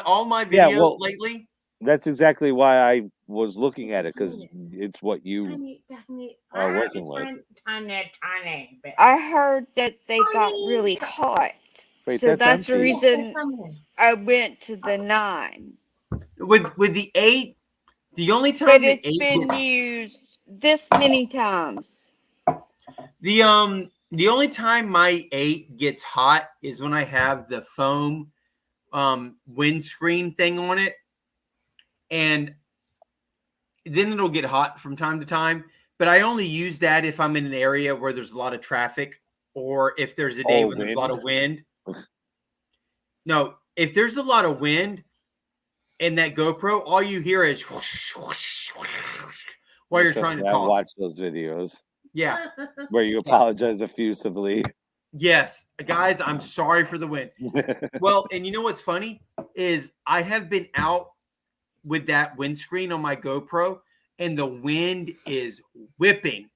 all my videos Yeah, well, lately. That's exactly why I was looking at it, because it's what you Tiny. are working with. Tiny. But I heard that they got really hot. Wait, So that's that's the empty. reason I went to the 9. With the 8, the only time But the it's 8 been gets- used this many times. the only time my 8 gets hot is when I have the foam windscreen thing on it, and then it'll get hot from time to time. But I only use that if I'm in an area where there's a lot of traffic or if there's a day when there's a lot of wind. No, if there's a lot of wind in that GoPro, all you hear is whoosh, whoosh, whoosh, whoosh, while you're trying to I talk. watch those videos Yeah. where you apologize effusively. Yes, guys, I'm sorry for the wind. Well, and you know what's funny is I have been out with that windscreen on my GoPro, and the wind is whipping.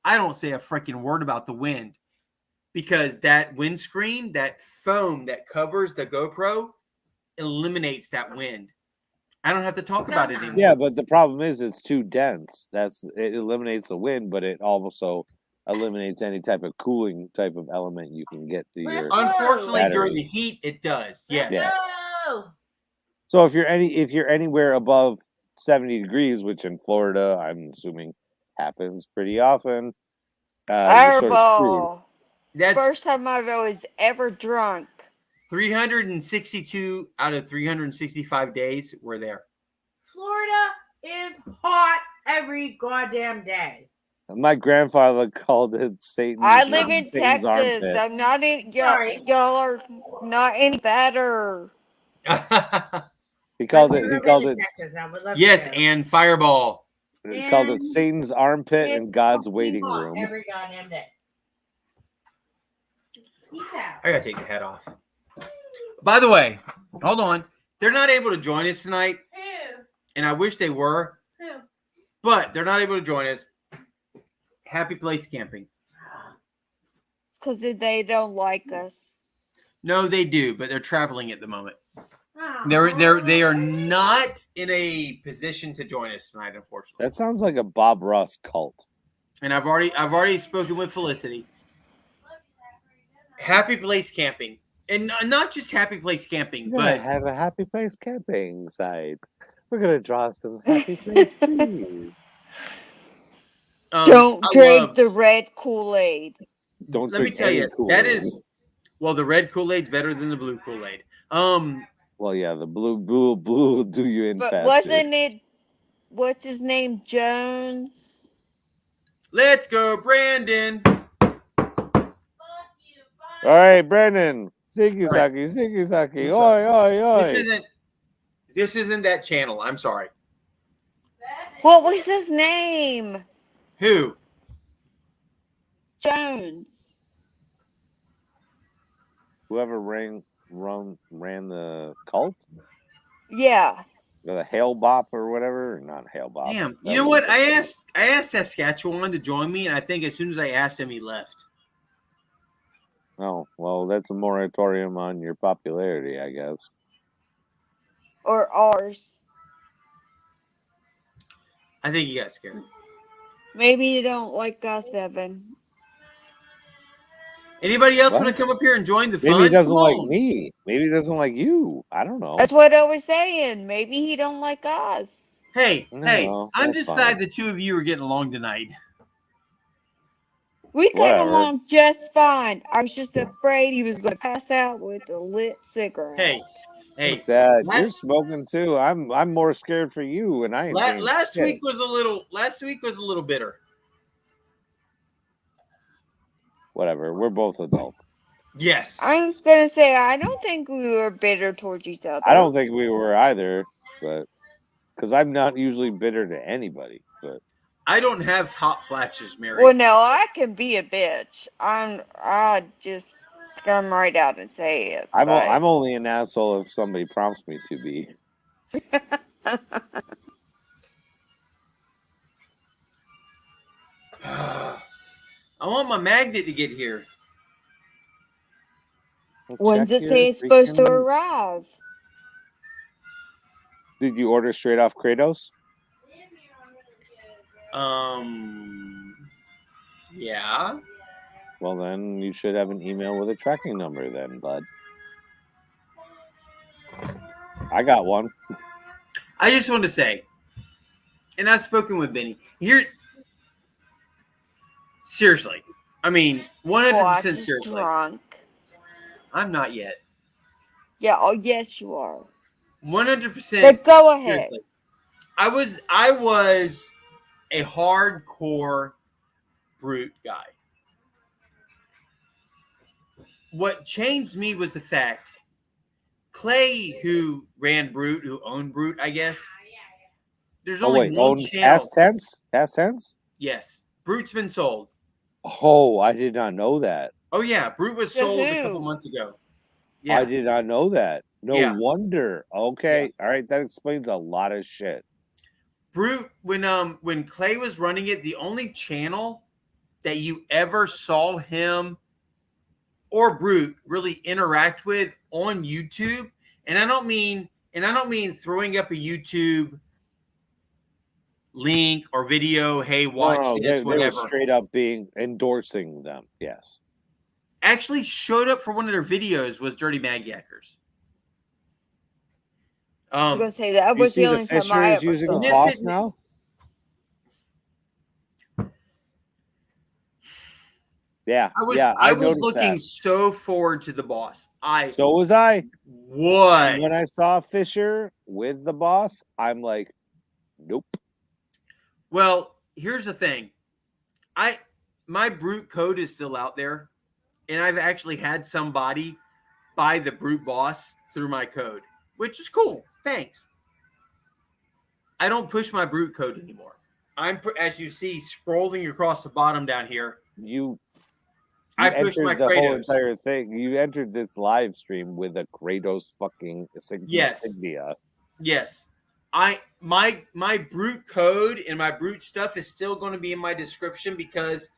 I don't say a freaking word about the wind because that windscreen, that foam that covers the GoPro, eliminates that wind. I don't have to talk about it anymore. Yeah, but the problem is it's too dense. It eliminates the wind, but it also eliminates any type of cooling type of element you can get to your. Unfortunately, battery. during the heat, it does. Yes. Yeah. So if you're anywhere above 70 degrees, which in Florida I'm assuming happens pretty often, you're sort of screwed. Fireball. That's First time I was ever drunk. 362 out of 365 days we're there. Florida is hot every goddamn day. My grandfather called it Satan's. I live in Satan's Texas. armpit. I'm not in. Sorry. Y'all are not any better. He called I've it. He never called been it. to Texas. I would love Yes, to go. and Fireball. He called it And Satan's armpit It's and God's fucking waiting hot room. every goddamn day. Peace out. I gotta take the hat off. By the way, hold on. They're not able to join us tonight, Who? and I wish they were, Who? but they're not able to join us. Happy Place Camping. It's because they don't like us. No, they do, but they're traveling at the moment. Oh. They are not in a position to join us tonight, unfortunately. That sounds like a Bob Ross cult. And I've already spoken with Felicity. Happy Place Camping, and not just Happy Place Camping, We're gonna but have a happy place camping site. We're gonna draw some happy place trees. Don't drink the red Kool-Aid. Don't Let me drink tell any you, Kool-Aid. that is the red Kool-Aid's better than the blue Kool-Aid. Well, yeah, the blue will do you in But faster. wasn't it? What's his name? Jones. Let's go, Brandon. All right, Brandon. Ziggy Zaki. Oi, oi, oi. This isn't that channel. I'm sorry. What was his name? Who? Jones. Whoever ran the cult? Yeah. The Hail Bop or whatever? Not Hail Bop. Damn. You know what? I asked Saskatchewan to join me, and I think as soon as I asked him, he left. Oh, well, that's a moratorium on your popularity, I guess. Or ours. I think he got scared. Maybe you don't like us, Evan. Anybody else What? want to come up here and join the fun? Maybe he doesn't Come like on. me. Maybe he doesn't like you. I don't know. That's what I was saying. Maybe he don't like us. Hey, No, I'm that's just fine. glad the two of you are getting along tonight. We got Whatever. along just fine. I was just afraid he was going to pass out with a lit cigarette. Hey, Dad, you're last- smoking too. I'm more scared for you, and I ain't saying last shit. week was a little bitter. Whatever. We're both adults. Yes. I was going to say, I don't think we were bitter towards each other. I don't think we were either, but because I'm not usually bitter to anybody. But I don't have hot flashes, Mary. Well, no, I can be a bitch. I just come right out and say it. I'm but- only an asshole if somebody prompts me to be. I want my magnet to get here. Well, When's check it say your it's supposed to freaking- arrive? Did you order straight off Kratos? Yeah. Well, then you should have an email with a tracking number, then, bud. I got one. I just want to say, and I've spoken with Benny here. Seriously, I mean, 100% Squatch is seriously. drunk. I'm not yet. Yeah, oh yes you are. 100%. But go ahead. Seriously. I was a hardcore brute guy. what changed me was the fact Clay, who ran Brute, who owned Brute, I guess. There's Oh only wait, one own channel. past tense? Past tense? Yes, Brute's been sold. Oh, I did not know that. Oh yeah, Brute was To sold a who? couple months ago. I Yeah, did not know that. No Yeah. wonder. Okay. All right, that explains a lot of shit. Brute when Clay was running it, the only channel that you ever saw him or Brute really interact with on YouTube, and I don't mean throwing up a YouTube link or video, hey, watch No, this, they were whatever. straight up being endorsing them. Yes. Actually showed up for one of their videos was Dirty Mag Yackers. I was gonna say that You was see the the only time Fisher I is ever using saw a this it. boss is- now? Yeah. I was yeah, I was noticed looking that. so forward to the boss. So was I. What? And when I saw Fisher with the boss, I'm like, nope. Well, here's the thing. My Brute code is still out there, and I've actually had somebody buy the Brute boss through my code, which is cool. Thanks. I don't push my Brute code anymore. As you see, scrolling across the bottom down here. You I push entered my the whole Kratos. entire thing. You entered this live stream with a Kratos fucking Yes. insignia. Yes. My Brute code and my Brute stuff is still going to be in my description because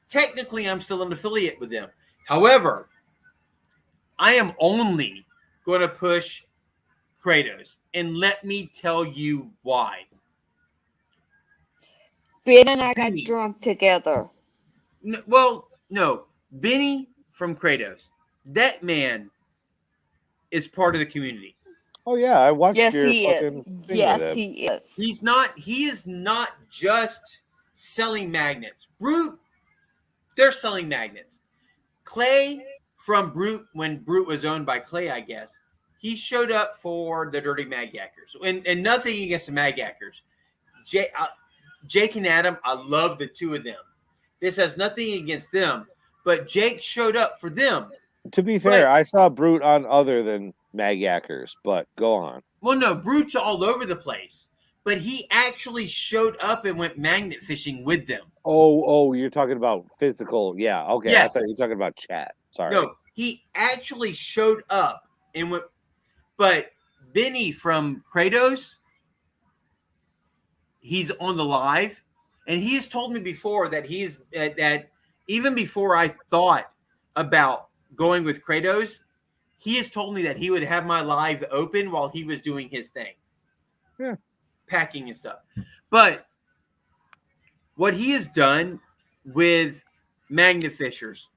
technically I'm still an affiliate with them. However, I am only going to push Kratos, and let me tell you why. Ben and I got Benny. drunk together. No, Benny from Kratos. That man is part of the community. Oh yeah, I watched Yes, your he fucking is. thing with Yes, him. he is. He is not just selling magnets. Brute, they're selling magnets. Clay from Brute, when Brute was owned by Clay, I guess, he showed up for the Dirty Mag Yackers. And nothing against the Mag Yackers. Jake and Adam, I love the two of them. This has nothing against them, but Jake showed up for them. To be fair, I saw Brute on other than Mag Yackers, but go on. Well, no, Brute's all over the place, but he actually showed up and went magnet fishing with them. Oh, you're talking about physical. Yeah, okay. Yes. I thought you were talking about chat. Sorry. No, he actually showed up and went. But Benny from Kratos, he's on the live, and he has told me before that that even before I thought about going with Kratos, he has told me that he would have my live open while he was doing his thing. Yeah. Packing and stuff. But what he has done with magnet fishers,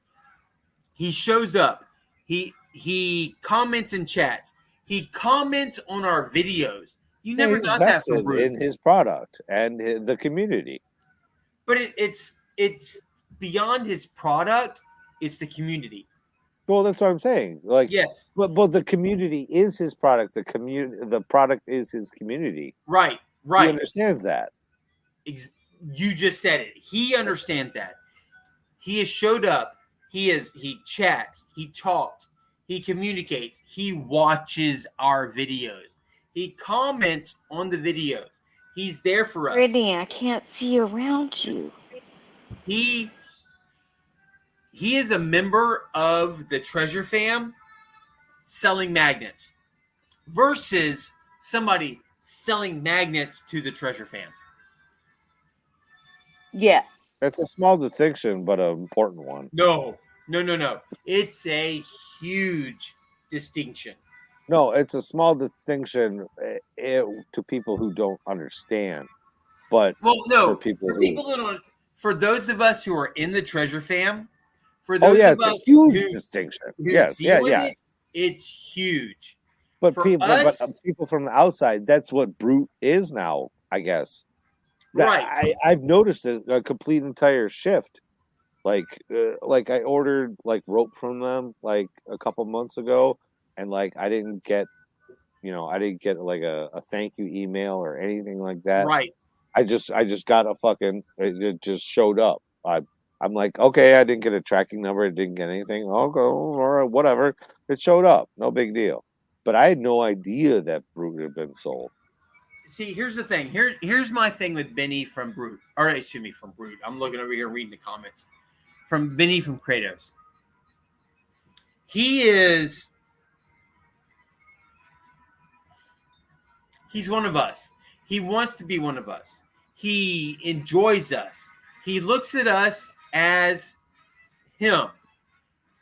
he shows up. He comments in chats. He comments on our videos. You never he's got that from vested Brute. in his product and the community. But it's beyond his product. It's the community. Well, that's what I'm saying. Like, Yes. but the community is his product. The product is his community. Right. He Right. understands that. You just said it. He understands that. He has showed up. He chats. He talks. He communicates. He watches our videos. He comments on the videos. He's there for us. Brittany, I can't see around you. He is a member of the Treasure Fam selling magnets versus somebody selling magnets to the Treasure Fam. Yes. It's a small distinction, but an important one. No. It's a huge distinction. No, it's a small distinction to people who don't understand. But Well, no, for people who, who don't. For those of us who are in the Treasure Fam, for those oh yeah, of it's a us huge who, distinction. who Yes, deal with yeah. it, it's huge. But For people, us- people from the outside, that's what Brute is now, I guess. Right. I've noticed a complete entire shift. Like I ordered like rope from them like a couple months ago, and like I didn't get like a thank you email or anything like that. Right. I just got a fucking, it just showed up. I I'm like, okay, I didn't get a tracking number, I didn't get anything. I'll go or whatever. It showed up, no big deal. But I had no idea that Brute had been sold. See, here's the thing. Here's my thing with Benny from Brute. Or excuse me, from Brute. I'm looking over here reading the comments. From Benny from Kratos. He's one of us. He wants to be one of us. He enjoys us. He looks at us as him,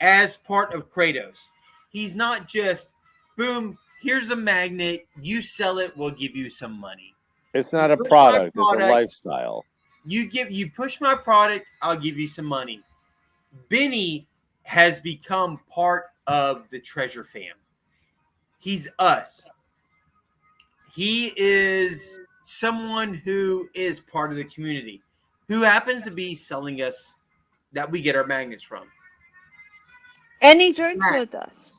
as part of Kratos. He's not just, boom, here's a magnet, you sell it, we'll give you some money. It's not a Push my product, it's product. a lifestyle. You push my product, I'll give you some money. Benny has become part of the Treasure fam. He's us. He is someone who is part of the community, who happens to be selling us that we get our magnets from. And he drinks with us.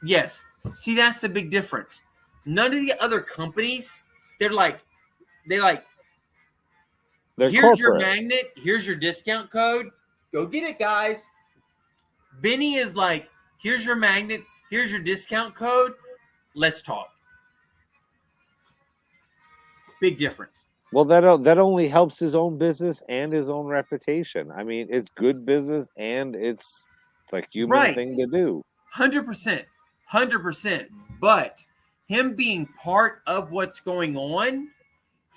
Yes. See, that's the big difference. None of the other companies, they're like, They're here's your corporate. magnet, here's your discount code, go get it, guys. Benny is like, here's your magnet, here's your discount code, let's talk. Big difference. Well, that only helps his own business and his own reputation. I mean, it's good business and it's like human Right. thing to do. 100%. 100%. But him being part of what's going on,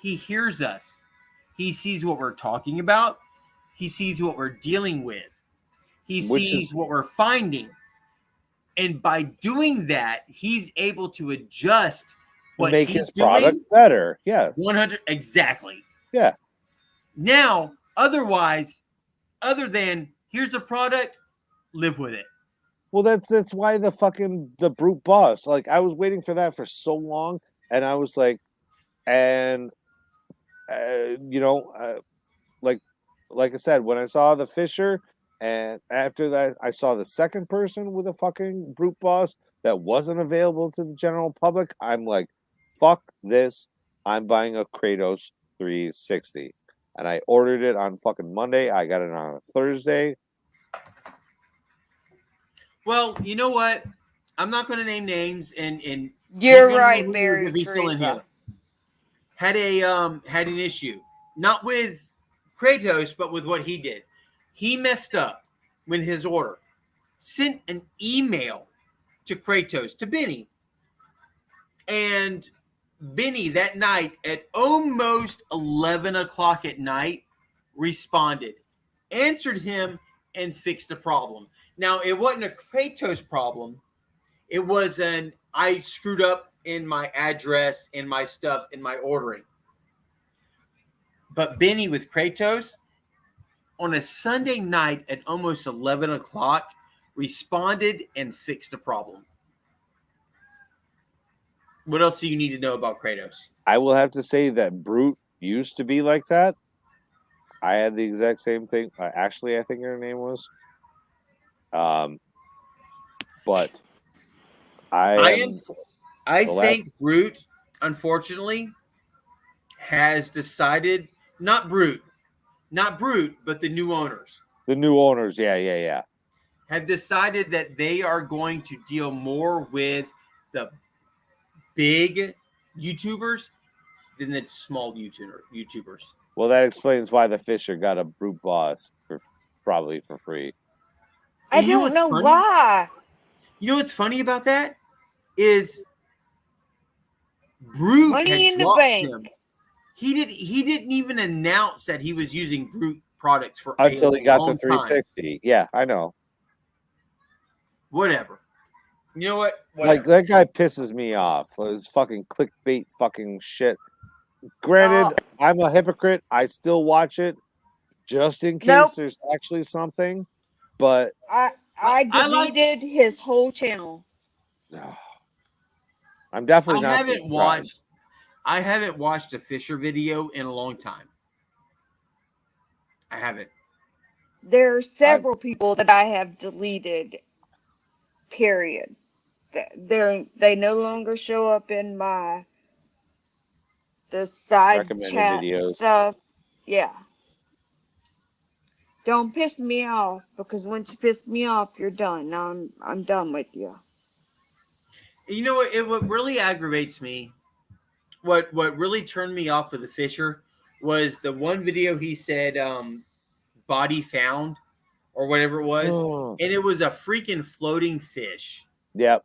he hears us. He sees what we're talking about. He sees what we're dealing with. He sees what we're finding. And by doing that, he's able to adjust what make he's his product doing. better. Yes. 100 exactly. Yeah. Now, otherwise, other than here's the product, live with it. Well, that's why the Brute Boss. Like, I was waiting for that for so long, and I was like, and like I said, when I saw the Fisher, and after that, I saw the second person with a fucking Brute Boss that wasn't available to the general public. I'm like, fuck this. I'm buying a Kratos 360, and I ordered it on fucking Monday. I got it on a Thursday. Well, you know what? I'm not going to name names, and You're right, Barry Teresa. Had an issue, not with Kratos, but with what he did. He messed up with his order. Sent an email to Kratos, to Benny, and Benny that night at almost 11 o'clock at night responded, answered him, and fixed the problem. Now, it wasn't a Kratos problem. It was I screwed up in my address and my stuff in my ordering. But Benny with Kratos, on a Sunday night at almost 11 o'clock, responded and fixed the problem. What else do you need to know about Kratos? I will have to say that Brute used to be like that. I had the exact same thing. Ashley, I think her name was. But I think Brute, unfortunately, has decided not Brute, but the new owners. The new owners, yeah. Have decided that they are going to deal more with the big YouTubers than the small YouTubers. Well, that explains why the Fisher got a Brute Boss probably for free. I don't know why. You know what's funny about that is Brute money in the bank. Him. He didn't even announce that he was using Brute products for until he got the 360. Time. Yeah, I know. Whatever. You know what? Whatever. Like, that guy pisses me off. His fucking clickbait fucking shit. Granted, I'm a hypocrite. I still watch it just in case there's actually something. But I deleted his whole channel. I'm definitely not. I haven't watched a Fisher video in a long time. I haven't. There are several people that I have deleted. Period. They no longer show up in the side chat videos. stuff. Yeah. Don't piss me off, because once you piss me off, you're done. I'm done with you. You know what really aggravates me, what really turned me off of the Fisher was the one video he said body found or whatever it was, and it was a freaking floating fish. Yep.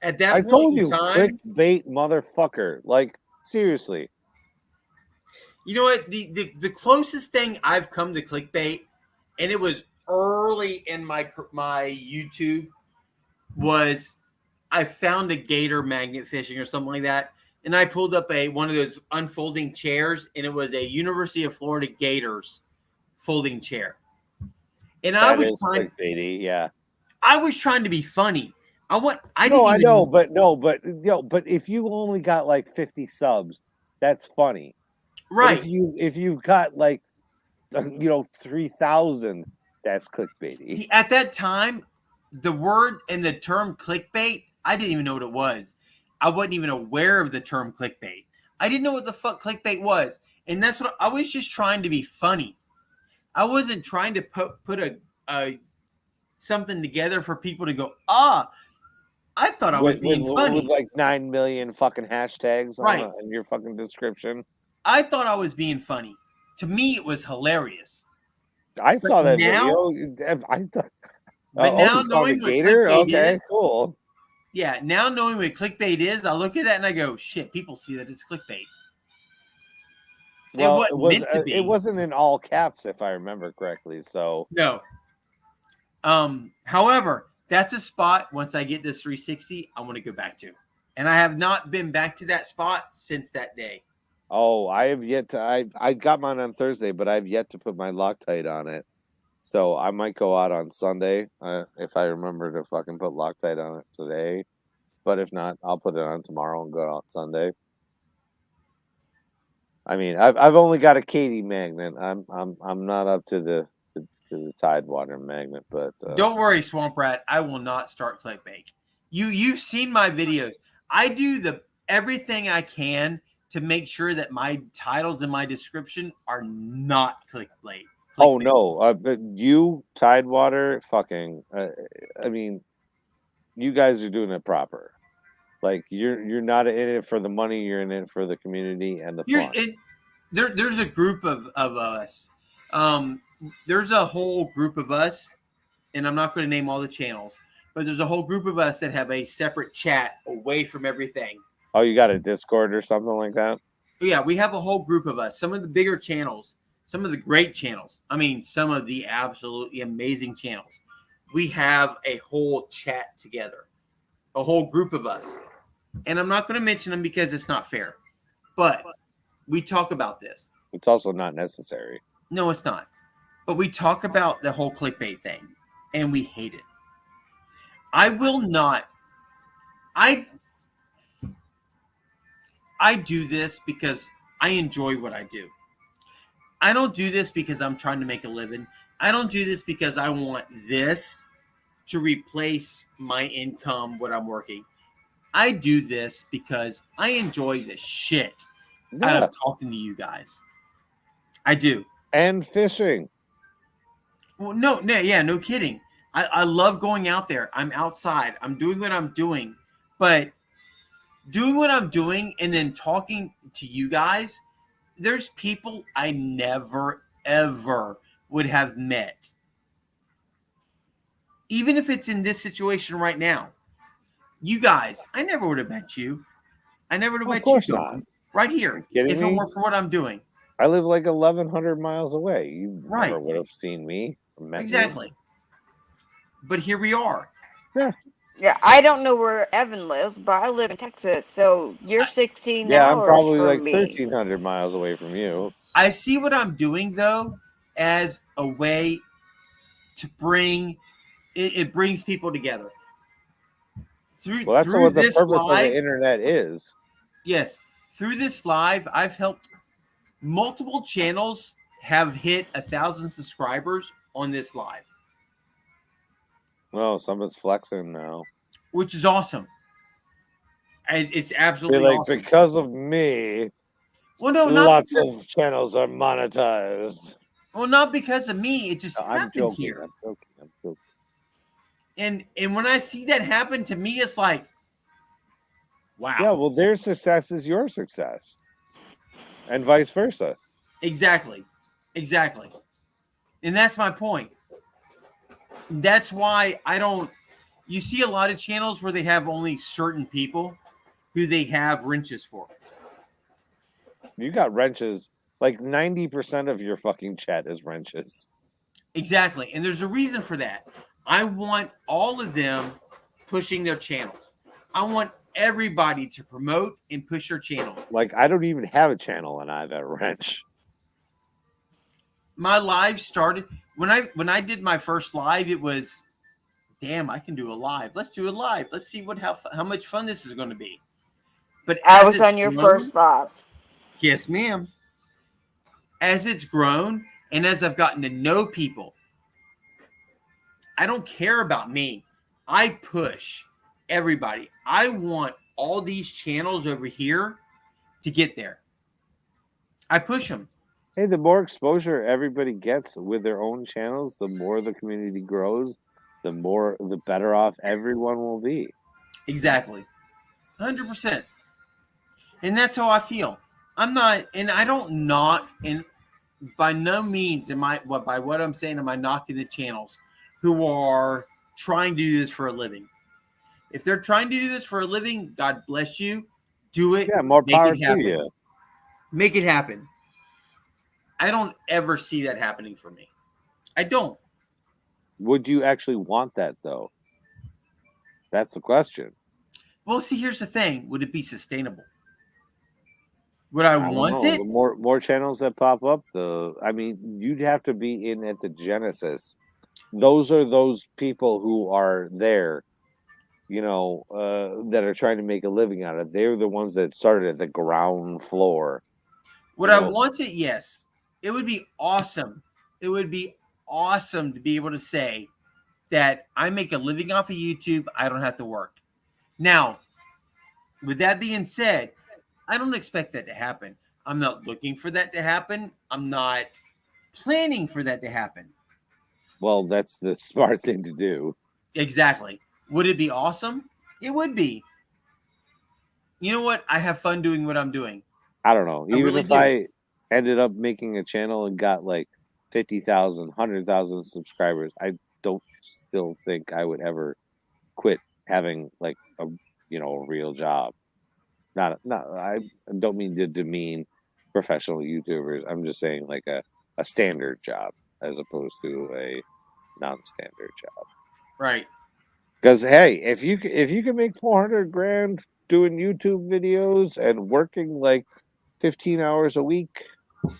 At that I point told in you, time, clickbait, motherfucker. Like, seriously. you know what? The closest thing I've come to clickbait, and it was early in my YouTube, was I found a gator magnet fishing or something like that, and I pulled up one of those unfolding chairs, and it was a University of Florida Gators folding chair. And I That was is trying, clickbaity, yeah. I was trying to be funny. But if you only got like 50 subs, that's funny. Right. But if you've got like 3,000, that's clickbaity. See, at that time, the word and the term clickbait, I didn't even know what it was. I wasn't even aware of the term clickbait. I didn't know what the fuck clickbait was. And that's what I was just trying to be funny. I wasn't trying to put a something together for people to go, I thought I was being funny. With like 9 million fucking hashtags right. in your fucking description. I thought I was being funny. To me, it was hilarious. I saw that video. I thought, but now knowing what gator, clickbait is, cool. Yeah, now knowing what clickbait is, I look at that and I go, shit, people see that it's clickbait. Well, it wasn't meant to be. It wasn't in all caps, if I remember correctly. So no. However, that's a spot. Once I get this 360, I want to go back to, and I have not been back to that spot since that day. Oh, I have yet to. I got mine on Thursday, but I've yet to put my Loctite on it. So I might go out on Sunday if I remember to fucking put Loctite on it today. But if not, I'll put it on tomorrow and go out Sunday. I mean, I've only got a Katy magnet. I'm not up to the Tidewater magnet, but don't worry, Swamp Rat. I will not start clickbait. You've seen my videos. I do everything I can to make sure that my titles and my description are not clickbait. Oh no, but you Tidewater, fucking. I mean, you guys are doing it proper. Like you're not in it for the money. You're in it for the community and the fun. There's a group of us. There's a whole group of us, and I'm not going to name all the channels, but there's a whole group of us that have a separate chat away from everything. Oh, you got a Discord or something like that? Yeah, we have a whole group of us. Some of the bigger channels, some of the great channels. I mean, some of the absolutely amazing channels. We have a whole chat together, a whole group of us. And I'm not going to mention them because it's not fair. But we talk about this. It's also not necessary. No, it's not. But we talk about the whole clickbait thing, and we hate it. I will not. I do this because I enjoy what I do. I don't do this because I'm trying to make a living. I don't do this because I want this to replace my income, what I'm working. I do this because I enjoy the shit out of talking to you guys. I do. And fishing. Well, no kidding. I love going out there. I'm outside. I'm doing what I'm doing. But doing what I'm doing and then talking to you guys, there's people I never, ever would have met. Even if it's in this situation right now. You guys, I never would have met you. I never would have met you. Not. Right here. If it weren't for what I'm doing. I live like 1,100 miles away. You never would have seen me. Exactly. Me. But here we are. Yeah. Yeah, I don't know where Evan lives, but I live in Texas, so you're 16 hours I'm probably like me. 1,300 miles away from you. I see what I'm doing, though, as a way to bring... It brings people together. That's what the purpose of the internet is. Yes. Through this live, I've helped multiple channels have hit 1,000 subscribers on this live. Well, somebody's flexing now. Which is awesome. It's absolutely awesome. Because of me, well, no, lots of channels are monetized. Well, not because of me. It just No, I'm happened joking. here. I'm joking. And when I see that happen to me, it's like, wow. Yeah, well, their success is your success, and vice versa. Exactly. And that's my point. That's why I don't. You see a lot of channels where they have only certain people who they have wrenches for. You got wrenches. Like 90% of your fucking chat is wrenches. Exactly. And there's a reason for that. I want all of them pushing their channels. I want everybody to promote and push their channel. Like, I don't even have a channel and I have a wrench. My live started when I did my first live, it was, damn, I can do a live. Let's do a live. Let's see how much fun this is going to be. But I as was it's on your grown- first live. Yes, ma'am. As it's grown and as I've gotten to know people, I don't care about me. I push everybody. I want all these channels over here to get there. I push them. Hey, the more exposure everybody gets with their own channels, the more the community grows, the better off everyone will be. Exactly. 100%. And that's how I feel. I'm not, and I don't knock, and by no means by what I'm saying, am I knocking the channels who are trying to do this for a living. If they're trying to do this for a living, God bless you. Do it. Yeah, more Make power it to happen. you. Make it happen. I don't ever see that happening for me. I don't. Would you actually want that though? That's the question. Well, see, here's the thing. Would it be sustainable? Would I don't want know. it? The more channels that pop up, you'd have to be in at the genesis. Those are those people who are there, that are trying to make a living out of it. They're the ones that started at the ground floor. Would I want it? Yes. It would be awesome. It would be awesome to be able to say that I make a living off of YouTube. I don't have to work. Now, with that being said, I don't expect that to happen. I'm not looking for that to happen. I'm not planning for that to happen. Well, that's the smart thing to do. Exactly. Would it be awesome? It would be. You know what? I have fun doing what I'm doing. I don't know. Even really if do. I ended up making a channel and got like 50,000, 100,000 subscribers, I don't still think I would ever quit having like a real job. Not I don't mean to demean professional YouTubers. I'm just saying like a standard job as opposed to a non-standard job. Right. Because hey, if you can make 400 grand doing YouTube videos and working like 15 hours a week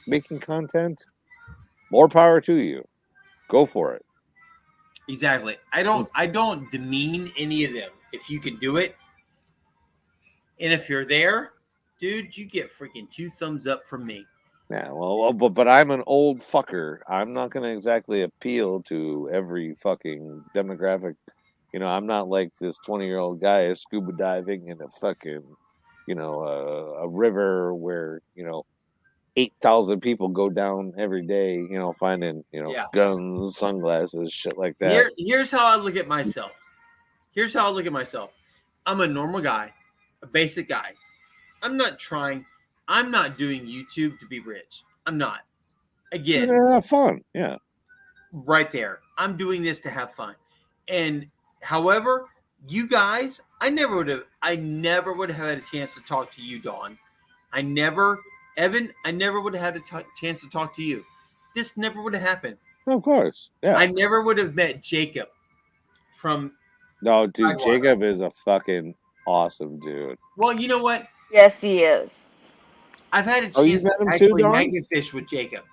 making content, more power to you. Go for it. Exactly. I don't demean any of them. If you can do it, and if you're there, dude, you get freaking 2 thumbs up from me. Yeah, well, but I'm an old fucker. I'm not going to exactly appeal to every fucking demographic. I'm not like this 20-year-old guy scuba diving in a fucking, a river where 8,000 people go down every day. Finding guns, sunglasses, shit like that. Here's how I look at myself. I'm a normal guy, a basic guy. I'm not doing YouTube to be rich. I'm not. Again, have fun. Yeah. Right there. I'm doing this to have fun. And however, you guys, I never would have had a chance to talk to you, Dawn. Evan, I never would have had a chance to talk to you. This never would have happened. Of course. Yeah. I never would have met Jacob from. No, dude, Jacob is a fucking awesome dude. Well, you know what? Yes, he is. I've had a Oh, you chance met to him actually too, Dawn? magnet fish with Jacob.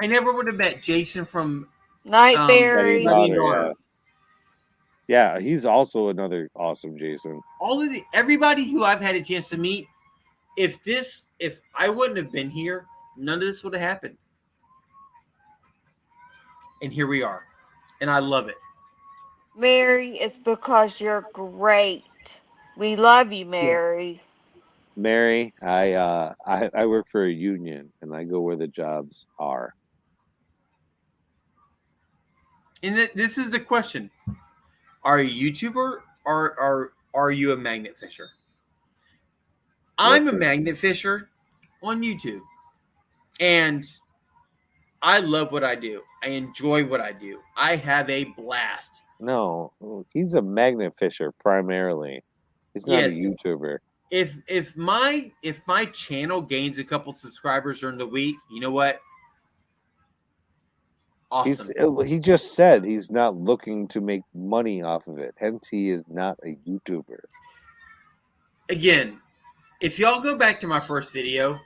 I never would have met Jason from Nightberry. Buddy Daughter, yeah, he's also another awesome Jason. Everybody who I've had a chance to meet, if I wouldn't have been here, none of this would have happened. And here we are. And I love it. Mary, it's because you're great. We love you, Mary. Yeah. Mary, I work for a union and I go where the jobs are. And this is the question: are you a YouTuber or are you a magnet fisher? I'm a magnet fisher on YouTube, and I love what I do. I enjoy what I do. I have a blast. No, he's a magnet fisher primarily. He's not a Yes. YouTuber. If my channel gains a couple subscribers during the week, you know what? Awesome. He just said he's not looking to make money off of it. Hence, he is not a YouTuber. Again, if y'all go back to my first video,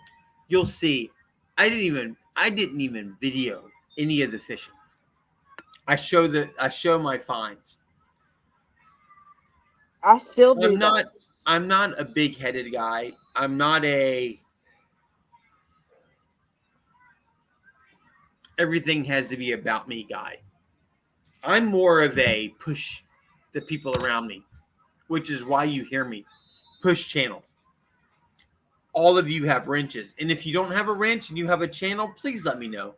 you'll see I didn't even video any of the fishing. I show my finds. I still do. I'm not a big-headed guy. I'm not a everything has to be about me guy. I'm more of a push the people around me, which is why you hear me push channels. All of you have wrenches, and if you don't have a wrench and you have a channel, please let me know.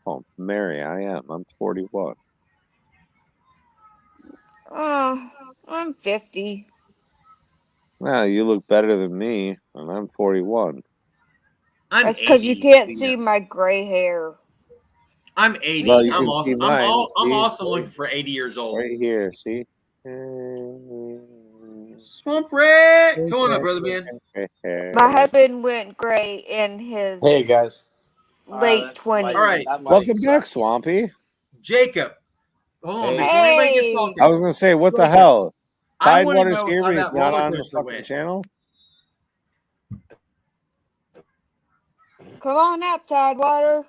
Oh, Mary, I am. I'm 41. Oh, I'm 50. Well, you look better than me, and I'm 41. That's because you can't see my gray hair. I'm 80. Well, you I'm can also, see mine. I'm See? also looking for 80 years old. Right here, see? Swamp Rat! Come on up, brother man. My husband went gray in his Hey guys. late 20s. All right. Welcome back, Swampy. Jacob. Hold on. Hey. Before anybody gets talking, I was going to say, what the Jacob, hell? I wanna Tidewater's know here, how but he's that not roller on the coaster fucking went. channel? Come on up, Tidewater.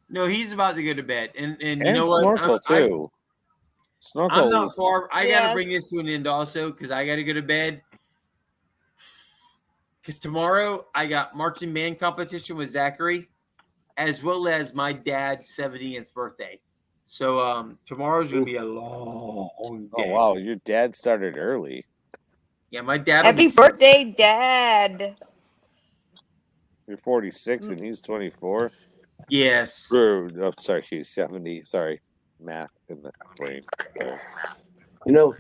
No, he's about to go to bed. And you know Snorkel, what? too. Snorkel I'm not was- far. I got to Yes. bring this to an end also because I got to go to bed. Because tomorrow I got marching band competition with Zachary, as well as my dad's 70th birthday. So tomorrow's going to be a long day. Oh, wow. Your dad started early. Yeah, my dad. Happy birthday, Dad. You're 46 and he's 24. Yes. Oh, sorry, he's 70. Sorry. Math in the brain. Sorry. You know,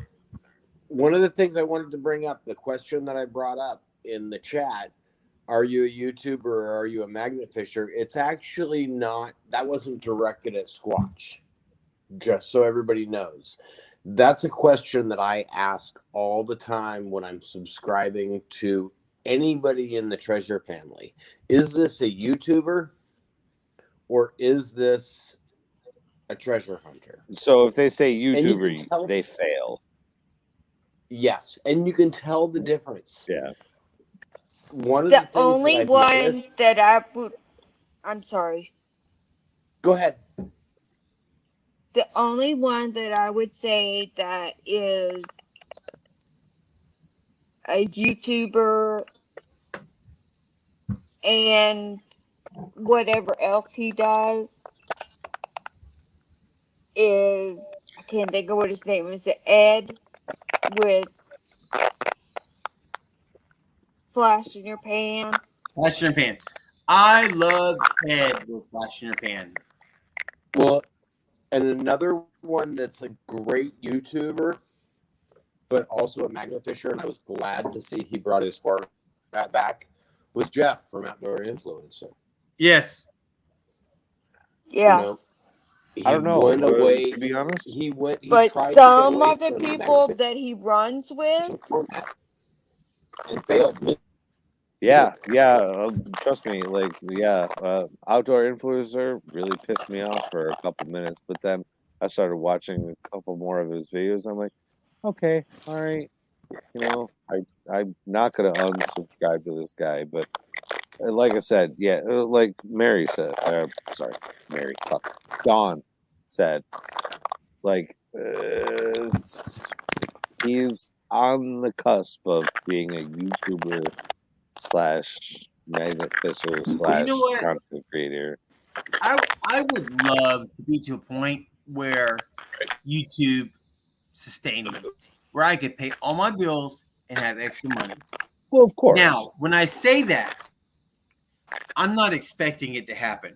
one of the things I wanted to bring up, the question that I brought up in the chat, are you a YouTuber or are you a magnet fisher? It's actually not, that wasn't directed at Squatch, just so everybody knows. That's a question that I ask all the time when I'm subscribing to anybody in the Treasure family. Is this a YouTuber or is this a treasure hunter? So if they say you can YouTuber, tell- they fail. Yes, and you can tell the difference. Yeah. One of The the things only that I've one noticed- that I would, I'm sorry. Go ahead. The only one that I would say that is a YouTuber and whatever else he does is, I can't think of what his name is, Ed with Flash in Your Pan. Flash in your pan. I love Ed with Flash in your pan. Well, and another one that's a great YouTuber, but also a magnet fisher, and I was glad to see he brought his format back, was Jeff from Outdoor Influencer. Yes. Yeah. You know, he I don't know. went away. To be honest, He But tried to get some away of the from people magnet that he runs with, fishing format and failed. yeah. Trust me. Like, yeah. Outdoor Influencer really pissed me off for a couple minutes, but then I started watching a couple more of his videos. I'm like, okay, all right. You know, I'm not gonna unsubscribe to this guy, but like I said, yeah, like Mary said, sorry, Mary, fuck, Dawn said, like, he's on the cusp of being a YouTuber slash magnet fisher slash know what? content creator. I would love to be to a point where YouTube sustained me, where I could pay all my bills and have extra money. Well, of course. Now, when I say that, I'm not expecting it to happen.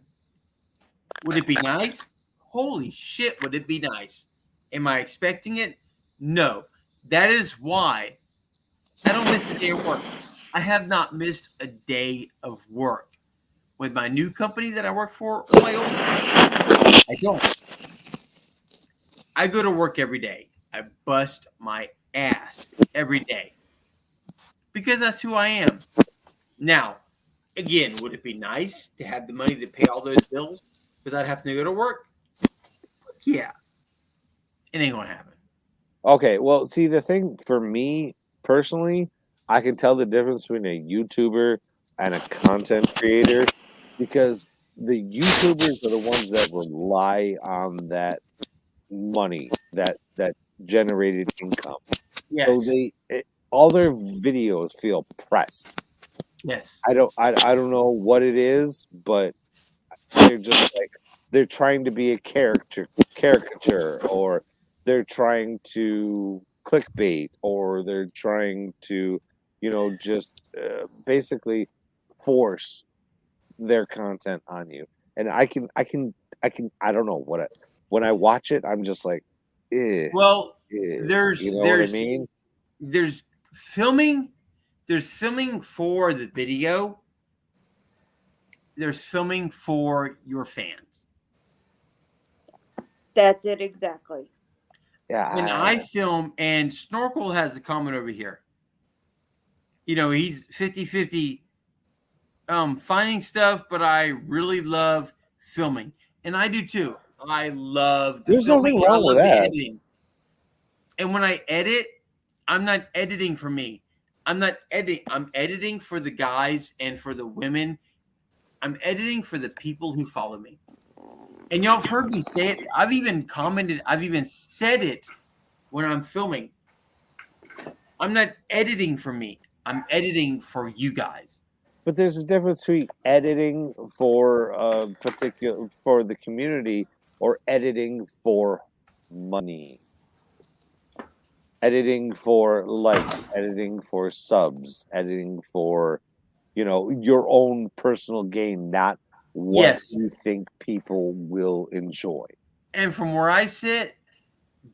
Would it be nice? holy shit, would it be nice? Am I expecting it? No. That is why I don't miss a day of work. I have not missed a day of work with my new company that I work for or my old company. I don't. I go to work every day. I bust my ass every day because that's who I am. Now, again, would it be nice to have the money to pay all those bills without having to go to work? Yeah. It ain't going to happen. Okay, well, see, the thing for me personally, I can tell the difference between a YouTuber and a content creator because the YouTubers are the ones that rely on that money, that generated income. So Yes. all their videos feel pressed. Yes. I don't know what it is, but they're just like they're trying to be a caricature, or they're trying to clickbait, or they're trying to, just basically force their content on you. And I don't know when I watch it, I'm just like, eh, Well, you know what I mean? there's filming for the video. There's filming for your fans. That's it exactly. Yeah, When I film, and Snorkel has a comment over here. He's 50-50 finding stuff, but I really love filming. And I do too. I love the there's filming nothing and I wrong with love the that. editing. And when I edit, I'm not editing for me. I'm not editing. I'm editing for the guys and for the women. I'm editing for the people who follow me. And y'all have heard me say it. I've even commented. I've even said it when I'm filming. I'm not editing for me. I'm editing for you guys. But there's a difference between editing for for the community or editing for money. Editing for likes, editing for subs, editing for, your own personal gain, not what Yes. you think people will enjoy. And from where I sit,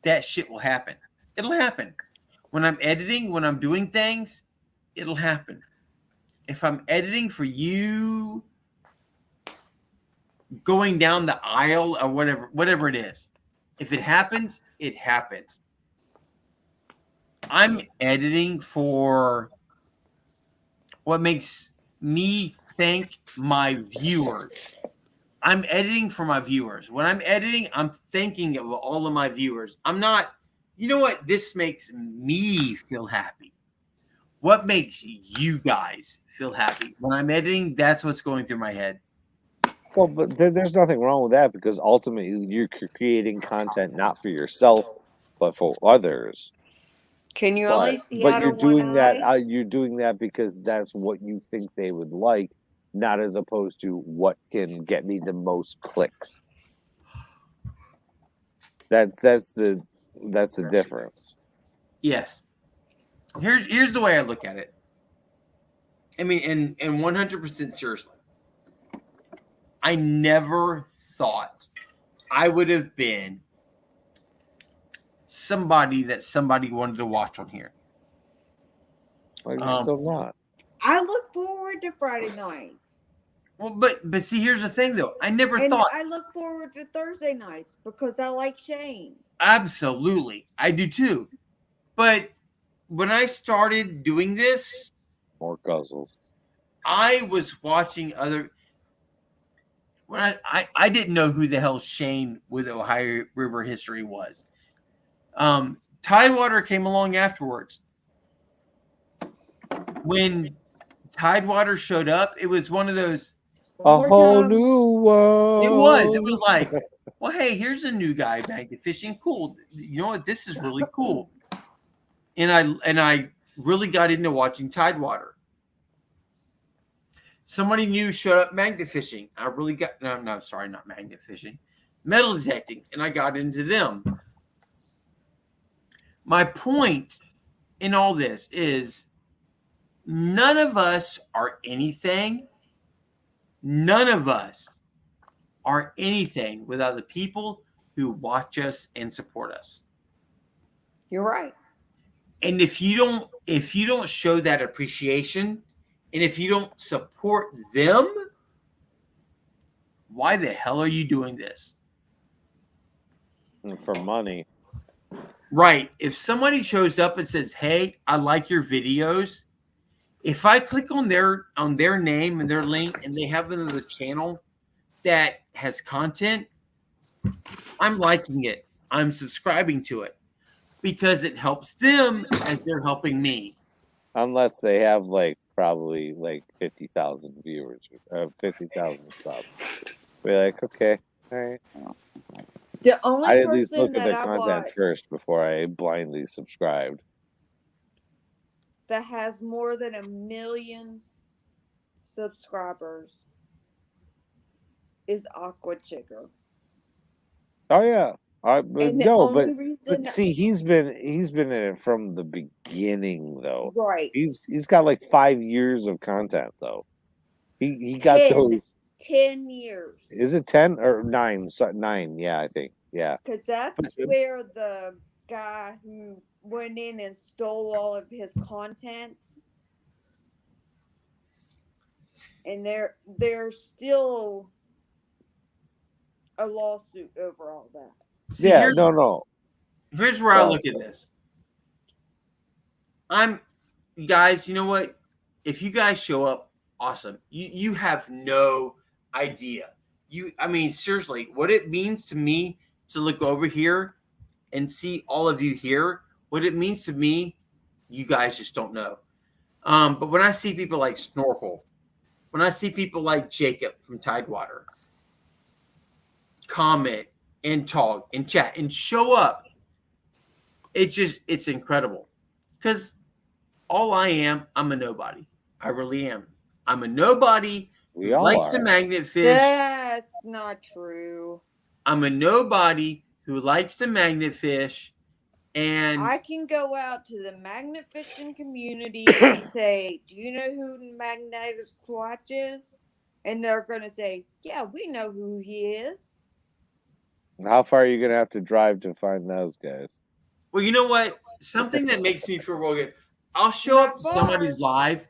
that shit will happen. It'll happen. When I'm editing, when I'm doing things, it'll happen. If I'm editing for you, going down the aisle or whatever it is, if it happens, it happens. I'm editing for what makes me thank my viewers. I'm editing for my viewers. When I'm editing, I'm thinking of all of my viewers. I'm not, you know what? This makes me feel happy. What makes you guys feel happy? When I'm editing, that's what's going through my head. Well, but there's nothing wrong with that because ultimately you're creating content not for yourself, but for others. Can you only see But out you're of one doing that. eye? You're doing that because that's what you think they would like, not as opposed to what can get me the most clicks. That's the difference. Yes. Here's the way I look at it. I mean, and 100% seriously. I never thought I would have been somebody that somebody wanted to watch on here. Well, you're still not. I look forward to Friday nights. Well, but see, here's the thing, though. I never And thought. I look forward to Thursday nights because I like Shane. Absolutely, I do too. But when I started doing this, More guzzles. I was watching other. When I didn't know who the hell Shane with Ohio River History was. Tidewater came along afterwards. When Tidewater showed up, it was one of those. A whole new world. It was like, well, hey, here's a new guy back at fishing. Cool. You know what? This is really cool. And I really got into watching Tidewater. Somebody new showed up magnet fishing. I really got no, sorry, not magnet fishing, metal detecting, and I got into them. My point in all this is none of us are anything. None of us are anything without the people who watch us and support us. You're right. And if you don't show that appreciation, and if you don't support them, why the hell are you doing this? For money. Right. If somebody shows up and says, "Hey, I like your videos," if I click on their name and their link and they have another channel that has content, I'm liking it. I'm subscribing to it because it helps them as they're helping me. Unless they have like probably like 50,000 viewers, 50,000 subs. We're like, okay, all right. The only I at least person look at that the I content watch first before I blindly subscribed. that has more than 1 million subscribers is Aqua Chicker. Oh yeah, And the no, only but reason, see, he's been in it from the beginning though. right? He's got like 5 years of content though. He got those. 10 years. Is it 10 or 9? 9, yeah, I think. Yeah. Because that's where the guy who went in and stole all of his content, and there's still a lawsuit over all that. See, yeah, no. Here's where I look at this. Guys, you know what? If you guys show up, awesome. You have no idea. I mean, seriously, what it means to me to look over here and see all of you here, what it means to me, you guys just don't know. But when I see people like Snorkel, when I see people like Jacob from Tidewater comment and talk and chat and show up, it's incredible. Because all I'm a nobody. I really am. I'm a nobody who likes to magnet fish. That's not true. I'm a nobody who likes to magnet fish, and I can go out to the magnet fishing community and say, "Do you know who Magnetic Squatch is?" And they're going to say, "Yeah, we know who he is." How far are you gonna have to drive to find those guys? Well, you know what? Something that makes me feel real good. I'll show up to somebody's live.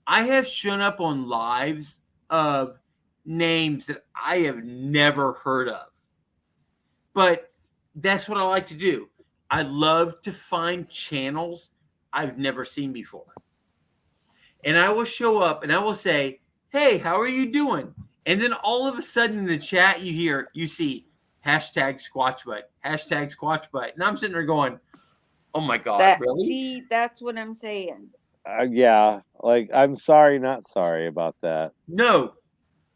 I have shown up on lives of names that I have never heard of. But that's what I like to do. I love to find channels I've never seen before. And I will show up and I will say, "Hey, how are you doing?" And then all of a sudden in the chat you see #SquatchButt, #SquatchButt. And I'm sitting there going, "Oh my God, really?" See, that's what I'm saying. Yeah, like I'm sorry, not sorry about that. No,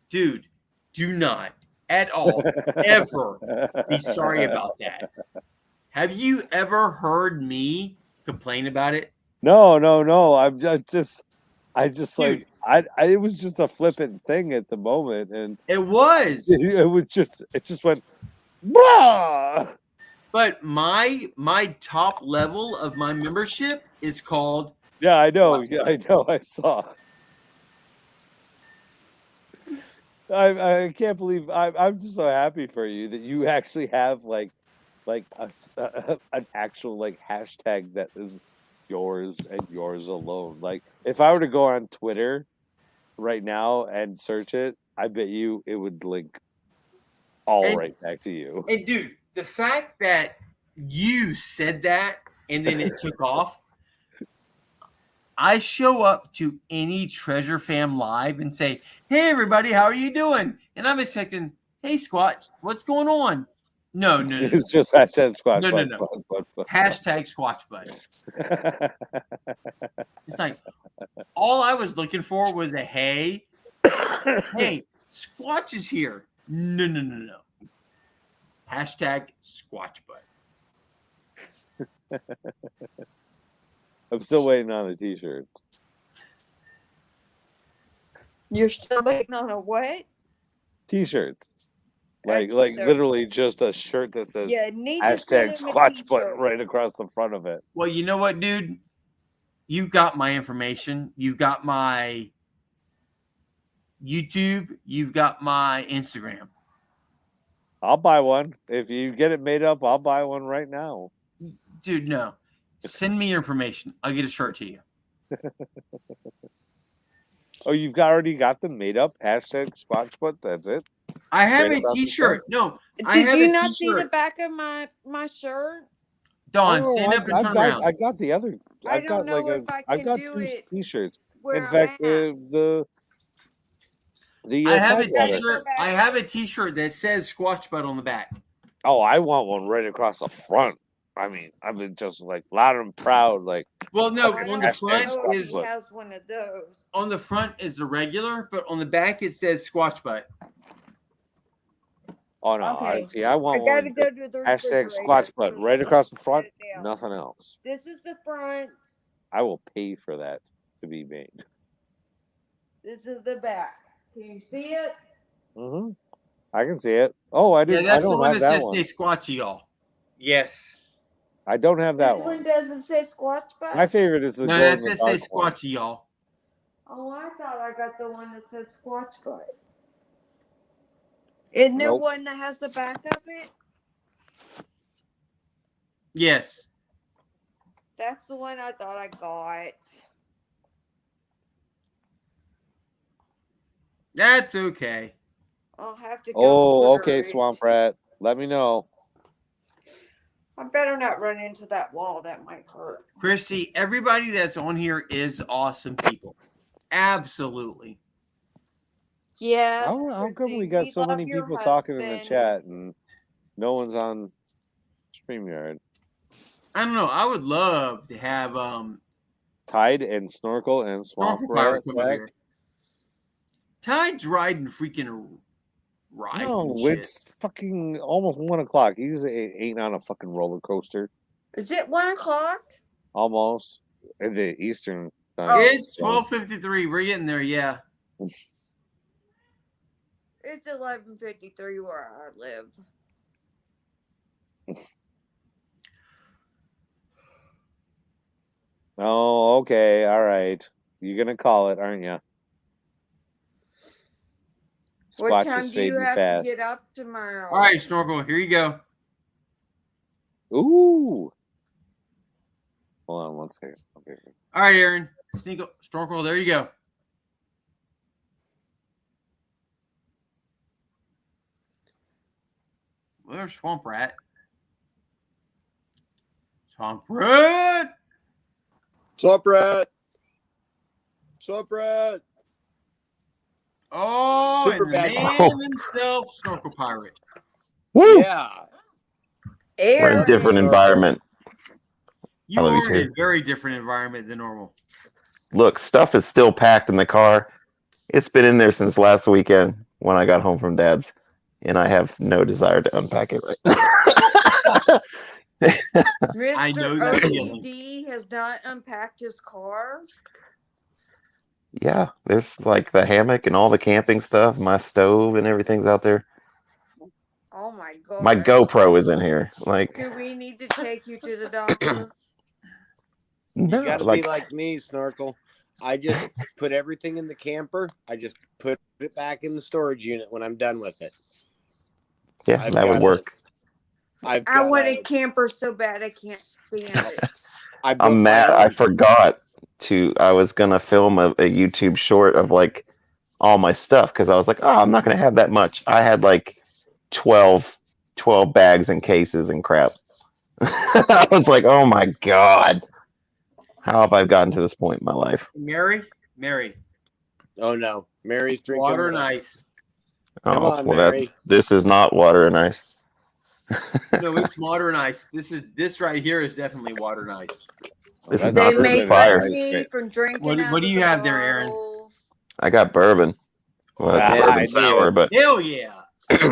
dude, do not at all ever be sorry about that. Have you ever heard me complain about it? No. I just Dude. like it was just a flippant thing at the moment, and It was. it just went, blah. But my top level of my membership is called. Yeah, I know. Yeah, I know. I saw. I can't believe I'm just so happy for you that you actually have like an actual like hashtag that is yours and yours alone. Like if I were to go on Twitter right now and search it, I bet you it would link right back to you. And dude, the fact that you said that and then it took off. I show up to any Treasure Fam live and say, "Hey everybody, how are you doing?" And I'm expecting, "Hey Squatch, what's going on?" No. It's just hashtag Squatch. No. #SquatchButt. It's like all I was looking for was a hey, Squatch is here. No. #SquatchButt. I'm still waiting on the t-shirts. You're still waiting on a what? T-shirts. Like literally just a shirt that says #SquatchButt right across the front of it. Well, you know what, dude? You've got my information. You've got my YouTube. You've got my Instagram. I'll buy one. If you get it made up, I'll buy one right now. Dude, no. Send me your information. I'll get a shirt to you. Oh, you've already got them made up? Hashtag Squatch Butt. That's it. I have Right a across the T-shirt. No, I Did have you a not see the T-shirt. back of my shirt? Dawn, Oh, stand up and turn around. I got the other. I I've got don't know like if I I've can got do 2 it T-shirts. where In I'm fact, at. I have a Tidewater. T-shirt. I have a T-shirt that says Squatch Butt on the back. Oh, I want one right across the front. I mean, I've been just like loud and proud. Like, Well, no, I on don't the Hashtag front know if is he has one of those. on the front is the regular, but on the back it says Squatch Butt. oh no, Okay. see, I I want gotta one. go to the Hashtag refrigerator Squatch Butt to right across the set front. it down. Nothing else. This is the front. I will pay for that to be made. This is the back. Can you see it? Mm-hmm. I can see it. Oh, I Yeah, didn't. I that's the don't one have that that says one. "Stay Squatchy, y'all." Yes. I don't have that This one. one doesn't say Squatch Butt. My favorite is the No, glow that in the says "Stay dark one. Squatchy, y'all." Oh, I thought I got the one that said Squatch Butt. Isn't there Nope. one that has the back of it? Yes. That's the one I thought I got. That's okay. I'll have to go. Oh, order okay, it. Swamp Rat. Let me know. I better not run into that wall. That might hurt. Chrissy, everybody that's on here is awesome people. Absolutely. Yeah. How come we got so many people talking in the chat and no one's on StreamYard? I don't know. I would love to have Tide and Snorkel and Swamp Snorkel Pirate Rat come over back. here. Tide's riding freaking rides. No, and shit. it's fucking almost 1 o'clock. He's ain't on a fucking roller coaster. Is it 1 o'clock? Almost. In the Eastern time. Oh. It's 12:53. We're getting there. Yeah. It's 11:53 where I live. Oh, okay. All right. You're going to call it, aren't you? What Squatch time is do you fading have fast. to get up tomorrow? All right, Snorkel. Here you go. Ooh. Hold on 1 second. Okay. All right, Aaron. Snorkel. There you go. Well, there's Swamp Rat. Swamp Rat. Swamp Rat. Swamp Rat. Oh, Super and the bad. man himself, Snorkel Pirate. Woo! Yeah. We're in a Aaron. different environment. You I love you are in too. a very different environment than normal. Look, stuff is still packed in the car. It's been in there since last weekend when I got home from Dad's, and I have no desire to unpack it right now. I know Mr. that feeling. OCD has not unpacked his car. Yeah, there's like the hammock and all the camping stuff, my stove and everything's out there. Oh my god. My GoPro is in here. Like, Do we need to take you to the doctor? no, You gotta like, be like me, Snorkel. I just put everything in the camper. I just put it back in the storage unit when I'm done with it. yeah, I've that would got work. I want a camper so bad I can't stand it. I'm mad. I forgot I was gonna film a YouTube short of like all my stuff because I was like, oh, I'm not gonna have that much. I had like 12 bags and cases and crap. I was like, oh my god, how have I gotten to this point in my life? Mary. Oh no, Mary's drinking Water and ice. Come Oh, on, well, Mary. this is not water and ice. No, it's water and ice. This right here is definitely water and ice. This That's is They not bourbon make and fire. ice me cream. from drinking. What out do of you the have there, Aaron? bottle. I got bourbon. Well, it's Ah, bourbon I knew sour, it. but Hell yeah.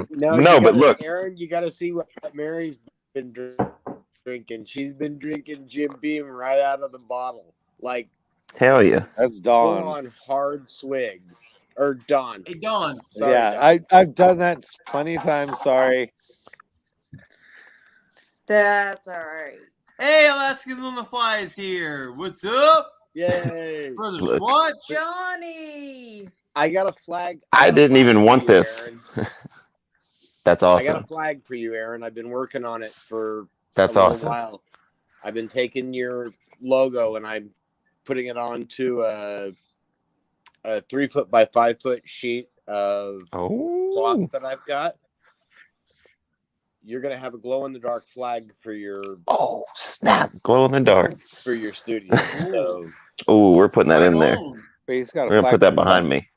No, but look. Aaron, you got to see what Mary's been drinking. She's been drinking Jim Beam right out of the bottle, like hell yeah. That's full Dawn. on hard swigs. Or Dawn. Hey, Dawn. Sorry, Yeah, Dawn. I've done that plenty of times. Sorry. That's all right. Hey, Alaskans on the Fly is here. What's up, Yay! brother Look. Squatch? Johnny. I got a flag. I got a didn't flag even for want you, this. Aaron. That's I got a awesome. flag for you, Aaron. I've been working on it for That's a little awesome. while. I've been taking your logo and I'm putting it onto a 3 foot by 5 foot sheet of cloth Oh, that I've got. You're gonna have a glow in the dark flag for your oh, snap! Glow in the dark. studio. So Oh, we're putting that Right in there. on. Wait, he's got a We're gonna flag put that for what? behind me.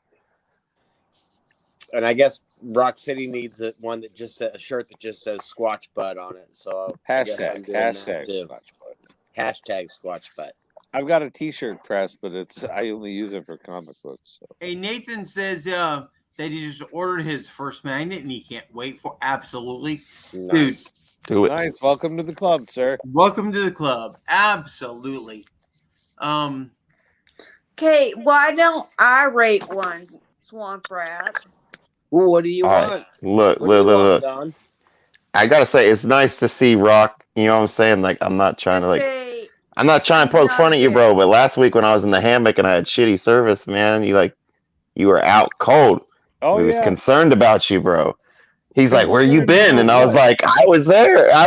and I guess Rock City needs one that just says a shirt that just says Squatch Butt on it. So I guess I'm Hashtag doing that Squatch too. Butt. Hashtag Squatch Butt. I've got a T-shirt press, but I only use it for comic books. So. Hey, Nathan says that he just ordered his first magnet and he can't wait for absolutely. Nice. Dude, Do it. Nice. Welcome to the club, sir. welcome to the club. Absolutely. Okay, why don't I rate one, Swamp Rat? Ooh, what do you All right. want? Look, What do you look, want, look. Don? I gotta say, it's nice to see Rock. You know what I'm saying? Like, I'm not trying to Say, I'm not trying to poke fun at you, bro. But last week when I was in the hammock and I had shitty service, man, you were out cold. Oh, We was yeah. concerned about you, bro. He's like, "Where you Concerned been?" And about I was what? like, "I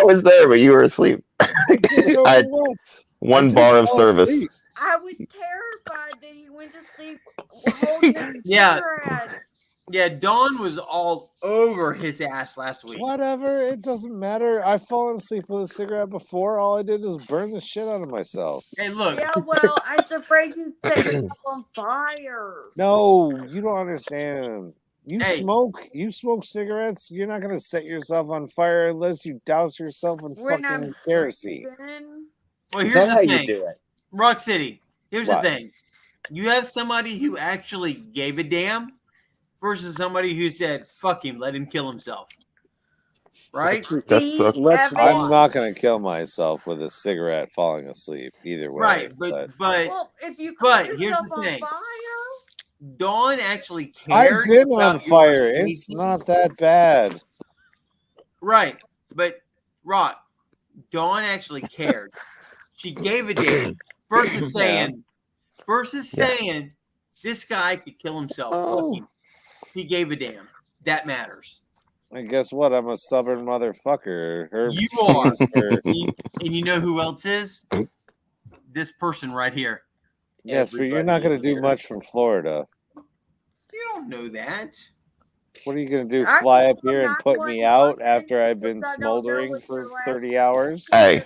was there, but you were asleep." Concerned I had over what? one I bar just of fell service. asleep. I was terrified that he went to sleep holding his Yeah. cigarettes. Yeah, Dawn was all over his ass last week. Whatever. It doesn't matter. I've fallen asleep with a cigarette before. All I did was burn the shit out of myself. Hey, look. Yeah, well, I was afraid you'd set yourself on fire. No, you don't understand. You Hey. smoke cigarettes. You're not gonna set yourself on fire unless you douse yourself in When fucking I'm kerosene. breathing. Well, Is here's that how the you thing. do it? Rock City. Here's What? the thing. You have somebody who actually gave a damn versus somebody who said, fuck him, let him kill himself. Right? That's See, so- Let's Evan, I'm not gonna kill myself with a cigarette falling asleep either way. Right. But well, if you but call here's yourself the on thing. fire, Dawn actually I've cared been about on your fire. safety. It's not that bad. Right. But Rock, Dawn actually cared. She gave a damn versus saying this guy could kill himself. Oh. Fuck him. He gave a damn. That matters. And guess what? I'm a stubborn motherfucker. Her You are. for- And you know who else is? This person right here. yes, but you're not gonna do much from Florida. You don't know that. What are you gonna do? I Fly up told here him and I put wasn't me out watching after I've because been I don't know smoldering what for your last 30 hours? Hey.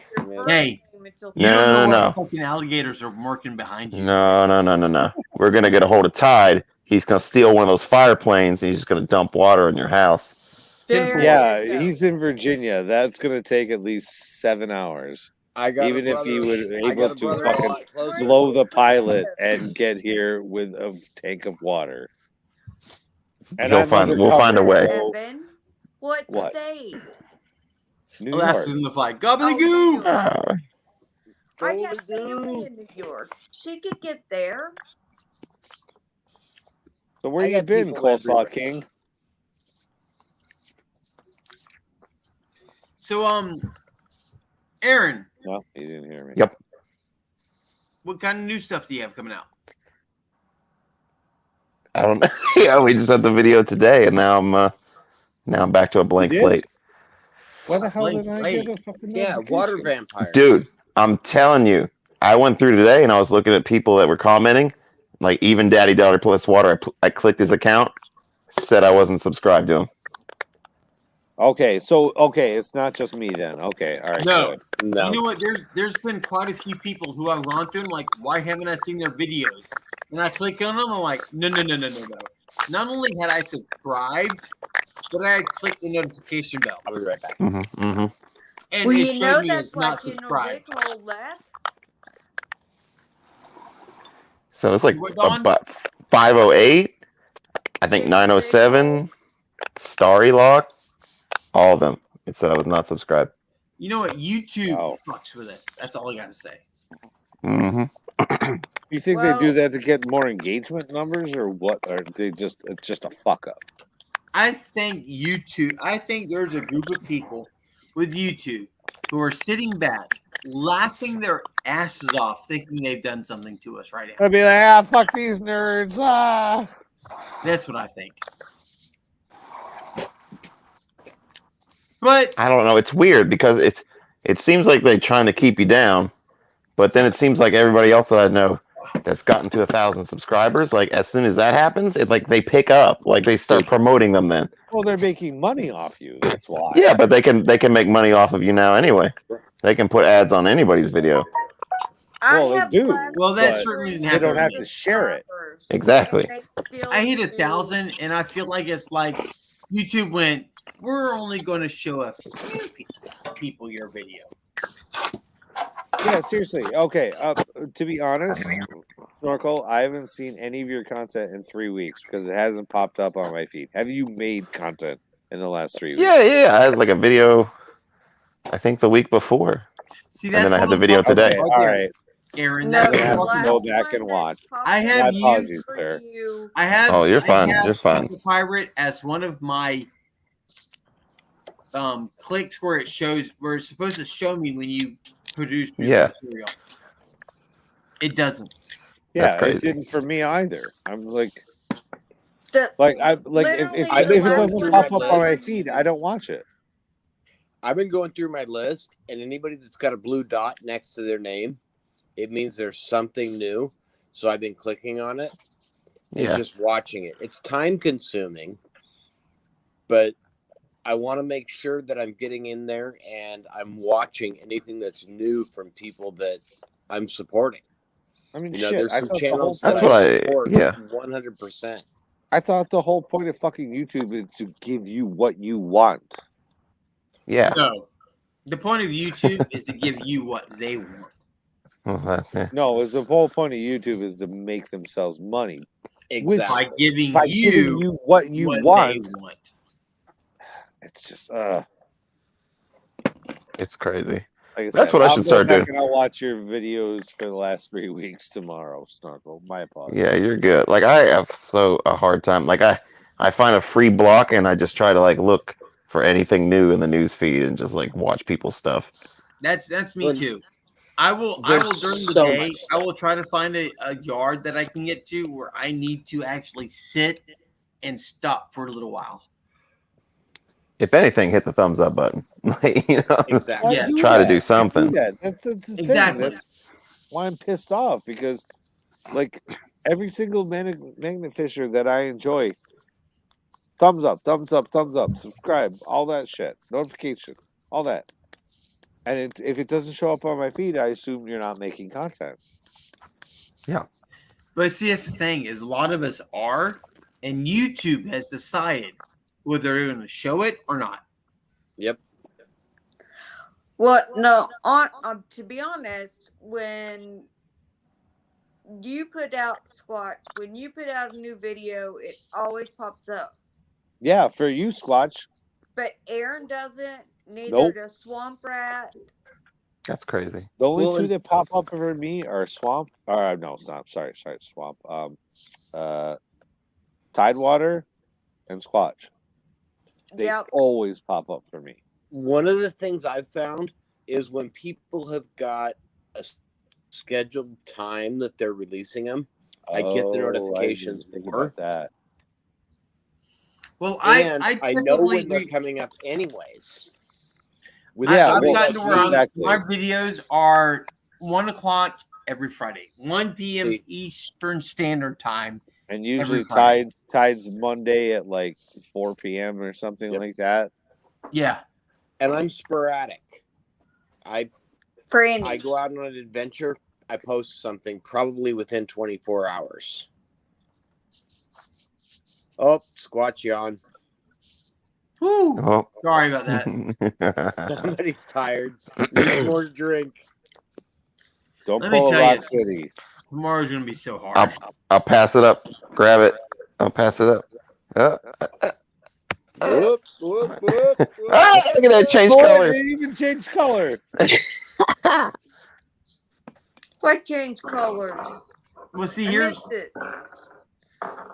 Hey. until You don't know No. what fucking alligators are working behind you. No. We're gonna get a hold of Tide. He's gonna steal one of those fire planes and he's just gonna dump water in your house. There Yeah, you go. he's in Virginia. That's gonna take at least 7 hours. I got Even if he would I got able a to brother a fucking lot closer. blow the pilot and get here with a tank of water. And We'll I'm find a undercover, way. so- Evan, what state? New Alaska's York. in the flag. Oh, Gobbledygoo! New York. Oh, I got family in New York. She could get there. So where I you got been, people Coleslaw everywhere. King? So, Aaron, No, he didn't hear me. Yep. what kind of new stuff do you have coming out? I don't know. Yeah, we just had the video today, and now I'm back to a blank did? slate. Why the hell Blank did I slate. get a fucking Yeah, water notification? vampire. Dude, I'm telling you, I went through today and I was looking at people that were commenting, like even Daddy Daughter Plus Water. I clicked his account, said I wasn't subscribed to him. Okay, it's not just me then. Okay, all right, No. good. No. You know what? There's been quite a few people who I've gone through and like, why haven't I seen their videos? And I click on them, I'm like, no. Not only had I subscribed, but I had clicked the notification bell. I'll be right back. And Well, it you showed know me that's as not like you know subscribed. Rick Hole left. So it's like What, Dawn? about 508, I think 907, Starry Lock, all of them. It said I was not subscribed. You know what? YouTube Wow. fucks with us. That's all I got to say. Mm-hmm. You think Well- they do that to get more engagement numbers, or what? Or they just it's just a fuck up? I think there's a group of people with YouTube who are sitting back, laughing their asses off, thinking they've done something to us right now. I'd be like, fuck these nerds. Ah. That's what I think. But I don't know. It's weird because it seems like they're trying to keep you down, but then it seems like everybody else that I know that's gotten to 1,000 subscribers, like as soon as that happens, it's like they pick up, like they start promoting them then. Well, they're making money off you. That's why. Yeah, but they can make money off of you now anyway. They can put ads on anybody's video. Well, they do. well, that but certainly didn't they happen don't with have me. to share it. Exactly. I hit 1,000, and I feel like it's like YouTube went, we're only going to show a few people your video. Yeah, seriously. Okay. To be honest, Snorkel, I haven't seen any of your content in 3 weeks because it hasn't popped up on my feed. Have you made content in the last 3 weeks? Yeah. I had like a video, I think the week before. See, And that's then I had the what video I'm today. talking All about right. Aaron, No, that's I'm what gonna I'm have talking to about. go back and watch. I have My you. apologies, sir. I have. Oh, you're fine. I have You're fine. Squatch Pirate as one of my clicks where it shows where it's supposed to show me when you produce new Yeah. material. It doesn't. Yeah, crazy. it didn't for me either. I'm like, The, if it doesn't pop up on my feed, I don't watch it. I've been going through my list, and anybody that's got a blue dot next to their name, it means there's something new. So I've been clicking on it and Yeah. just watching it. It's time consuming, but I want to make sure that I'm getting in there and I'm watching anything that's new from people that I'm supporting. I mean, You know, shit. there's I some thought channels That's that what I I- support yeah. 100%. I thought the whole point of fucking YouTube is to give you what you want. Yeah. No. The point of YouTube is to give you what they want. No, it's the whole point of YouTube is to make themselves money. Exactly. By giving By you giving you what you want. they want. It's just It's crazy. like I That's said, what I I'll should go start back doing. and I'll watch your videos for the last 3 weeks tomorrow, Snarkle. My apologies. Yeah, you're good. Like I have a hard time. Like I find a free block and I just try to like look for anything new in the news feed and just like watch people's stuff. That's me too. I will There's during the so day, much I will try to find a yard that I can get to where I need to actually sit and stop for a little while. If anything, hit the thumbs up button. Like, you know, Exactly. Yeah. try to do something. That's the Exactly. thing. That's why I'm pissed off because, like, every single magnet fisher that I enjoy, thumbs up, subscribe, all that shit, notification, all that. And if it doesn't show up on my feed, I assume you're not making content. Yeah. But see, that's the thing is a lot of us are, and YouTube has decided whether they're going to show it or not. Yep. Well, no, to be honest, when you put out Squatch, when you put out a new video, it always pops up. Yeah, for you, Squatch. But Aaron doesn't, neither Nope. does Swamp Rat. That's crazy. The only two that pop up for me are Swamp. No, it's not. Sorry, Swamp. Tidewater and Squatch. They always pop up for me. One of the things I've found is when people have got a scheduled time that they're releasing them, I get the notifications for that. Well, and I know when typically they're coming up anyways. I've gotten to where my videos are 1 o'clock every Friday, 1 p.m. Eastern Standard Time. And usually tides Monday at like 4 p.m. or something like that. Yeah. And I'm sporadic. I go out on an adventure. I post something probably within 24 hours. Oh, Squatch yawn. Woo. Oh. Sorry about that. Somebody's tired. Needs more to drink. Don't Let me pull tell a Rock you, City. tomorrow's going to be so hard. I'll pass it up. Grab it. I'll pass it up. Whoop, whoop, whoop, whoop. Ah, look at that, change colors. It even changed color. What changed colors? Well, see, I here's missed it.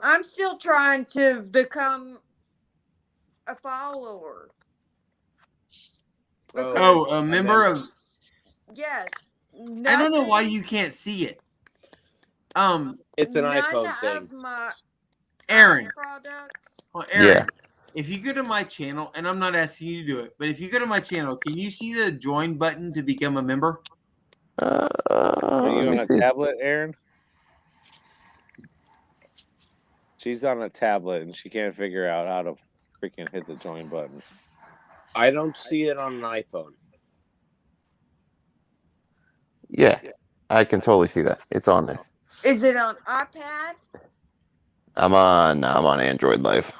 I'm still trying to become a follower. a member of. Yes. I don't know why you can't see it. It's an none iPhone thing. of my Aaron. products. Well, Aaron, Yeah. if you go to my channel, and I'm not asking you to do it, but if you go to my channel, can you see the join button to become a member? Are you Let on me a see. tablet, Aaron? She's on a tablet and she can't figure out how to freaking hit the join button. I don't see it on an iPhone. Yeah, I can totally see that. It's on there. Is it on iPad? I'm on Android Live.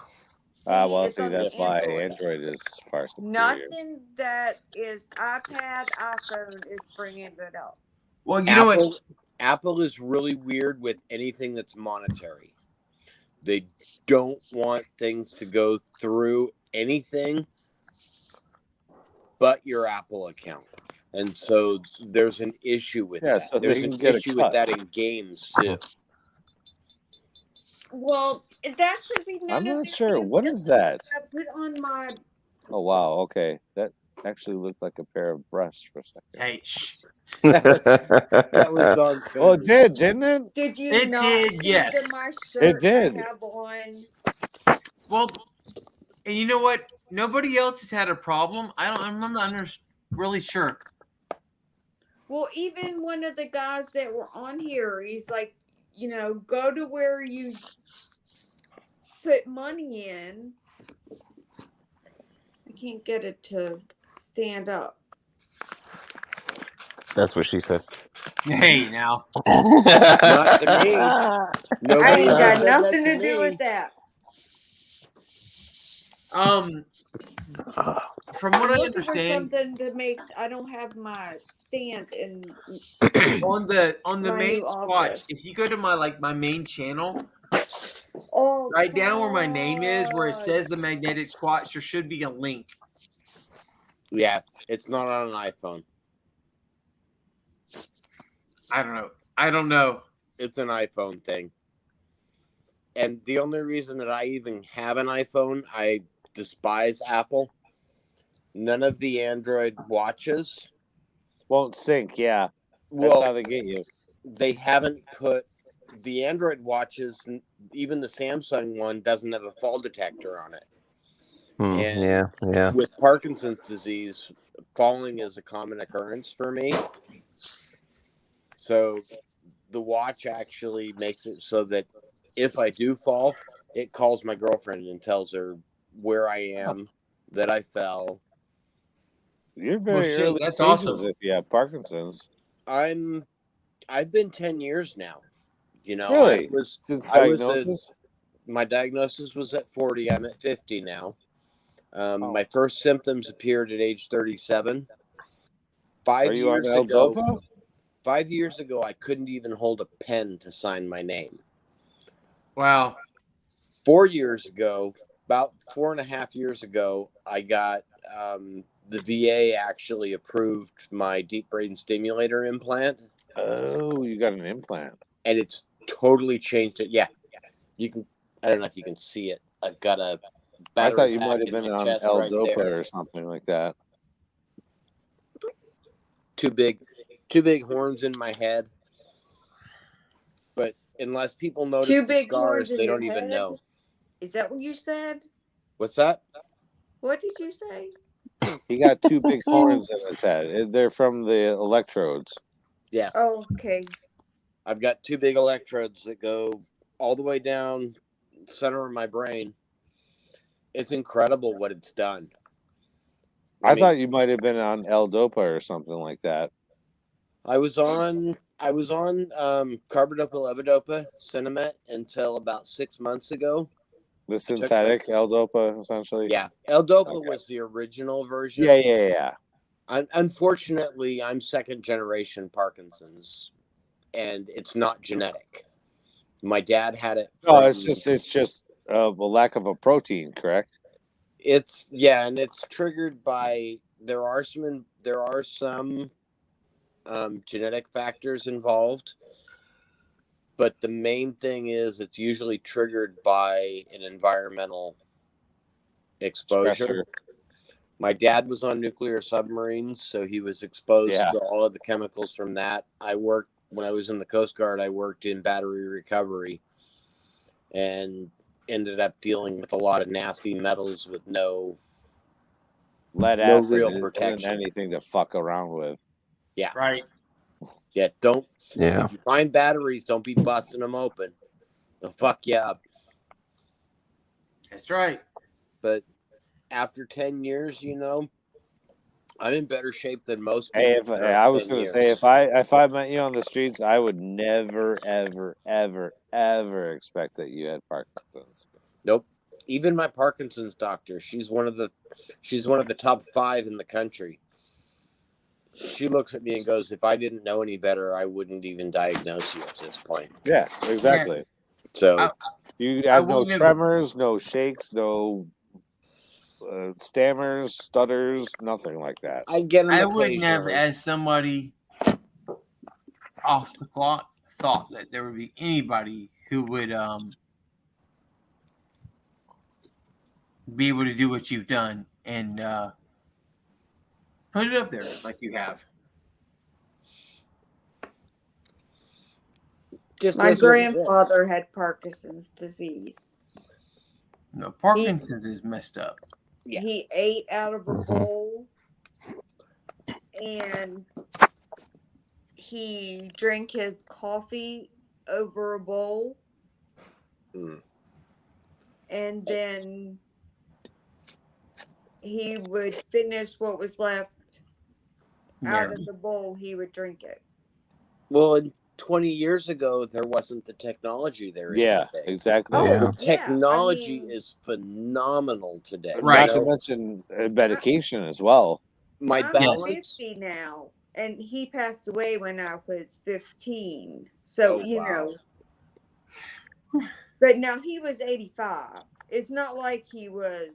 Well, it's see, on the that's why Android. Android is far superior. Nothing that is iPad, iPhone is bringing it up. Well, you know what? Apple is really weird with anything that's monetary. They don't want things to go through anything but your Apple account. And so there's an issue with that. So there's they an can get a issue with cut. that in games too. Well, that should be none I'm of not your sure. business. What is that? I put on my. Oh, wow. Okay. That actually looked like a pair of breasts for a second. Hey, shh. That was Don's fingers. Well, it did, didn't it? Did you It not did, see yes. my shirt It did. I have on? Well, and you know what? Nobody else has had a problem. I'm not really sure. Well, even one of the guys that were on here, he's like, go to where you put money in. I can't get it to stand up. That's what she said. Hey, now. Not to me. I Nobody ain't ever got said nothing that to do me. with that. From what I Looking for understand, something to make. I don't have my stand in on the my main new Squatch, office. if you go to my main channel, Oh, right down where my name is, where it God. says the magnetic Squatch, there should be a link. Yeah, it's not on an iPhone. I don't know. It's an iPhone thing. And the only reason that I even have an iPhone, I despise Apple. None of the Android watches won't sync. Yeah, that's well, how they get you. They haven't put the Android watches. Even the Samsung one doesn't have a fall detector on it. And yeah. With Parkinson's disease, falling is a common occurrence for me. So the watch actually makes it so that if I do fall, it calls my girlfriend and tells her where I am, that I fell. You're very early that's stages awesome. if you have Parkinson's. I've been 10 years now. Really? Since diagnosis? My diagnosis was at 40. I'm at 50 now. My first symptoms appeared at age 37. 5 years ago, 5 years ago, I couldn't even hold a pen to sign my name. Wow. 4 years ago, about 4.5 years ago, I got the VA actually approved my deep brain stimulator implant. Oh, you got an implant. And it's totally changed it. Yeah. You can, I don't know if you can see it. I've got a I thought you pack might have in been my on chest L right Dopa there. or something like that. Two big horns in my head. But unless people notice Two the big scars, horns in they your don't even head? know. Is that what you said? What's that? What did you say? He got two big horns in his head. They're from the electrodes. Yeah. Oh, okay. I've got two big electrodes that go all the way down the center of my brain. It's incredible what it's done. I thought you might have been on L Dopa or something like that. I was on carbidopa, levodopa, Cinemet until about 6 months ago. The synthetic L Dopa, essentially. Yeah, L Dopa was the original version. Yeah. Unfortunately, I'm second generation Parkinson's, and it's not genetic. My dad had it. It's just a lack of a protein, correct? And it's triggered by there are some genetic factors involved, but the main thing is it's usually triggered by an environmental exposure. Stressor. My dad was on nuclear submarines, so he was exposed to all of the chemicals from that. When I was in the Coast Guard, I worked in battery recovery, and ended up dealing with a lot of nasty metals with no Lead No acid real isn't protection. anything to fuck around with. Yeah. Right. Yeah, don't. Yeah. If you find batteries, don't be busting them open. They'll fuck you up. That's right. But after 10 years, you know, I'm in better shape than most people. Hey, if I was going to say, if I met you on the streets, I would never, ever, ever, ever expect that you had Parkinson's. Nope. Even my Parkinson's doctor, she's one of the top 5 in the country. She looks at me and goes, "If I didn't know any better, I wouldn't even diagnose you at this point." Yeah, exactly. So you have no will give- tremors, no shakes, no stammers, stutters, nothing like that. I get them I wouldn't have, occasionally. as somebody off the clock, thought that there would be anybody who would be able to do what you've done and put it up there like you have. Just My is what it is. grandfather had Parkinson's disease. No, Parkinson's is messed up. Yeah. He ate out of a bowl and he drank his coffee over a bowl. Mm. And then he would finish what was left out of the bowl. He would drink it. Well, and 20 years ago, there wasn't the technology there is Yeah, today. exactly. Oh, Yeah. The yeah, technology I mean, is phenomenal today. Right. Not to mention medication as well. My I'm balance. 50 now, and he passed away when I was 15. So, Oh, you wow. know. But now he was 85. It's not like he was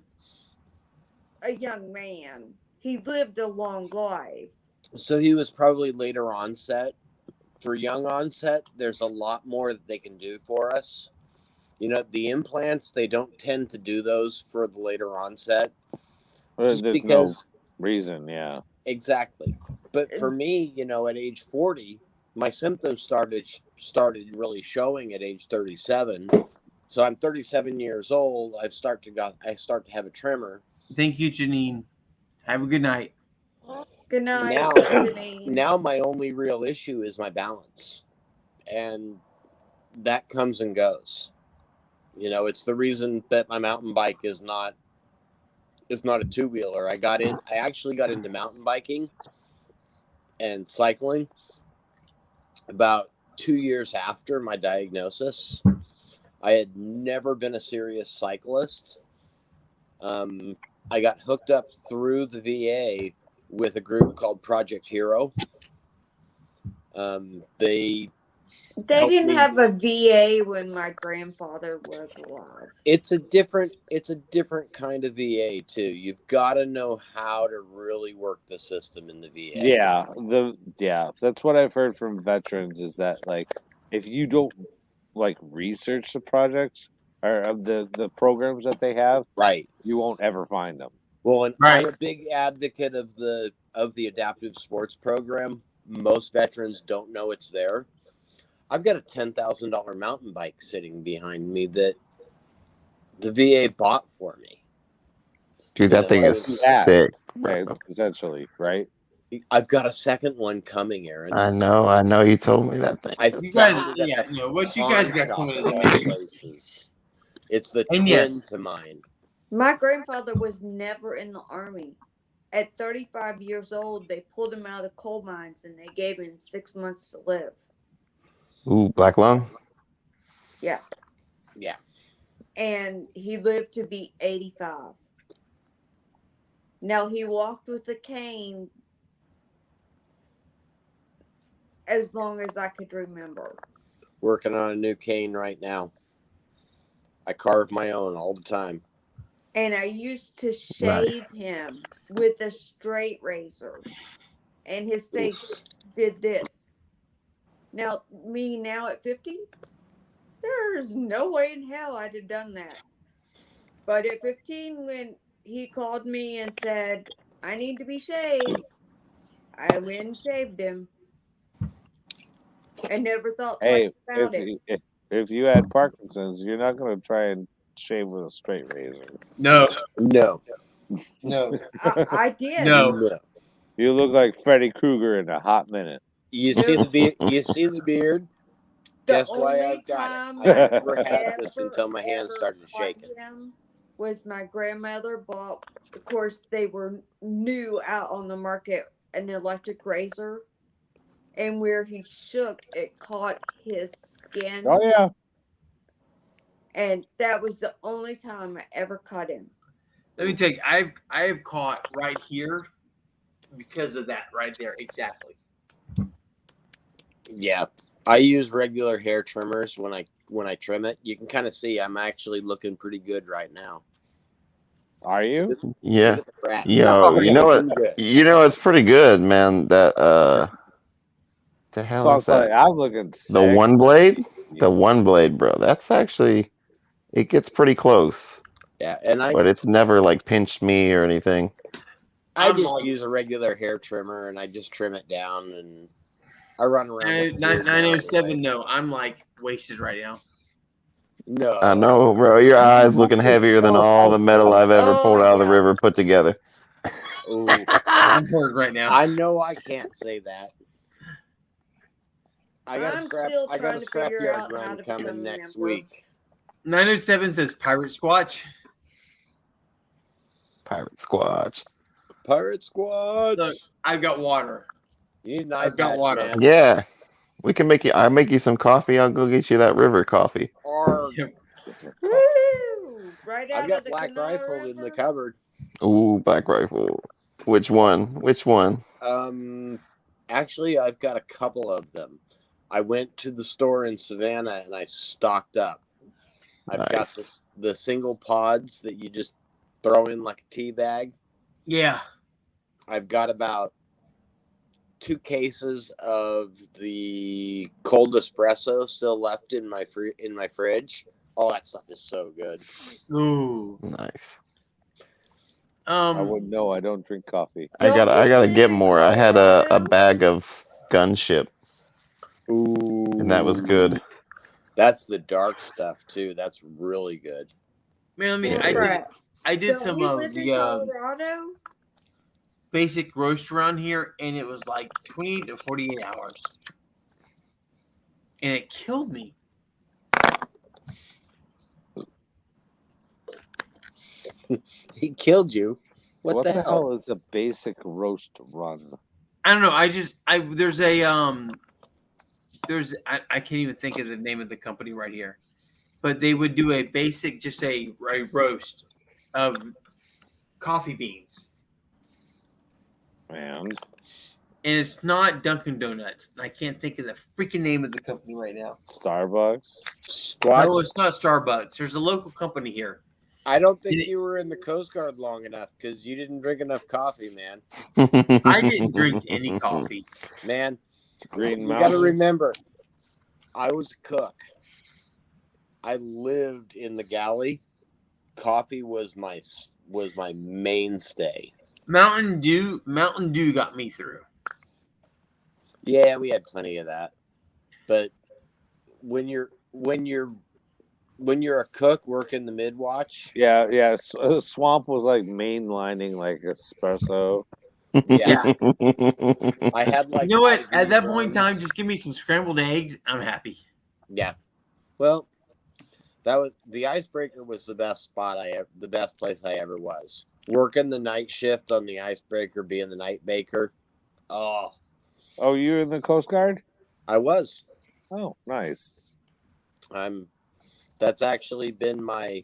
a young man. He lived a long life. So he was probably later onset. For young onset, there's a lot more that they can do for us. You know, the implants, they don't tend to do those for the later onset. Just There's because. no reason, yeah. Exactly. But for me, you know, at age 40, my symptoms started really showing at age 37. So I'm 37 years old. I start to have a tremor. Thank you, Janine. Have a good night. Good night, Now, Janine. now my only real issue is my balance, and that comes and goes. You know, it's the reason that my mountain bike is not a two-wheeler. I actually got into mountain biking and cycling about 2 years after my diagnosis. I had never been a serious cyclist. I got hooked up through the VA with a group called Project Hero. They didn't me. have a VA when my grandfather was alive. It's a different kind of VA too. You've got to know how to really work the system in the VA. Yeah, that's what I've heard from veterans is that like if you don't like research the projects or the programs that they have, right, you won't ever find them. Well, and Right. I'm a big advocate of the adaptive sports program. Most veterans don't know it's there. I've got a $10,000 mountain bike sitting behind me that the VA bought for me. Dude, that thing is sick. Right, essentially, right? I've got a second one coming, Aaron. I know. You told me that thing. I You found guys, it yeah, at the you know what you pawn guys got shop some of of those all amazing. places. It's the And twin yes. to mine. My grandfather was never in the army. At 35 years old, they pulled him out of the coal mines and they gave him 6 months to live. Ooh, black lung. Yeah. Yeah. And he lived to be 85. Now, he walked with a cane as long as I could remember. Working on a new cane right now. I carve my own all the time. And I used to shave him with a straight razor. And his face did this. Now, me now at 50, there's no way in hell I'd have done that. But at 15, when he called me and said, I need to be shaved, I went and shaved him. I never thought twice about it. If you had Parkinson's, you're not going to try and shave with a straight razor. No, No. no, I did. no. You look like Freddy Krueger in a hot minute. You see the beard? You see the beard? The Guess why only I've got time it. I I never had this ever, until my hands ever started caught shaking. him was my grandmother bought. Of course, they were new out on the market, an electric razor, and where he shook, it caught his skin, Oh yeah. and that was the only time I ever caught him. Let me tell you, I have caught right here because of that right there. Exactly. Yeah, I use regular hair trimmers when I trim it. You can kind of see I'm actually looking pretty good right now. Are you? Yeah. Look at the rat. Yo, you know what? Looking good. You know it's pretty good, man. That the hell So is it's like that? I'm looking The one sexy. blade? The one blade, bro. That's actually it gets pretty close. Yeah, and But it's never like pinched me or anything. I I'm just like- use a regular hair trimmer and I just trim it down and I run around. with beard now 907. anyway. No, I'm like wasted right now. No, I know, bro. Your eyes looking heavier than all the metal I've ever pulled out of the river put together. Ooh, I'm hurt right now. I know I can't say that. I got I'm a scrap. still I got trying a to figure scrapyard out how run to coming become a next member. week. 907 says Pirate Squatch. Pirate Squatch. Pirate Squatch. Look, I've got water. You need an I've got iPad, water. man. Yeah. We can make you I'll make you some coffee. I'll go get you that river coffee. Or Woo! Right out I've got of the Black Kanawha Rifle in the River. cupboard. Ooh, Black Rifle. Which one? Which one? Actually, I've got a couple of them. I went to the store in Savannah and I stocked up. I've got the single pods that you just throw in like a tea bag. Yeah. I've got about 2 cases of the cold espresso still left in my fridge. Oh, that stuff is so good. Ooh. Nice. I wouldn't know. I don't drink coffee. I gotta get more. I had a bag of gunship. Ooh. And that was good. That's the dark stuff too. That's really good. Man, I mean, I did some of the Colorado. basic roast run here, and it was like 20 to 48 hours. And it killed me. He killed you. What the hell is a basic roast run? I don't know. I can't even think of the name of the company right here, but they would do a basic, just a roast of coffee beans. And it's not Dunkin' Donuts. I can't think of the freaking name of the company right now. Starbucks? Squatch? No, it's not Starbucks. There's a local company here. I don't think you were in the Coast Guard long enough because you didn't drink enough coffee, man. I didn't drink any coffee. Man, Green you Mountain. got to remember, I was a cook. I lived in the galley. Coffee was my mainstay. Mountain Dew got me through. Yeah, we had plenty of that. But when you're a cook working the mid-watch. Yeah. Swamp was like mainlining like espresso. Yeah. I had like. You know what? IV At that point in time, runs. just give me some scrambled eggs. I'm happy. Yeah. Well, that was the Icebreaker was the best the best place I ever was. Working the night shift on the Icebreaker, being the night baker. Oh, you were in the Coast Guard? I was. Oh, nice. That's actually been my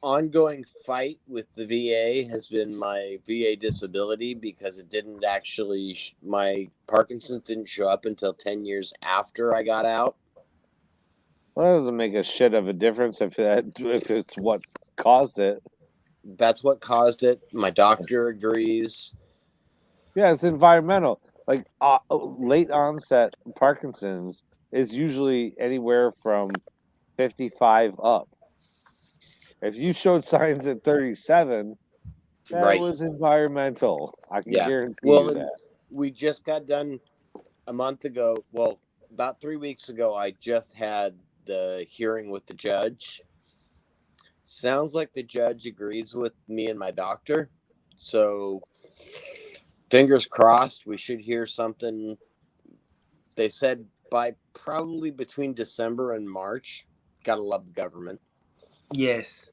ongoing fight with the VA has been my VA disability because it didn't actually my Parkinson's didn't show up until 10 years after I got out. Well, that doesn't make a shit of a difference if it's what caused it. That's what caused it. My doctor agrees. Yeah, it's environmental. Like late onset Parkinson's is usually anywhere from 55 up. If you showed signs at 37, that was environmental. I can guarantee you that. We just got done a month ago. Well, about 3 weeks ago, I just had the hearing with the judge. Sounds like the judge agrees with me and my doctor. So fingers crossed, we should hear something. They said by probably between December and March. Gotta love the government. Yes.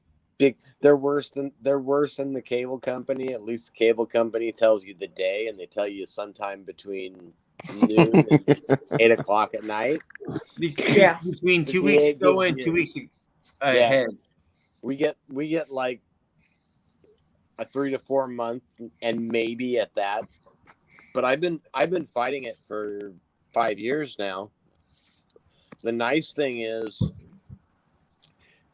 They're worse than the cable company. At least the cable company tells you the day, and they tell you sometime between noon and 8 o'clock at night. Yeah. Between The 2 VA weeks ago gives and you- 2 weeks Yeah. ahead. We get like a 3 to 4 month, and maybe at that. But I've been fighting it for 5 years now. The nice thing is,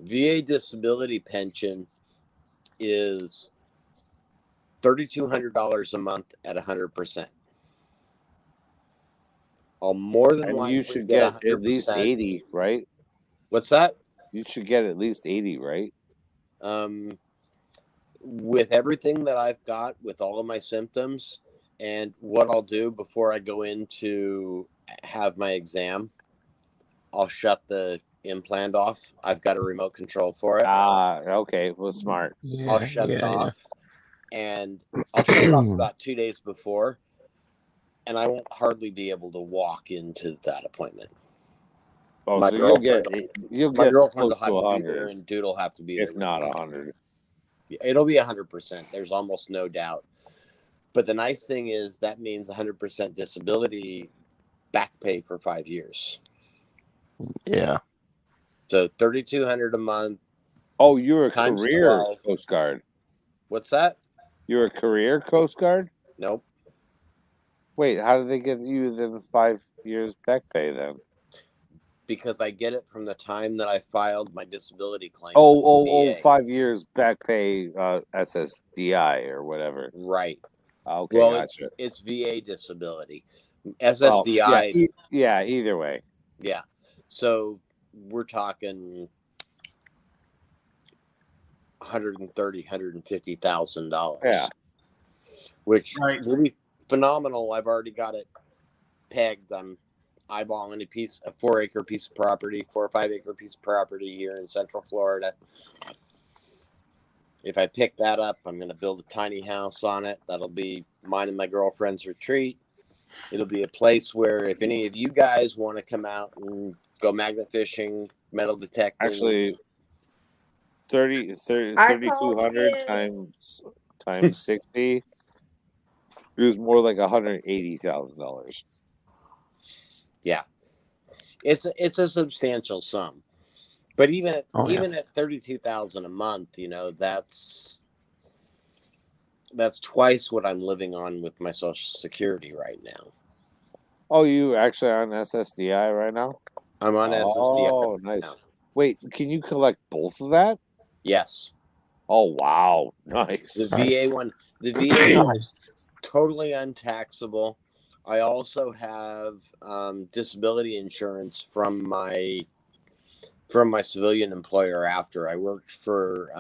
VA disability pension is $3,200 a month at 100%. I'll more than And likely you should get get at least 100%. 80, right? What's that? You should get at least 80, right? With everything that I've got, with all of my symptoms, and what I'll do before I go in to have my exam, I'll shut the implant off. I've got a remote control for it. Okay. Well, smart. I'll shut it off, and I'll shut it off about 2 days before, and I won't hardly be able to walk into that appointment. Oh, My so you'll get girlfriend close will have to to be there, 100, and Dude will have to be there. if not 100. It'll be 100%. There's almost no doubt. But the nice thing is that means 100% disability back pay for 5 years. Yeah. So $3,200 a month. Oh, you're a Times career 12. Coast Guard. What's that? You're a career Coast Guard? Nope. Wait, how did they give you the 5 years back pay then? Because I get it from the time that I filed my disability claim. Oh, with the VA. 5 years back pay, SSDI or whatever. Right. Okay, Well, gotcha. it's VA disability. SSDI. Well, yeah, either way. Yeah. So we're talking $150,000. Yeah. Which will be phenomenal. I've already got it pegged. I'm eyeballing a 4-acre piece of property, 4 or 5 acre piece of property here in Central Florida. If I pick that up, I'm going to build a tiny house on it. That'll be mine and my girlfriend's retreat. It'll be a place where if any of you guys want to come out and go magnet fishing, metal detecting. Actually, 3,200 times 60 is more like $180,000. Yeah, it's a substantial sum, but even at $32,000 a month, that's twice what I'm living on with my Social Security right now. Oh, you actually on SSDI right now? I'm on SSDI. Oh, nice. Now. Wait, can you collect both of that? Yes. Oh, wow, nice. The VA one is totally untaxable. I also have disability insurance from my civilian employer after. I worked for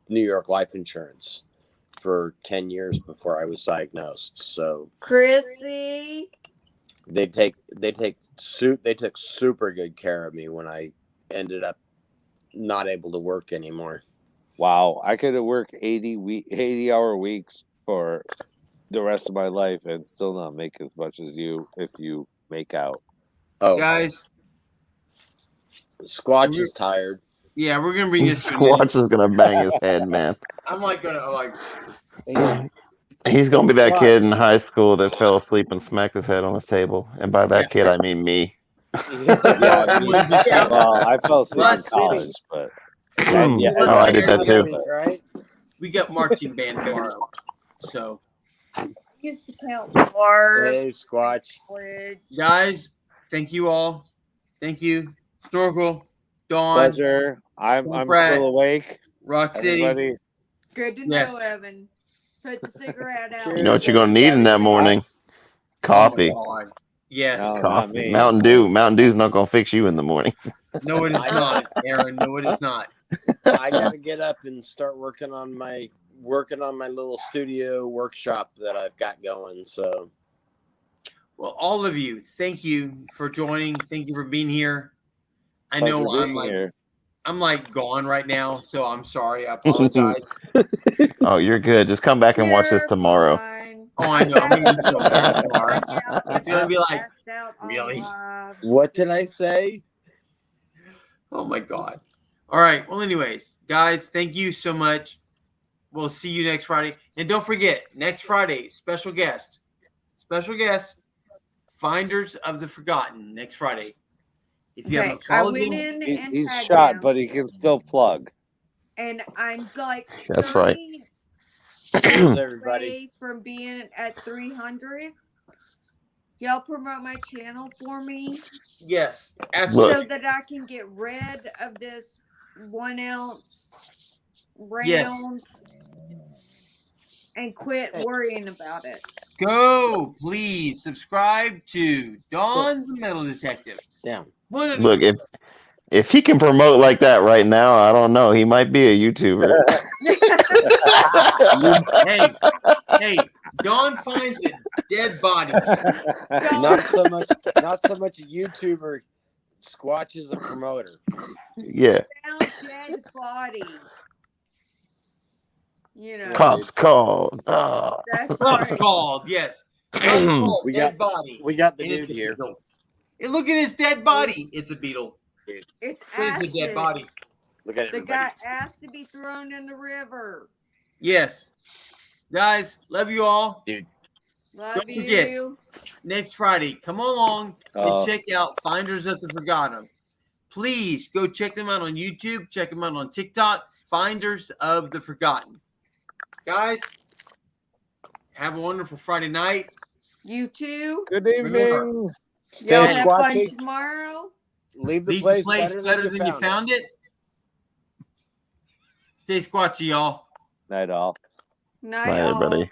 New York Life Insurance for 10 years before I was diagnosed. So Chrissy, they took super good care of me when I ended up not able to work anymore. Wow, I could have worked 80-hour weeks for the rest of my life and still not make as much as you if you make out. Oh, guys, Squatch is tired. Yeah, we're gonna bring this. Squatch is gonna bang his head, man. I'm like gonna He's gonna be that kid in high school that fell asleep and smacked his head on his table, and by that kid I mean me. Well, I fell asleep in college, but I did that too. Right? We got marching band tomorrow, so. used to count bars. Hey, Squatch. Guys, thank you all. Thank you, Storkel, Dawn. Pleasure. I'm still awake. Rock City. Everybody. Good to know, Evan. Put the cigarette out. You know what you're gonna need in that morning? Coffee. Yes. No, Coffee. Mountain Dew. Mountain Dew's not gonna fix you in the morning. No, it is not, Aaron. No, it is not. I gotta get up and start working on my little studio workshop that I've got going. So, well, all of you, thank you for joining. Thank you for being here. I Pleasure know I'm being like here. I'm like gone right now, so I'm sorry. I apologize. Oh, you're good. Just come back and watch this You're tomorrow. fine. Oh, I know. I'm gonna be so mad tomorrow. Blacked out, It's gonna be like, blacked out on really? live. What did I say? oh my God. All right. Well, anyways, guys, thank you so much. We'll see you next Friday. And don't forget, next Friday, special guest, Finders of the Forgotten, next Friday. If you Okay, haven't I followed went him, in and He's tagged shot, him, but he can still plug. and I'm like That's right. 30 Cheers, everybody. away from being at 300. Y'all promote my channel for me yes, absolutely. so that I can get rid of this 1 ounce Yes. round and quit worrying about it. Go, please subscribe to Dawn the Metal Detective. Damn. Look, if he can promote like that right now, I don't know. He might be a YouTuber. hey, Dawn finds a dead body. Not so much a YouTuber. Squatch is a promoter. Yeah. Found dead body. You know. Cops called. Oh. That's Cops right. called, yes. Cops called, We dead got- body. We got the And it's dude a here. beetle. Hey, look at his dead body. It's a beetle. It's What is a dead acid. body? Look at The everybody. guy asked to be thrown in the river. Yes. Guys, love you all. Dude. Love Don't forget, you. next Friday, come along and Oh. check out Finders of the Forgotten. Please go check them out on YouTube. Check them out on TikTok. Finders of the Forgotten. Guys, have a wonderful Friday night. You too. Good Remember, evening. Stay Y'all have fun squatchy. tomorrow. Leave the leave place, the place better than you found it. Stay squatchy, y'all. Night all. Night, Bye, all. everybody.